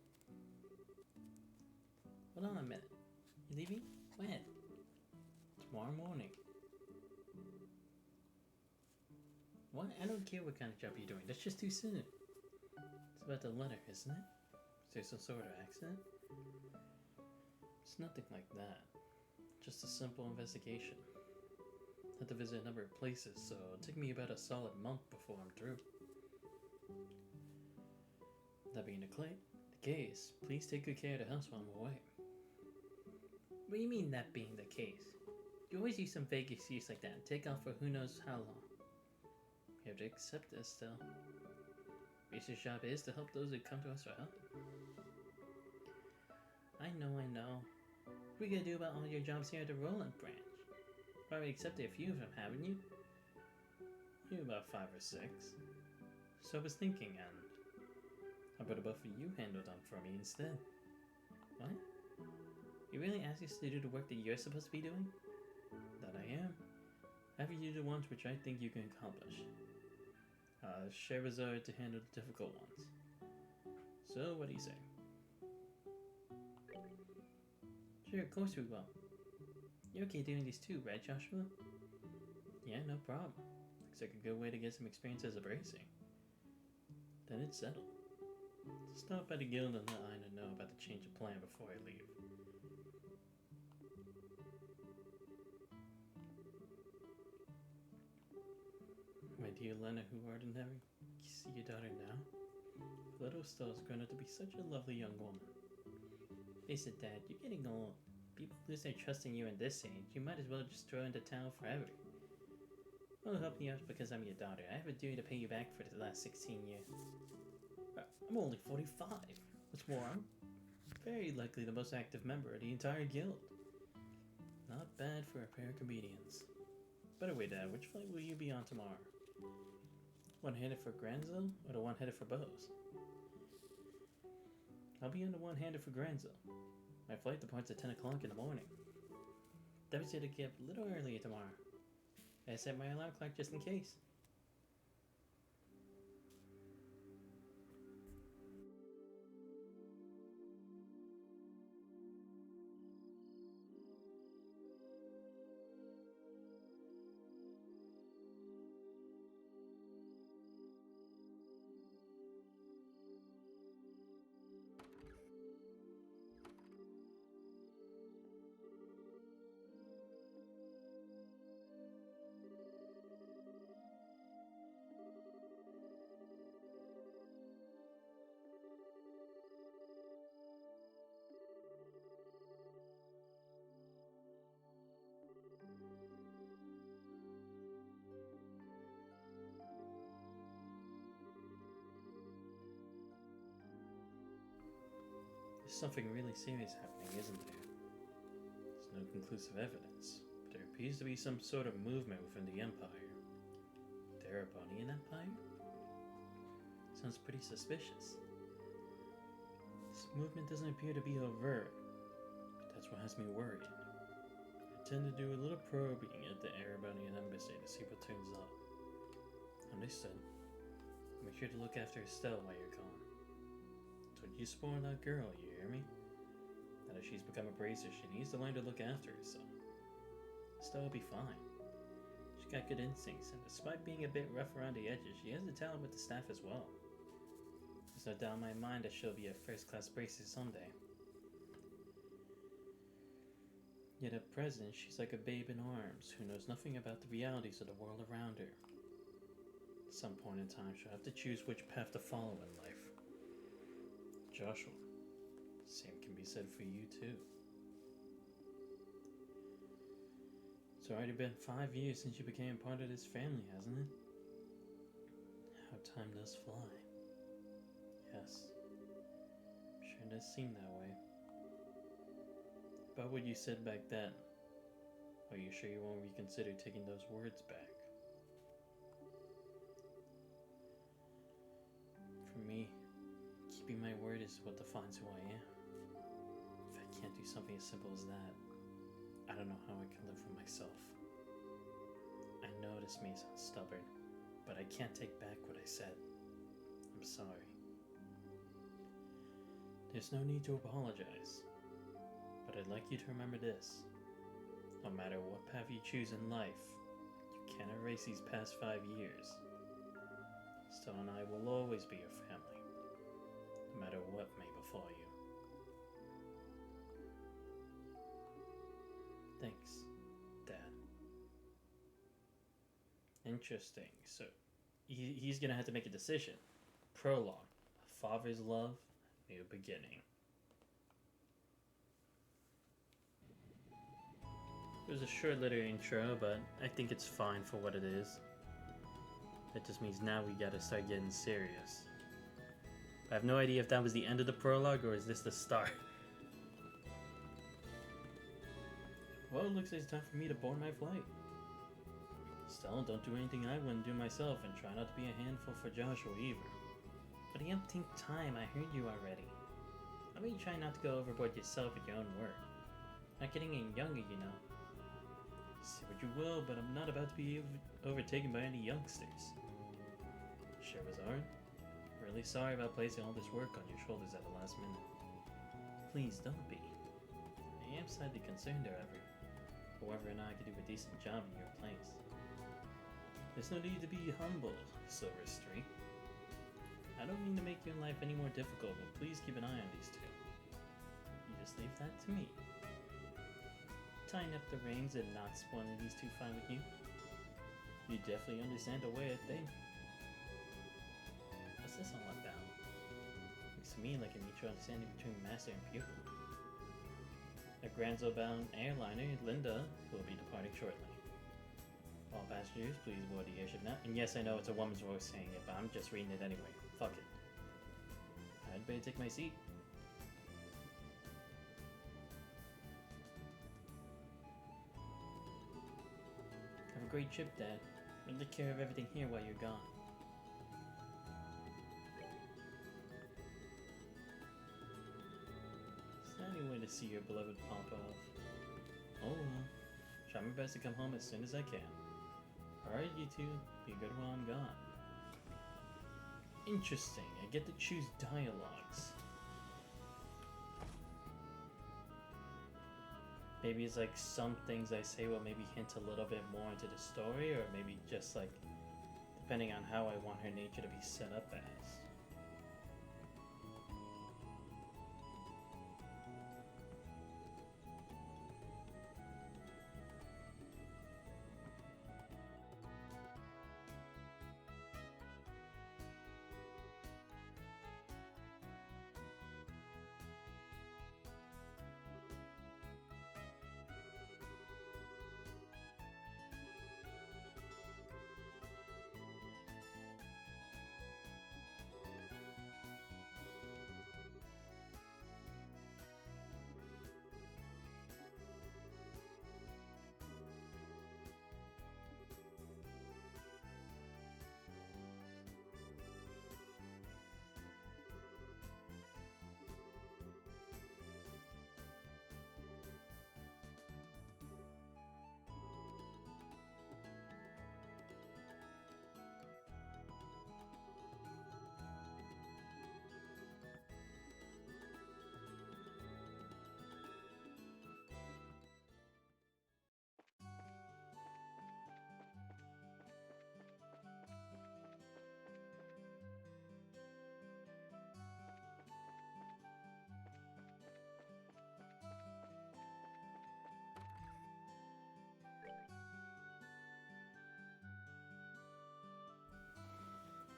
Hold on a minute. You leaving? When? Tomorrow morning. What? I don't care what kind of job you're doing. That's just too soon. It's about the letter, isn't it? Is there some sort of accident? It's nothing like that. Just a simple investigation. have to visit a number of places, so it'll take me about a solid month before I'm through. That being the case, please take good care of the house while I'm away. What do you mean, that being the case? You always use some vague excuse like that and take off for who knows how long. You have to accept this still. Research job is to help those who come to us for help. I know. What are you gonna do about all your jobs here at the Roland branch? Probably accepted a few of them, haven't you? You about 5 or 6. So I was thinking, and how about both of you handle them for me instead? What? You really ask us to do the work that you're supposed to be doing? That I am. Have you do the ones which I think you can accomplish. Sherazard to handle the difficult ones. So, what do you say? Sure, of course we will. You're okay doing these too, right, Joshua? Yeah, no problem. Looks like a good way to get some experience as a bracing. Then it's settled. Stop by the guild and let Ina know about the change of plan before I leave. My dear Lena, who ordinary, you see your daughter now? Little Stella's grown up to be such a lovely young woman. Face it, Dad, you're getting old. People lose their trust in you in this age. You might as well just throw in the towel forever. I'll help you out because I'm your daughter. I have a duty to pay you back for the last 16 years. I'm only 45. What's more, I'm very likely the most active member of the entire guild. Not bad for a pair of comedians. By the way, Dad, which flight will you be on tomorrow? One headed for Granville or the one headed for Bose? I'll be on the one headed for Granville. My flight departs at 10 o'clock in the morning. That was to get up a little earlier tomorrow. I set my alarm clock just in case. There's something really serious happening, isn't there? There's no conclusive evidence, but there appears to be some sort of movement within the Empire. The Erebonian Empire? Sounds pretty suspicious. This movement doesn't appear to be overt, but that's what has me worried. I intend to do a little probing at the Erebonian Embassy to see what turns up. Understood. Make sure to look after Estelle while you're gone. Don't you spoil that girl, you hear me? Now that she's become a bracer, she needs to learn to look after herself. Estelle will be fine. She's got good instincts, and despite being a bit rough around the edges, she has the talent with the staff as well. There's no doubt in my mind that she'll be a first-class bracer someday. Yet at present, she's like a babe in arms who knows nothing about the realities of the world around her. At some point in time, she'll have to choose which path to follow in life. Joshua, same can be said for you too. It's already been 5 years since you became part of this family, hasn't it? How time does fly. Yes, sure does seem that way. About what you said back then, are you sure you won't reconsider taking those words back? For me, keeping my word is what defines who I am. If I can't do something as simple as that, I don't know how I can live for myself. I know this may sound stubborn, but I can't take back what I said. I'm sorry. There's no need to apologize, but I'd like you to remember this. No matter what path you choose in life, you can't erase these past 5 years. Stella and I will always be your family, no matter what may befall you. Thanks, Dad. Interesting. So he's gonna have to make a decision. Prologue. A father's love, new beginning. It was a short little intro, but I think it's fine for what it is. That just means now we gotta start getting serious. I have no idea if that was the end of the prologue or is this the start. Well, it looks like it's time for me to board my flight. Still, don't do anything I wouldn't do myself and try not to be a handful for Joshua either. For the umpteenth time, I heard you already. How about you try not to go overboard yourself with your own work? Not getting any younger, you know. Say what you will, but I'm not about to be overtaken by any youngsters. Sure was hard. Really sorry about placing all this work on your shoulders at the last minute. Please don't be. I am slightly concerned, however, for whether or not I could do a decent job in your place. There's no need to be humble, Silver Streak. I don't mean to make your life any more difficult, but please keep an eye on these two. You just leave that to me. Tying up the reins and not spoiling these two fine with you? You definitely understand the way I think. What's this all about? Looks to me like a mutual understanding between master and pupil. A Granzo-bound airliner, Linda, will be departing shortly. All passengers, please board the airship now. And yes, I know it's a woman's voice saying it, but I'm just reading it anyway. Fuck it. I'd better take my seat. Have a great trip, Dad. I'll take care of everything here while you're gone. Is there any way to see your beloved Papa? Oh well. Try my best to come home as soon as I can. Alright, you two. Be good while I'm gone. Interesting. I get to choose dialogues. Maybe it's like some things I say will maybe hint a little bit more into the story, or maybe just like depending on how I want her nature to be set up as.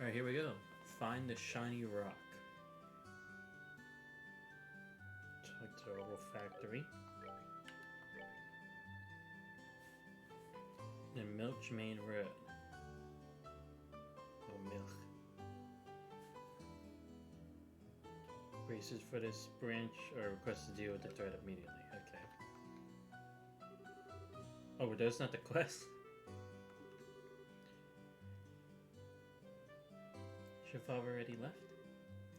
Alright, here we go. Find the shiny rock. Total factory. The Milch Main Road. Oh, milk. Braces for this branch or request to deal with the threat immediately. Okay. Oh, were those not the quests? Have already left?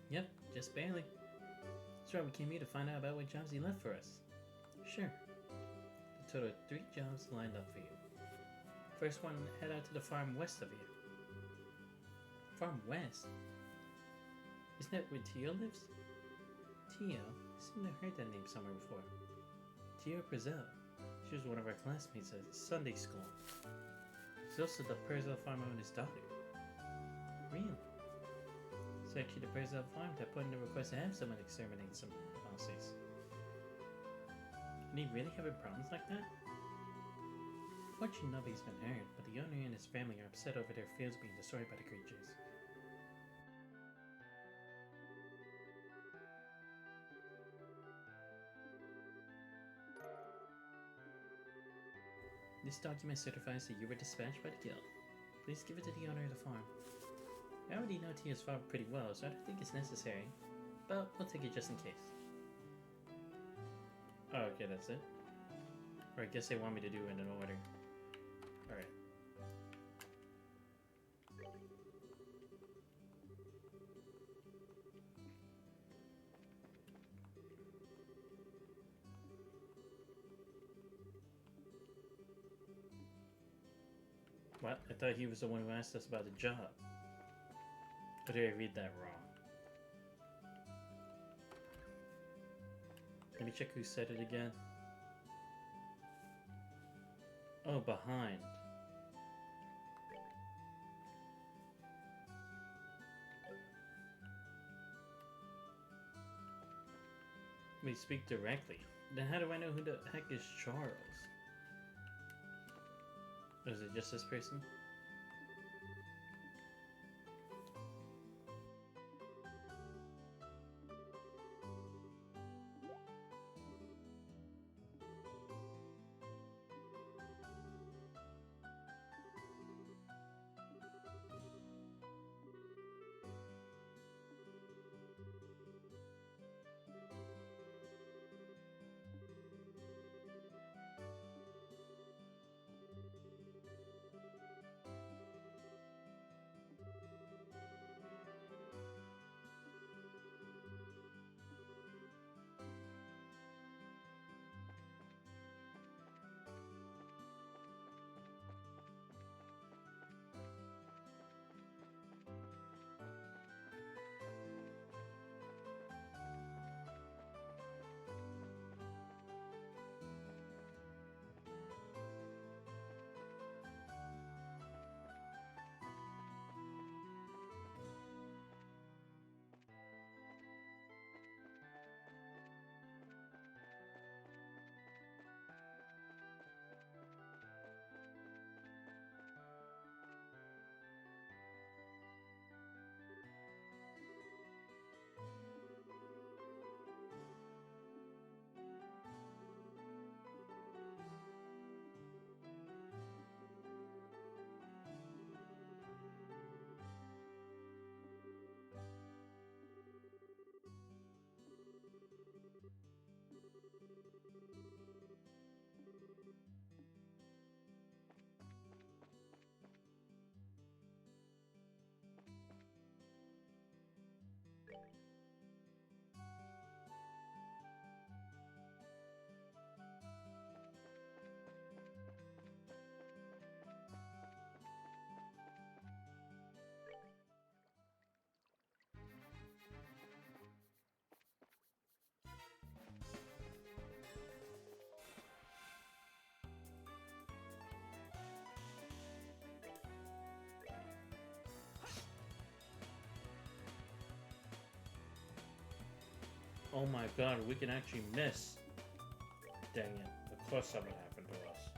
Yep, just barely. That's right, we came here to find out about what jobs he left for us. Sure. A total of 3 jobs lined up for you. First one, head out to the farm west of you. Farm west? Isn't that where Tio lives? Tio? I seem to have heard that name somewhere before. Tio Brazil. She was one of our classmates at Sunday school. She's also the Brazil farmer and his daughter. Really? It's actually the Brazil farm that put in the request to have someone exterminate some Aussies. And he really having problems like that? Unfortunately, nobody's been hurt, but the owner and his family are upset over their fields being destroyed by the creatures. This document certifies that you were dispatched by the guild. Please give it to the owner of the farm. I already know Tia's farm pretty well, so I don't think it's necessary, but we'll take it just in case. Oh, okay, that's it. Or I guess they want me to do it in an order. Alright. What? I thought he was the one who asked us about the job. Or did I read that wrong? Let me check who said it again. Oh, behind. We speak directly. Then how do I know who the heck is Charles? Is it just this person? Oh my god, we can actually miss. Dang it. Of course something happened to us.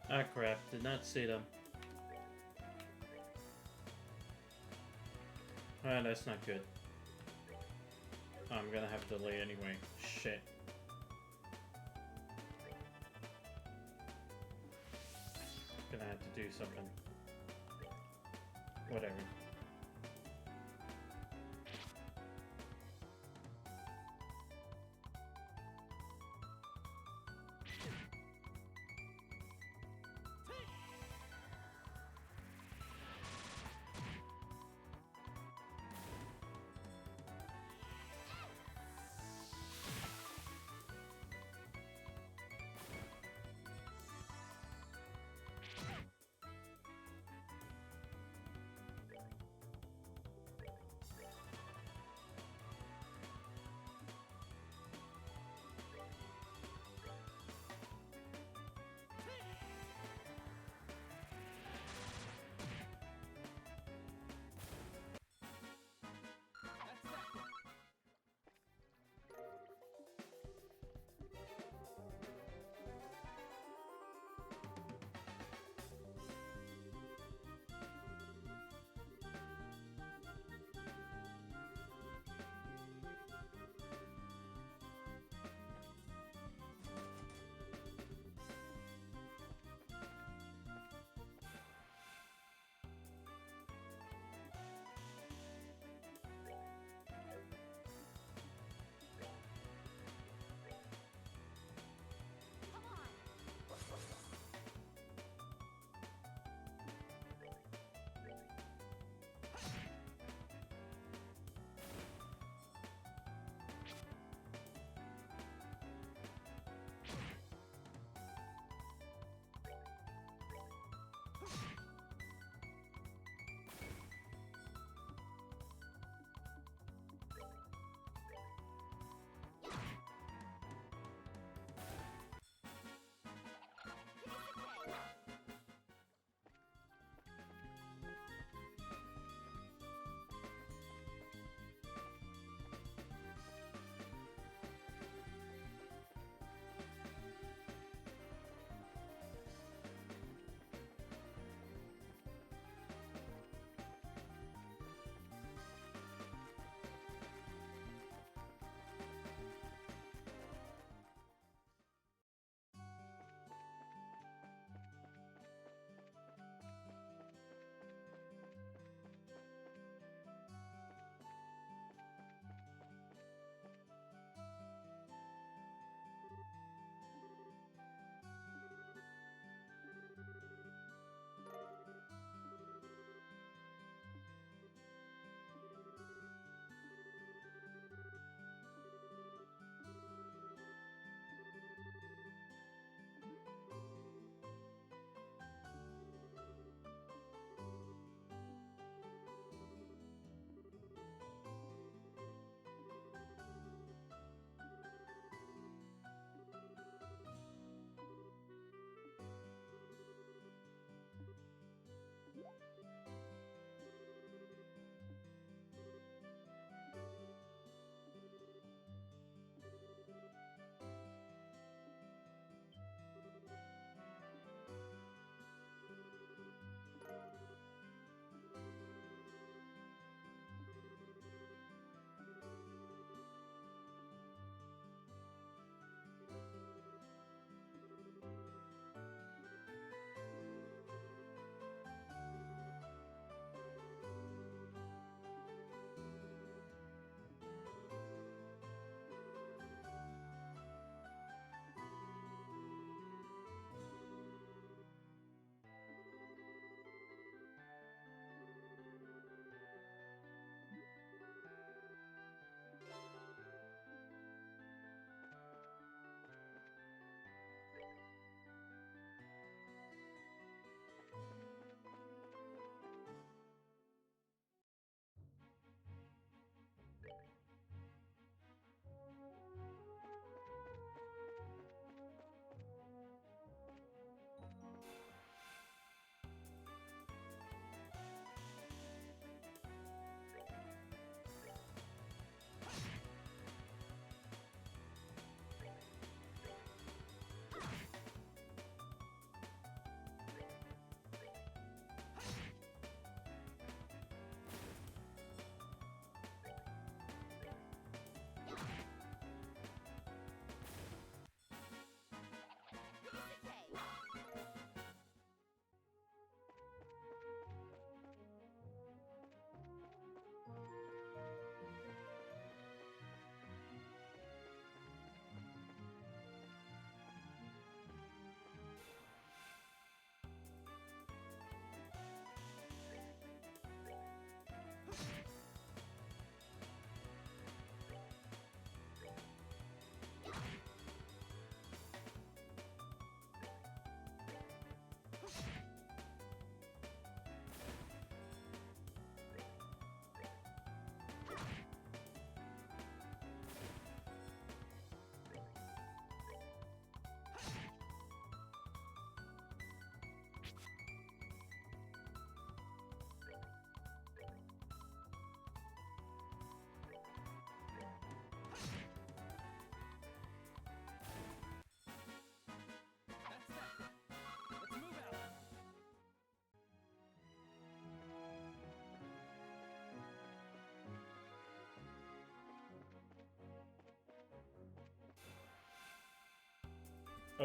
Ah crap, did not see them. Ah, that's not good. I'm gonna have to delay anyway. Shit. Gonna have to do something. Whatever.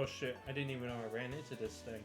Oh shit, I didn't even know I ran into this thing.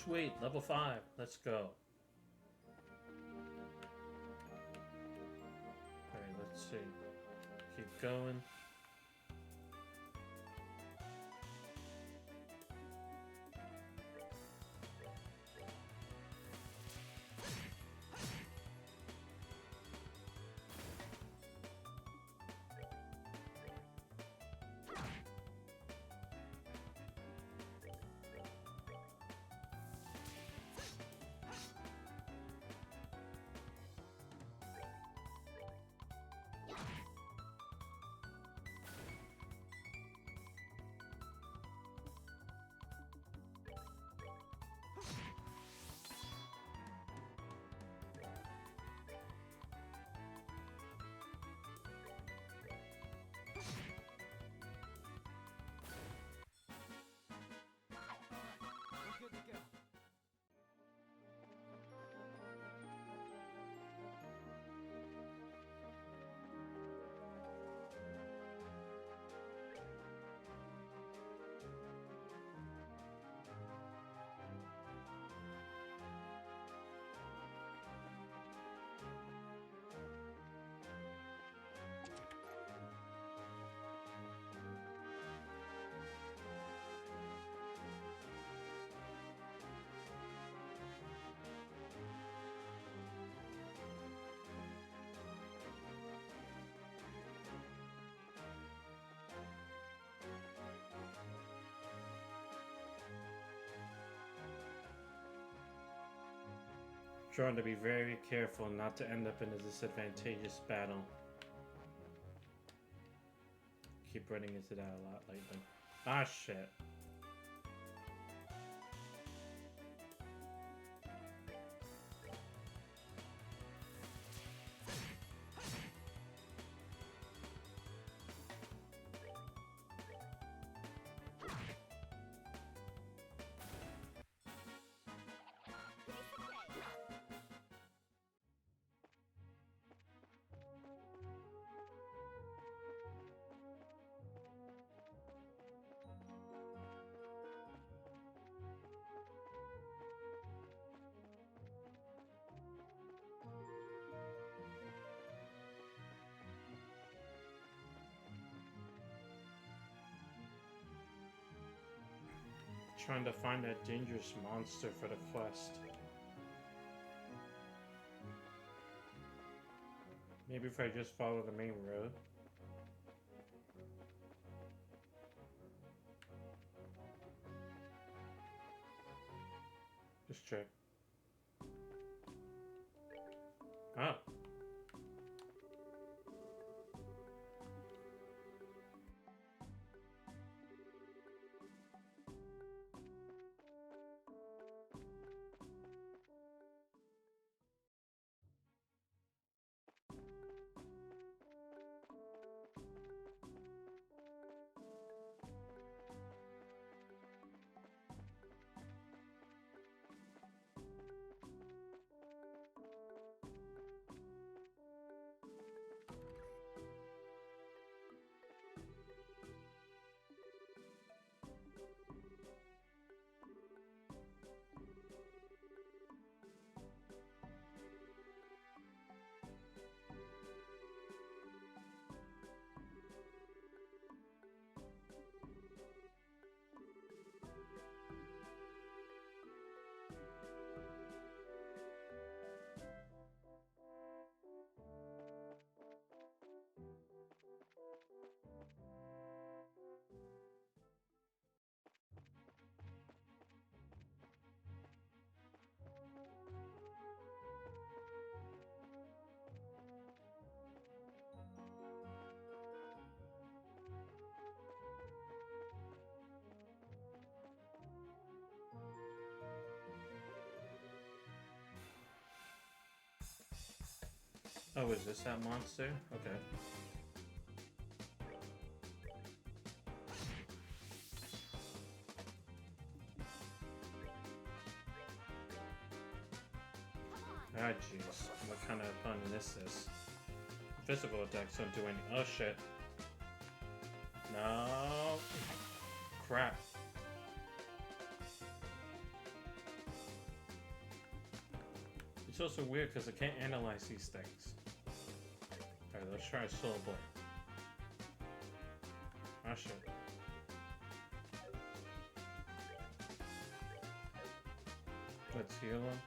Sweet, level 5. Let's go. Alright, let's see. Keep going. Trying to be very careful not to end up in a disadvantageous battle. Keep running into that a lot lately. Ah, shit. Trying to find that dangerous monster for the quest. Maybe if I just follow the main road. Just check. Oh. Oh, is this that monster? Okay. Ah, jeez. What kind of opponent is this? Physical attacks don't do any. Oh, shit. No. Crap. It's also weird because I can't analyze these things. Alright, let's try Soul Blade. Ah, shit. Let's heal him.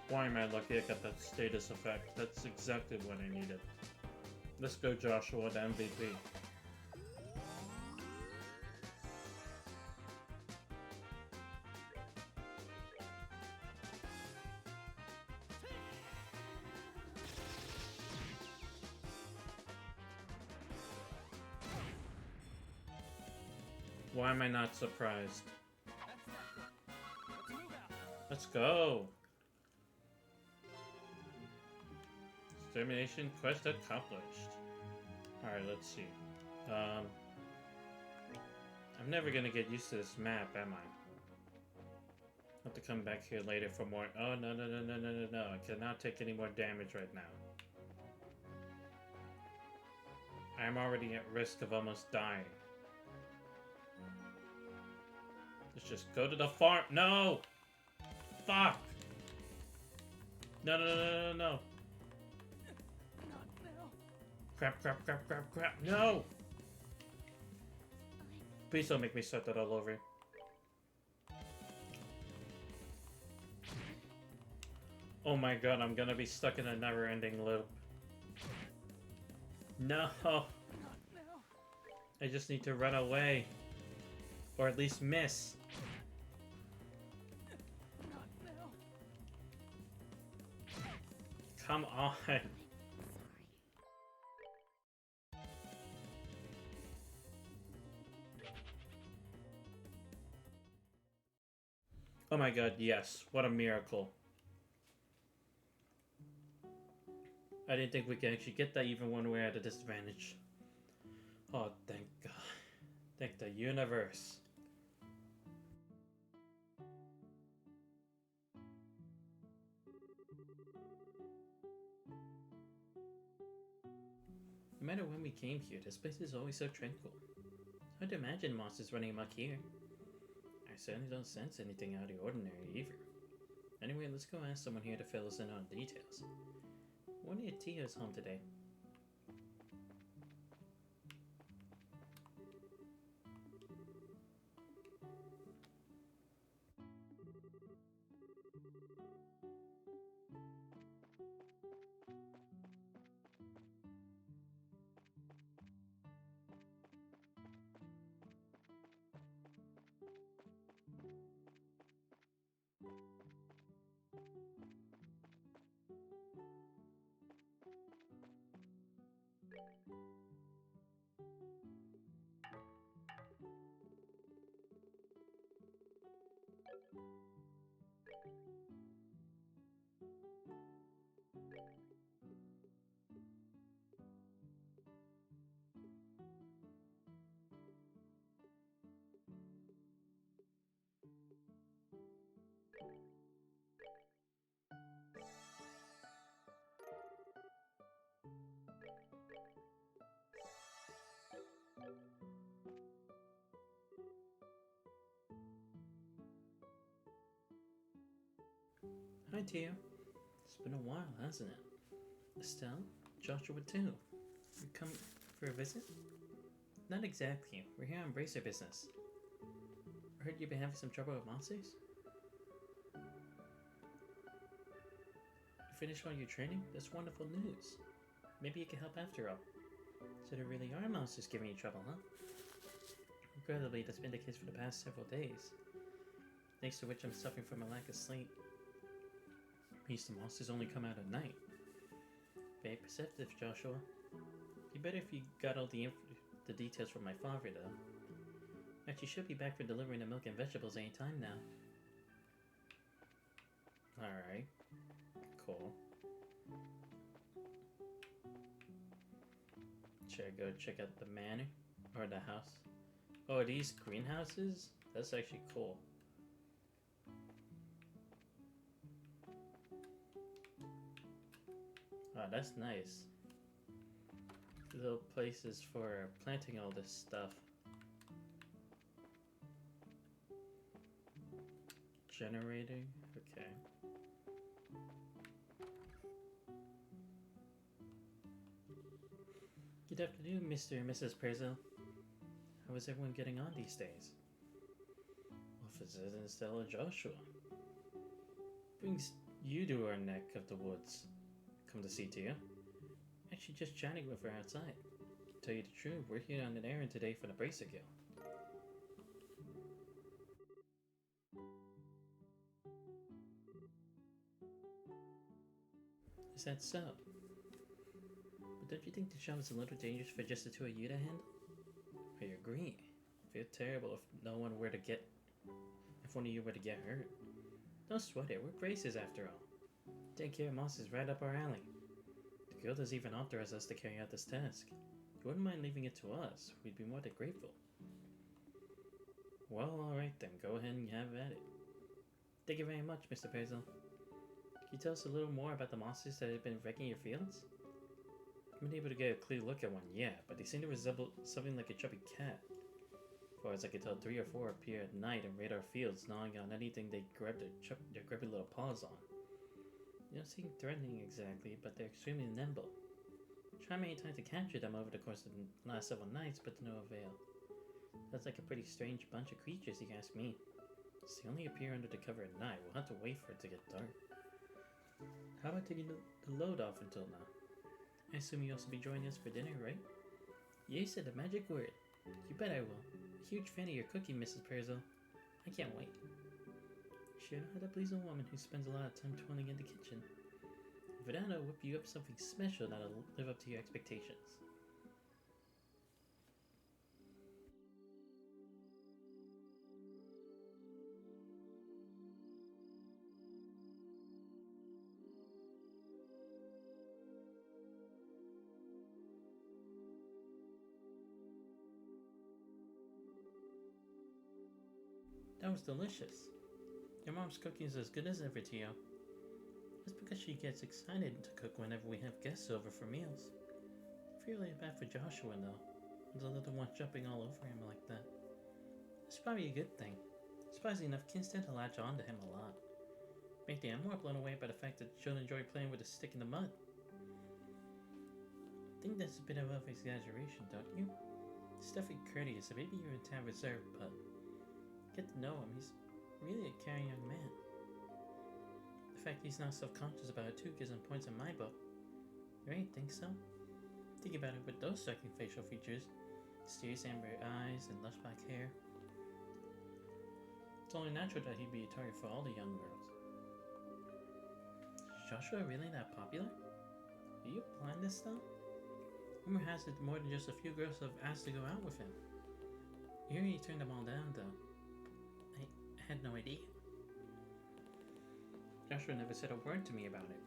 Why am I lucky I got that status effect? That's exactly what I needed. Let's go, Joshua, the MVP. Why am I not surprised? Let's go! Extermination quest accomplished. Alright, let's see. I'm never gonna get used to this map, am I? I'll have to come back here later for more. Oh, no, no, no, no, no, no, no. I cannot take any more damage right now. I'm already at risk of almost dying. Let's just go to the farm. No! Fuck! No, no, no, no, no, no. Not now. Crap, crap, crap, crap, crap. No! Please don't make me start that all over. Oh my god, I'm gonna be stuck in a never-ending loop. No! Not now. I just need to run away. Or at least miss. Not now. Come on. Oh my god, yes. What a miracle. I didn't think we could actually get that even when we're at a disadvantage. Oh, thank God. Thank the universe. No matter when we came here, this place is always so tranquil. It's hard to imagine monsters running amok here. I certainly don't sense anything out of the ordinary either. Anyway, let's go ask someone here to fill us in on the details. I wonder if Tia's home today. Hi, Tia. It's been a while, hasn't it? Estelle? Joshua too. You come for a visit? Not exactly. We're here on bracer business. I heard you've been having some trouble with monsters? You finished all your training? That's wonderful news. Maybe you can help after all. So there really are monsters giving you trouble, huh? Incredibly, that's been the case for the past several days. Thanks to which I'm suffering from a lack of sleep. Means the monsters only come out at night. Very perceptive, Joshua. Be better if you got all the details from my father, though. Actually, should be back for delivering the milk and vegetables any time now. Alright. Cool. Should I go check out the manor? Or the house? Oh, are these greenhouses? That's actually cool. Oh, that's nice. Little places for planting all this stuff. Generator? Okay. Good afternoon, Mr. and Mrs. Prezzo. How is everyone getting on these days? Officers and Stella Joshua. Brings you to our neck of the woods. Come to see Tia. Actually just chatting with her outside. To tell you the truth, we're here on an errand today for the Bracer Guild. Is that so? But don't you think the job is a little dangerous for just the two of you to handle? I agree. I feel terrible if one of you were to get hurt. Don't sweat it, we're bracers after all. Taking care of monsters is right up our alley. The guild has even authorized us to carry out this task. If you wouldn't mind leaving it to us, we'd be more than grateful. Well, alright then, go ahead and have at it. Thank you very much, Mr. Pezel. Can you tell us a little more about the monsters that have been wrecking your fields? I haven't been able to get a clear look at one yet, but they seem to resemble something like a chubby cat. As far as I can tell, 3 or 4 appear at night and raid our fields, gnawing on anything they grab their grubby little paws on. They don't seem threatening exactly, but they're extremely nimble. Tried many times to capture them over the course of the last several nights, but to no avail. That's like a pretty strange bunch of creatures, if you ask me. They only appear under the cover at night. We'll have to wait for it to get dark. How about taking the load off until now? I assume you'll also be joining us for dinner, right? You said the magic word. You bet I will. A huge fan of your cooking, Mrs. Perzel. I can't wait. Sure know how to please a woman who spends a lot of time toiling in the kitchen. For that, I'll whip you up something special that'll live up to your expectations. That was delicious. Your mom's cooking is as good as ever, Tio. That's because she gets excited to cook whenever we have guests over for meals. I feel really bad for Joshua, though. With the little one jumping all over him like that. It's probably a good thing. Surprisingly enough, kids tend to latch on to him a lot. Frankly, I'm more blown away by the fact that children enjoy playing with a stick in the mud. I think that's a bit of exaggeration, don't you? He's definitely courteous, and maybe even a tad reserved, but get to know him, he's really a caring young man. The fact he's not self-conscious about it too gives him points in my book. You ain't think so? Think about it with those striking facial features, mysterious amber eyes and lush black hair. It's only natural that he'd be a target for all the young girls. Is Joshua really that popular? Are you applying this stuff? Rumor has it more than just a few girls have asked to go out with him. You already turned them all down, though. I had no idea. Joshua never said a word to me about it.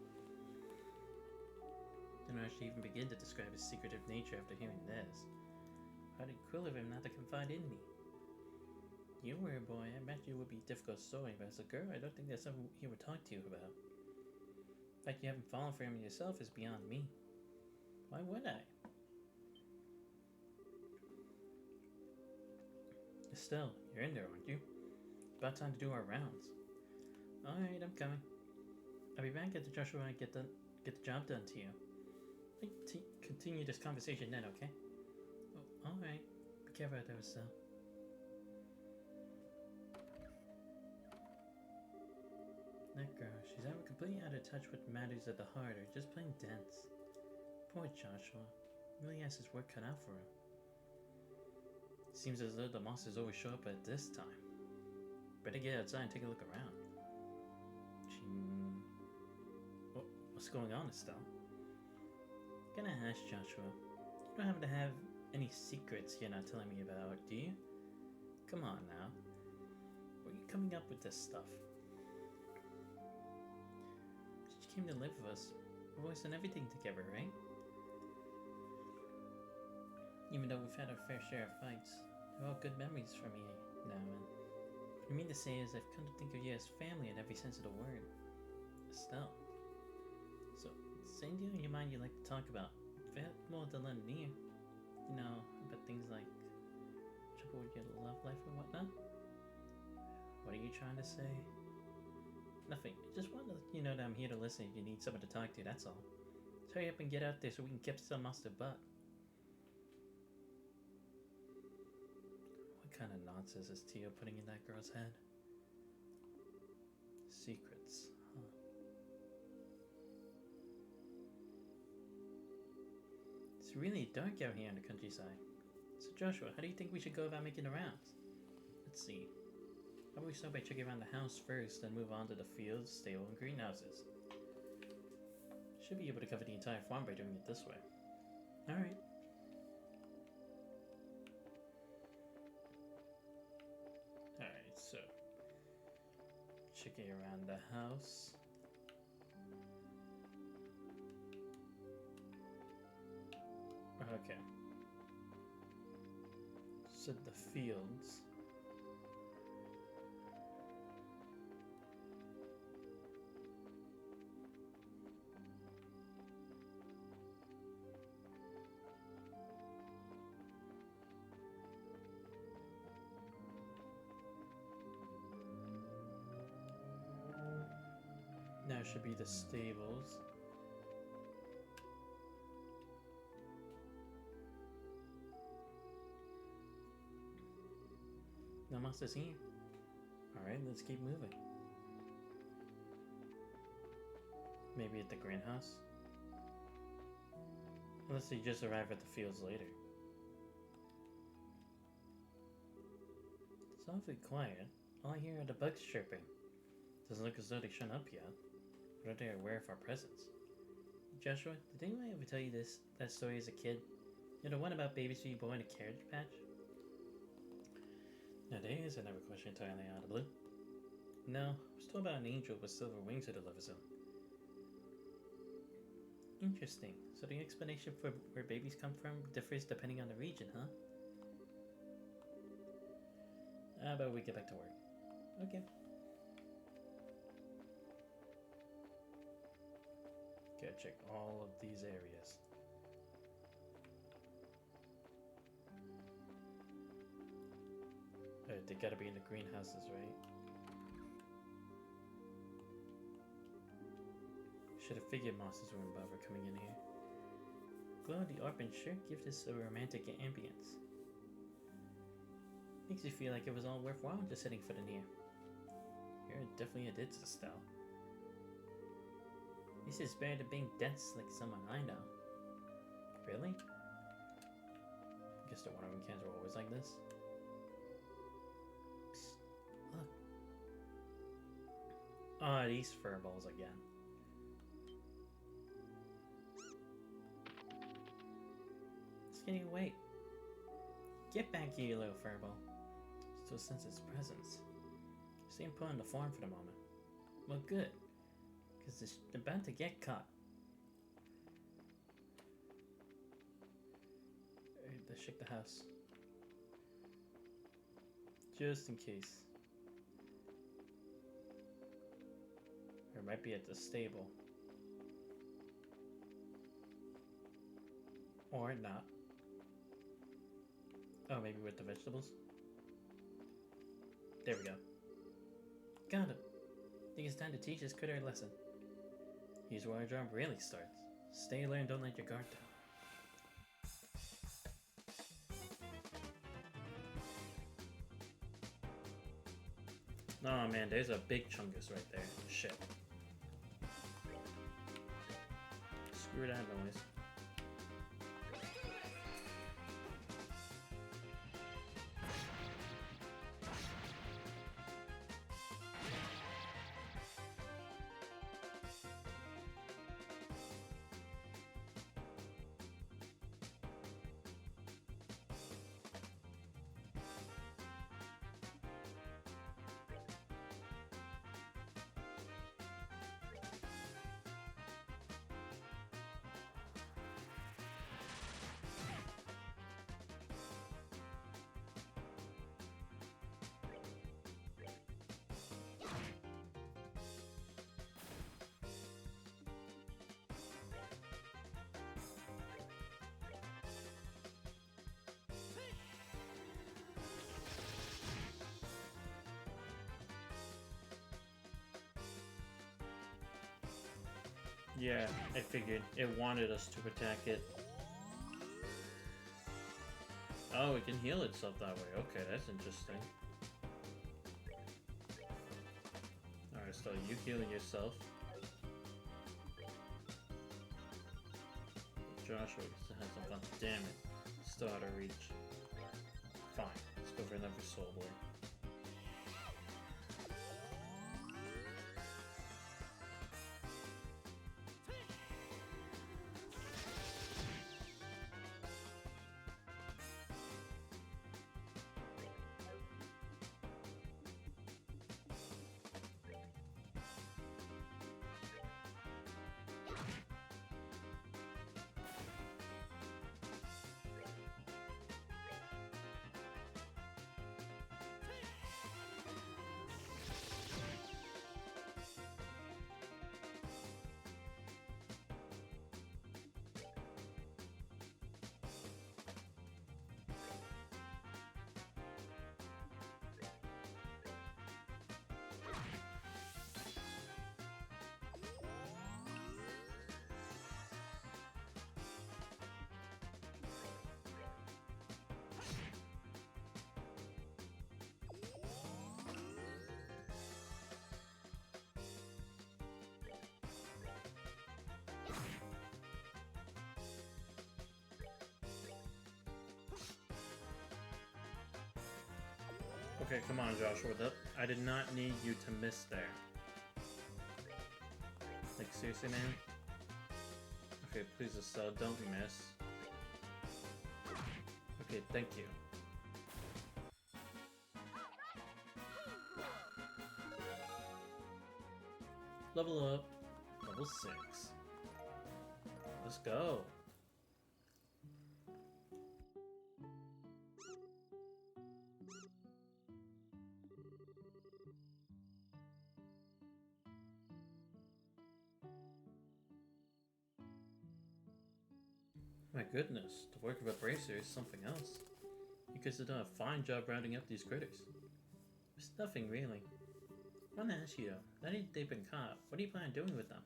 Didn't actually even begin to describe his secretive nature after hearing this. Probably cruel of him not to confide in me. You were a boy, I imagine it would be a difficult story, but as a girl, I don't think that's something he would talk to you about. The fact you haven't fallen for him yourself is beyond me. Why would I? Estelle, you're in there, aren't you? About time to do our rounds. Alright, I'm coming. I'll be back at the Joshua when I get the job done to you. We can continue this conversation then, okay? Oh, alright. Be careful out there, Estelle. That girl, she's either completely out of touch with matters at the heart or just plain dense. Poor Joshua. Really has his work cut out for him. Seems as though the monsters always show up at this time. Better get outside and take a look around. What's going on, Estelle? Gonna ask Joshua. You don't happen to have any secrets you're not telling me about, do you? Come on now. Where are you coming up with this stuff? She came to live with us. We've always done everything together, right? Even though we've had our fair share of fights, they're all good memories for me now, and what I mean to say is I've come to think of you as family in every sense of the word. Estelle. So, is there anything on your mind you like to talk about? More than near. You know, about things like trouble with your love life and whatnot? What are you trying to say? Nothing. I just want to let you know that I'm here to listen if you need someone to talk to, that's all. So hurry up and get out there so we can kick some mustard butt. What kind of nonsense is Tio putting in that girl's head? Secrets, huh? It's really dark out here in the countryside. So Joshua, how do you think we should go about making the rounds? Let's see. How about we start by checking around the house first, then move on to the fields, stable, and greenhouses. Should be able to cover the entire farm by doing it this way. Alright. Alright, so checking around the house. Okay. So the fields. Now should be the stables. No monsters here. Alright, let's keep moving. Maybe at the greenhouse? Unless they just arrive at the fields later. It's awfully quiet. All I hear are the bugs chirping. Doesn't look as though they've shown up yet. But are they aware of our presence? Joshua, did anyone ever tell you that story as a kid? You know, the one about babies being born in a carriage patch? Nowadays, I never question entirely out of the blue. No, I was told about an angel with silver wings who delivers them. Interesting. So the explanation for where babies come from differs depending on the region, huh? How about we get back to work? Okay. Gotta check all of these areas. They gotta be in the greenhouses, right? Should have figured monsters wouldn't bother coming in here. Glow in the orange sure gives this a romantic ambience. Makes you feel like it was all worthwhile just sitting for the near. Here definitely adds to style. This is better than being dense like someone I know. Really? Guess the Wonder Woman cans are always like this. Psst, look. Ah, these furballs again. It's getting away. Get back here, you little furball. Still sense its presence. Stay put on the farm for the moment. Well, good. Because they're about to get caught. Let's check the house. Just in case. Or it might be at the stable. Or not. Oh, maybe with the vegetables? There we go. Got him. Think it's time to teach this critter a lesson. Here's where our job really starts. Stay alert and don't let your guard down. Oh man, there's a big chungus right there. Shit. Screw that noise. Yeah, I figured. It wanted us to attack it. Oh, it can heal itself that way. Okay, that's interesting. Alright, so you healing yourself. Joshua still has some fun. Damn it. Still out of reach. Fine. Let's go for another soul board. Okay, come on, Joshua. I did not need you to miss there. Like, seriously, man? Okay, please, Estelle, don't miss. Okay, thank you. Level up. Level 6. Let's go. My goodness, the work of a bracer is something else. You guys have done a fine job rounding up these critters. It's nothing really. I want to ask you though, now that they've been caught, what do you plan on doing with them?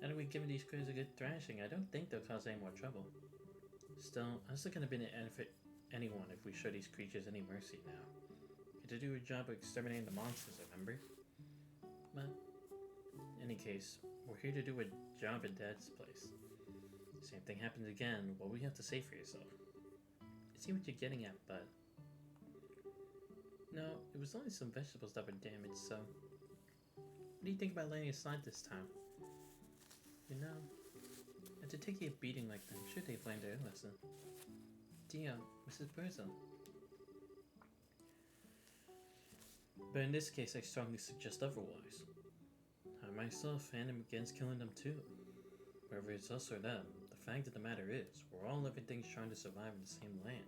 Now that we've given these critters a good thrashing, I don't think they'll cause any more trouble. Still, I was not going to benefit anyone if we show these creatures any mercy now. We had to do a job of exterminating the monsters, remember? But in any case, we're here to do a job in Dad's place. Same thing happens again, what do you have to say for yourself? I see what you're getting at, but... No, it was only some vegetables that were damaged, so... What do you think about letting it slide this time? You know, after taking a beating like that, I'm sure they've learned their lesson. Dio, Mrs. Burzel. But in this case, I strongly suggest otherwise. I myself am against killing them too. Whether it's us or them, the fact of the matter is, we're all living things trying to survive in the same land.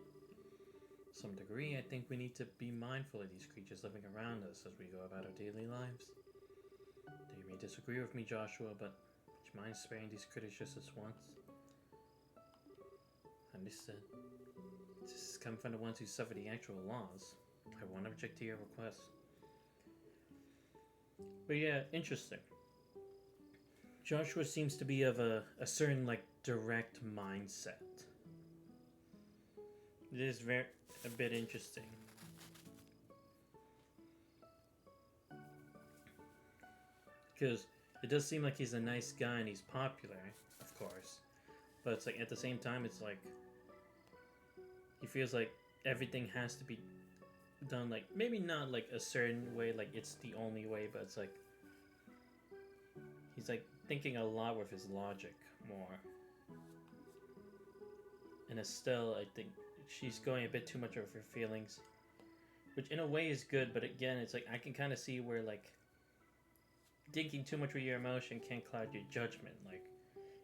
To some degree, I think we need to be mindful of these creatures living around us as we go about our daily lives. You may disagree with me, Joshua, but would you mind sparing these critters just this once? Understood. This is coming from the ones who suffer the actual loss. I won't object to your request. But yeah, interesting. Joshua seems to be of a certain, like, direct mindset. It is a bit interesting. Because it does seem like he's a nice guy and he's popular, of course. But it's like, at the same time, it's like... He feels like everything has to be done, like, maybe not like a certain way, like it's the only way, but it's like... He's like thinking a lot with his logic more. And Estelle, I think she's going a bit too much over her feelings. Which in a way is good, but again, it's like I can kind of see where like thinking too much with your emotion can cloud your judgment. Like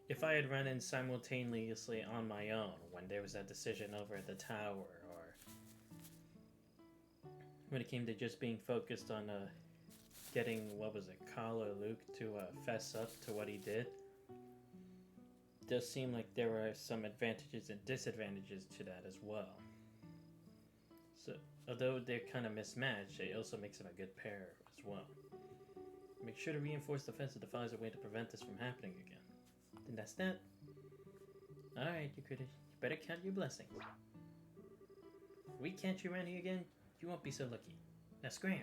if I had run in simultaneously on my own when there was that decision over at the tower, or when it came to just being focused on getting, what was it, Carl or Luke to fess up to what he did, it does seem like there are some advantages and disadvantages to that as well. So, although they're kind of mismatched, it also makes them a good pair as well. Make sure to reinforce the fence and devise a way to prevent this from happening again. Then that's that. Alright, you critters, you better count your blessings. If we catch you around here again, you won't be so lucky. Now scram!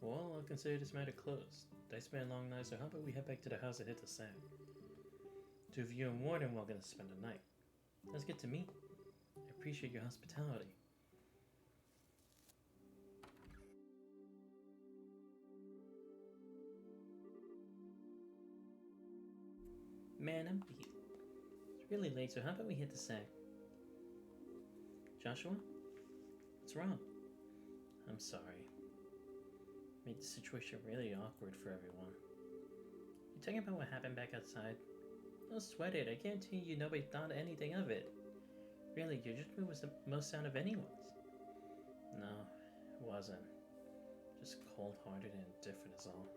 Well, I'll consider this matter closed. I spent a long night, so how about we head back to the house and hit the sack? Two of you are more than welcome to spend the night. Let's get to meet. I appreciate your hospitality. Man, I'm beat. It's really late, so how about we hit the sack? Joshua? What's wrong? I'm sorry. Made the situation really awkward for everyone. You talking about what happened back outside? Don't sweat it, I guarantee you nobody thought anything of it. Really, your judgment was the most sound of anyone's. No, it wasn't. Just cold-hearted and indifferent is all.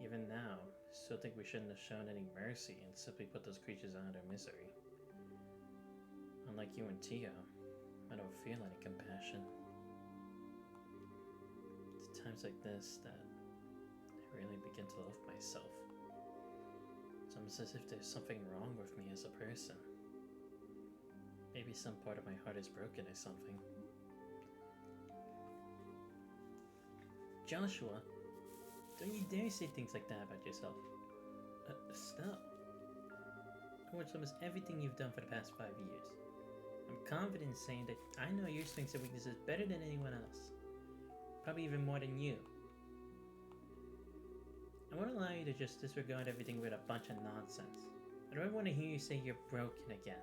Even now, I still think we shouldn't have shown any mercy and simply put those creatures out of their misery. Unlike you and Tio, I don't feel any compassion. It's times like this that I really begin to love myself. It's almost as if there's something wrong with me as a person. Maybe some part of my heart is broken or something. Joshua, Don't you dare say things like that about yourself. Stop. I watched almost everything you've done for the past 5 years. I'm confident in saying that I know your strengths and weaknesses better than anyone else. Probably even more than you. I won't allow you to just disregard everything with a bunch of nonsense. I don't want to hear you say you're broken again.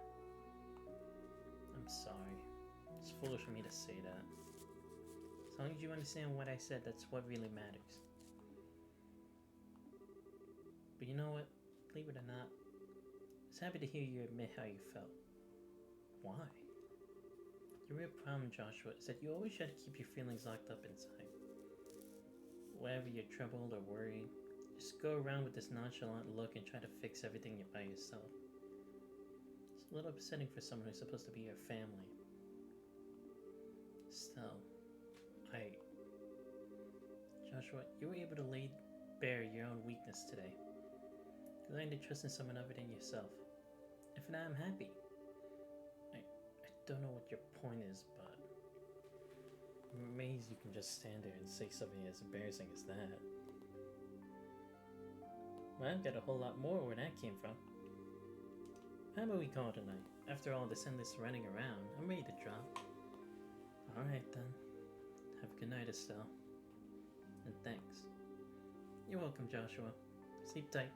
I'm sorry. It's foolish for me to say that. As long as you understand what I said, that's what really matters. But you know what? Believe it or not, I was happy to hear you admit how you felt. Why? The real problem, Joshua, is that you always try to keep your feelings locked up inside. Whenever you're troubled or worried, just go around with this nonchalant look and try to fix everything by yourself. It's a little upsetting for someone who's supposed to be your family. Still, Joshua, you were able to lay bare your own weakness today. You learned to trust in someone other than yourself. And for that, I'm happy. I don't know what your point is, but I'm amazed you can just stand there and say something as embarrassing as that. Well, I've got a whole lot more where that came from. How about we call it a night? After all this endless running around, I'm ready to drop. Alright then. Have a good night, Estelle. And thanks. You're welcome, Joshua. Sleep tight.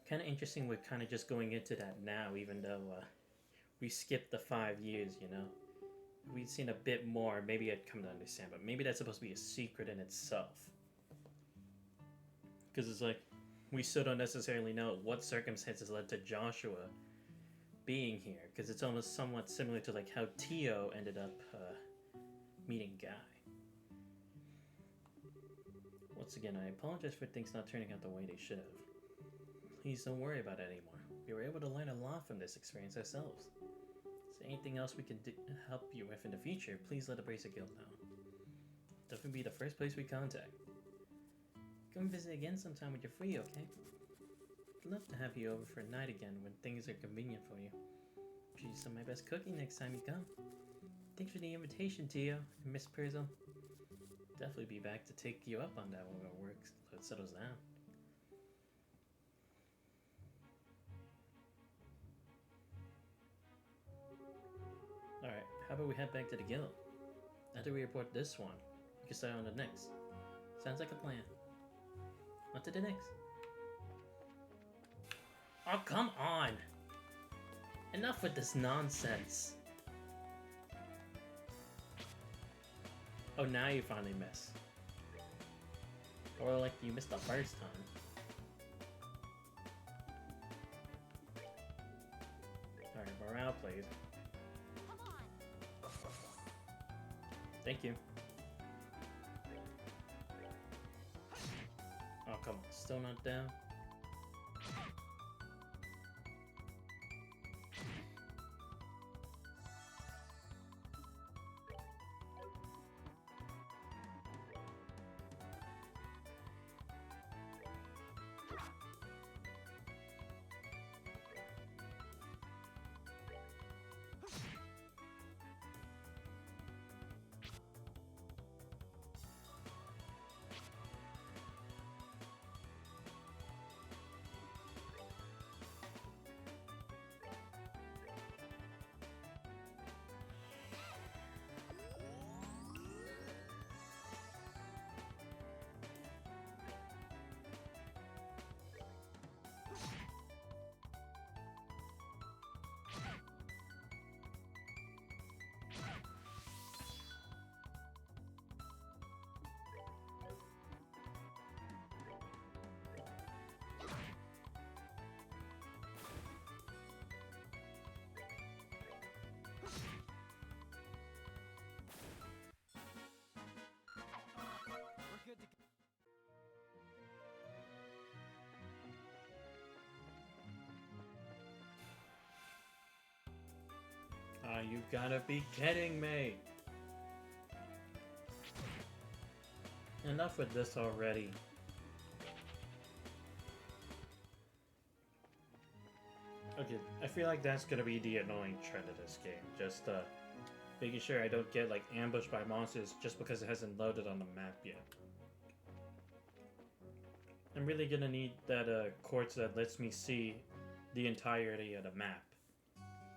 Kind of interesting we're kind of just going into that now, even though we skipped the 5 years, you know? If we'd seen a bit more, maybe I'd come to understand, but maybe that's supposed to be a secret in itself. Because it's like, we still don't necessarily know what circumstances led to Joshua being here, because it's almost somewhat similar to like how Tio ended up meeting Guy. Once again, I apologize for things not turning out the way they should have. Please don't worry about it anymore. We were able to learn a lot from this experience ourselves. Is there anything else we can help you with in the future, please let the Bracer Guild know. Definitely be the first place we contact. Come visit again sometime when you're free, okay? I'd love to have you over for a night again when things are convenient for you. Treat you some of my best cooking next time you come. Thanks for the invitation, Tio and Miss Purzel. Definitely be back to take you up on that when our work settles down. Alright, how about we head back to the guild? After we report this one, we can start on the next. Sounds like a plan. On to the next. Oh, come on! Enough with this nonsense. Oh, now you finally miss. Or like you missed the first time. Alright, morale, please. Thank you. Oh, come on. Still not down? Oh, you gotta be kidding me! Enough with this already. Okay, I feel like that's gonna be the annoying trend of this game. Just, Making sure I don't get like ambushed by monsters just because it hasn't loaded on the map yet. I'm really gonna need that quartz that lets me see the entirety of the map.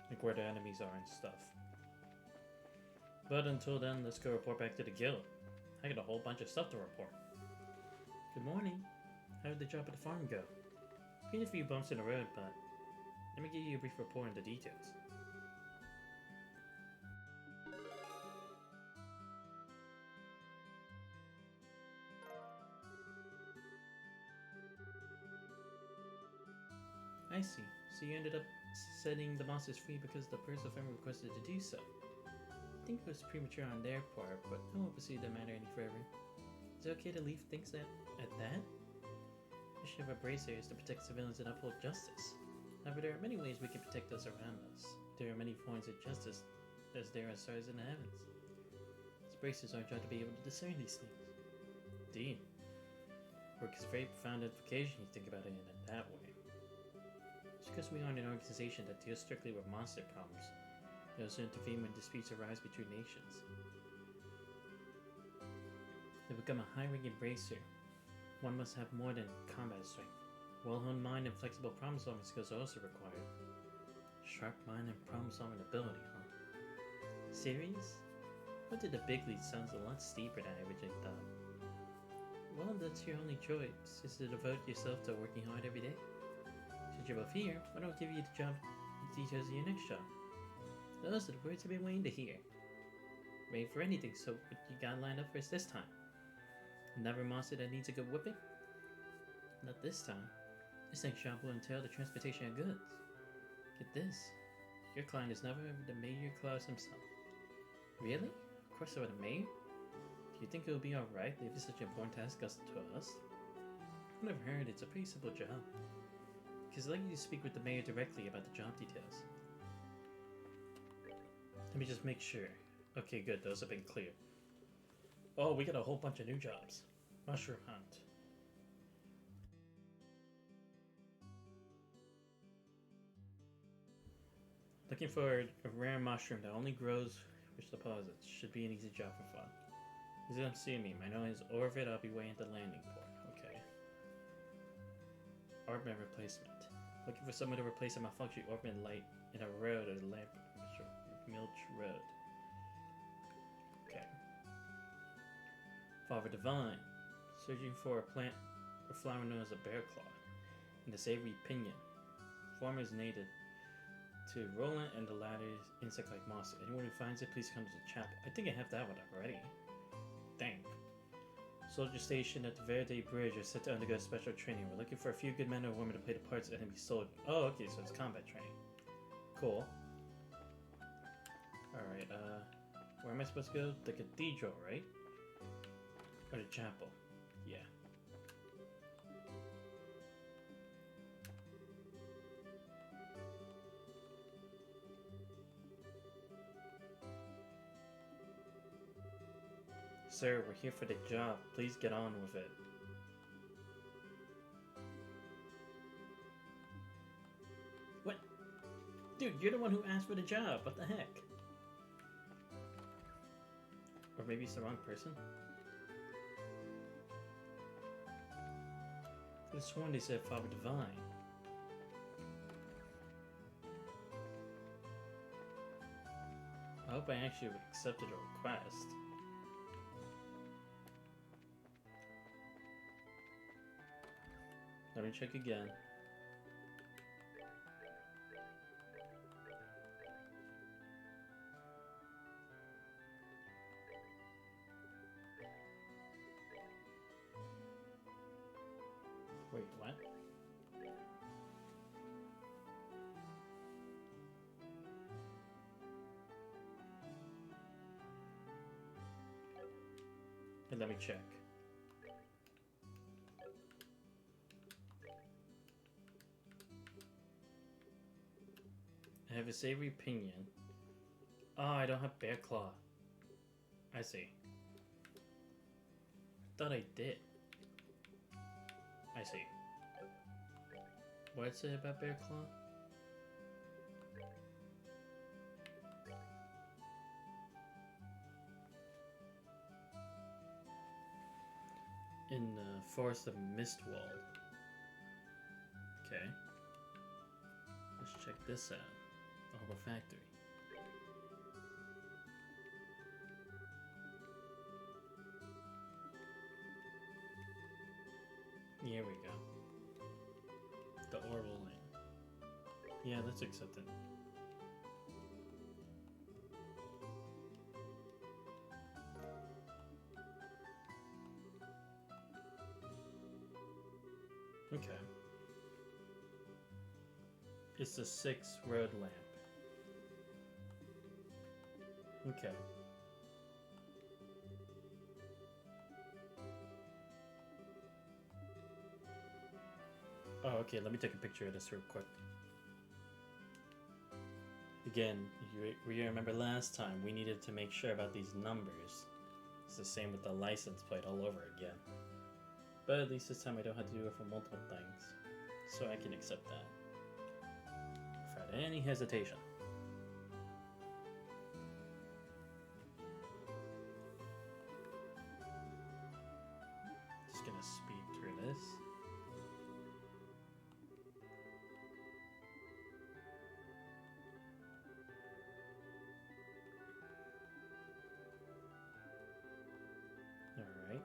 Like where the enemies are and stuff. But until then, let's go report back to the guild. I got a whole bunch of stuff to report. Good morning. How did the job at the farm go? Been a few bumps in the road, but let me give you a brief report on the details. I see. So you ended up setting the monsters free because the personal family requested to do so. I think it was premature on their part, but I won't pursue the matter any further. Is it okay to leave things at that? The mission of a bracer is to protect civilians and uphold justice. However, there are many ways we can protect those around us. There are many forms of justice as there are stars in the heavens. As bracers, our job to be able to discern these things. Indeed. Work is very profound implication you think about it in that way. Just because we aren't an organization that deals strictly with monster problems, we also intervene when disputes arise between nations. To become a high-ranking bracer, one must have more than combat strength. Well-honed mind and flexible problem-solving skills are also required. Sharp mind and problem-solving ability, huh? Serious? What did the big lead sounds a lot steeper than I originally thought. Well, that's your only choice, is to devote yourself to working hard every day. Since you're both here, why don't I give you the job details of your next job? Those are the words I've been waiting to hear. Waiting for anything, so what you got lined up for us this time? Another monster that needs a good whipping? Not this time. This next job will entail the transportation of goods. Get this. Your client is never the Mayor Claus himself. Really? Of course over the mayor? Do you think it will be alright if it's such an important task as to us? I've never heard it's a pretty simple job. Because I'd like you to speak with the mayor directly about the job details. Let me just make sure. Okay, good. Those have been cleared. Oh, we got a whole bunch of new jobs. Mushroom hunt. Looking for a rare mushroom that only grows rich deposits. Should be an easy job for fun. He's gonna see me. My name is Orvid. I'll be waiting at the landing port. Okay. Orbman replacement. Looking for someone to replace a malfunctioning Orbman light in a road or lamp. Milch Road. Okay. Father Divine. Searching for a plant or flower known as a bear claw. And the savory pinion. Form is native to Roland and the latter's insect-like monster. Anyone who finds it, please come to the chapel. I think I have that one already. Dang. Soldier station at the Verde Bridge are set to undergo special training. We're looking for a few good men or women to play the parts of enemy soldiers. Oh, okay, so it's combat training. Cool. Alright, where am I supposed to go? The cathedral, right? Or the chapel? Yeah. Sir, we're here for the job. Please get on with it. What? Dude, you're the one who asked for the job. What the heck? Or maybe it's the wrong person? I could have sworn they said Father Divine. I hope I actually accepted a request. Let me check again. Wait, what? And let me check. I have a savory pinion. Oh, I don't have bear claw. I see. I thought I did. I see. What'd it say about bear claw? in the Forest of Mistwald. Okay. Let's check this out. Arbor Factory. Here we go. The Orbital Lane. Yeah, let's accept it. Okay. It's the 6th road lamp. Okay. Oh, okay, let me take a picture of this real quick. Again, you remember last time we needed to make sure about these numbers. It's the same with the license plate all over again. But at least this time I don't have to do it for multiple things. So I can accept that. Without any hesitation. Just gonna speed through this. Alright.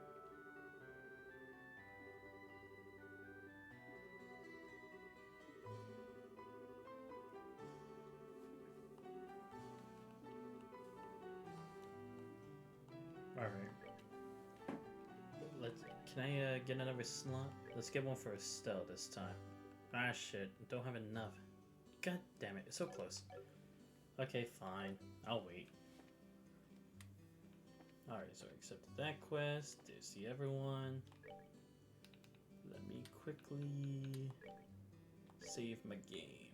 Alright. Can I get another slot? Let's get one for Estelle this time. Ah shit, don't have enough. God damn it, it's so close. Okay, fine. I'll wait. Alright, so I accepted that quest. There's the other one. Let me quickly save my game.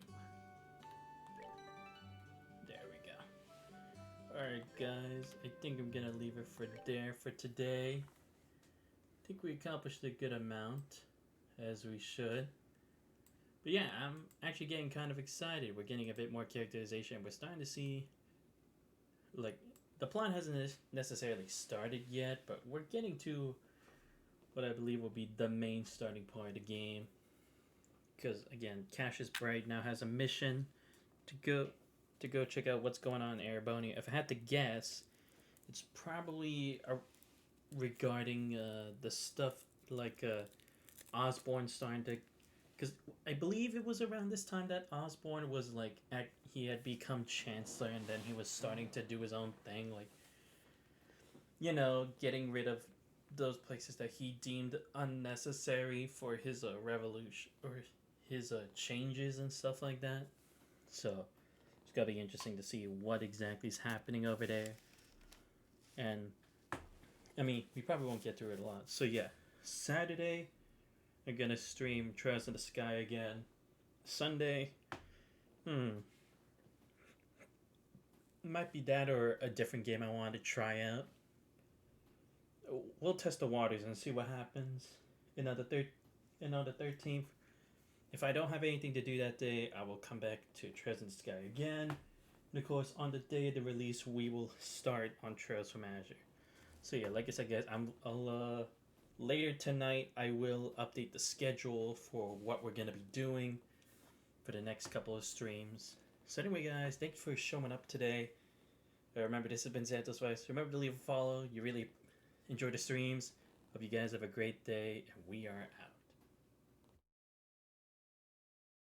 There we go. Alright guys, I think I'm gonna leave it for there for today. I think we accomplished a good amount, as we should. But yeah, I'm actually getting kind of excited. We're getting a bit more characterization. We're starting to see, like, the plot hasn't necessarily started yet, but we're getting to what I believe will be the main starting point of the game. Because again, Cassius Bright now has a mission to go check out what's going on in Ereboni. If I had to guess, it's probably regarding the stuff like Osborn starting to. Because I believe it was around this time that Osborn was like he had become Chancellor, and then he was starting to do his own thing, like, you know, getting rid of those places that he deemed unnecessary for his revolution or his changes and stuff like that. So it's gotta be interesting to see what exactly is happening over there. And I mean, we probably won't get through it a lot. So yeah, Saturday I'm gonna stream Trails in the Sky again. Sunday, might be that or a different game I wanted to try out. We'll test the waters and see what happens. On the 13th. If I don't have anything to do that day, I will come back to Trails in the Sky again. And of course, on the day of the release, we will start on Trails from Azure. So yeah, like I said, guys, I'll later tonight I will update the schedule for what we're gonna be doing for the next couple of streams. So anyway, guys, thanks for showing up today. Remember, this has been Santos Vice. Remember to leave a follow. You really enjoy the streams. Hope you guys have a great day, and we are out.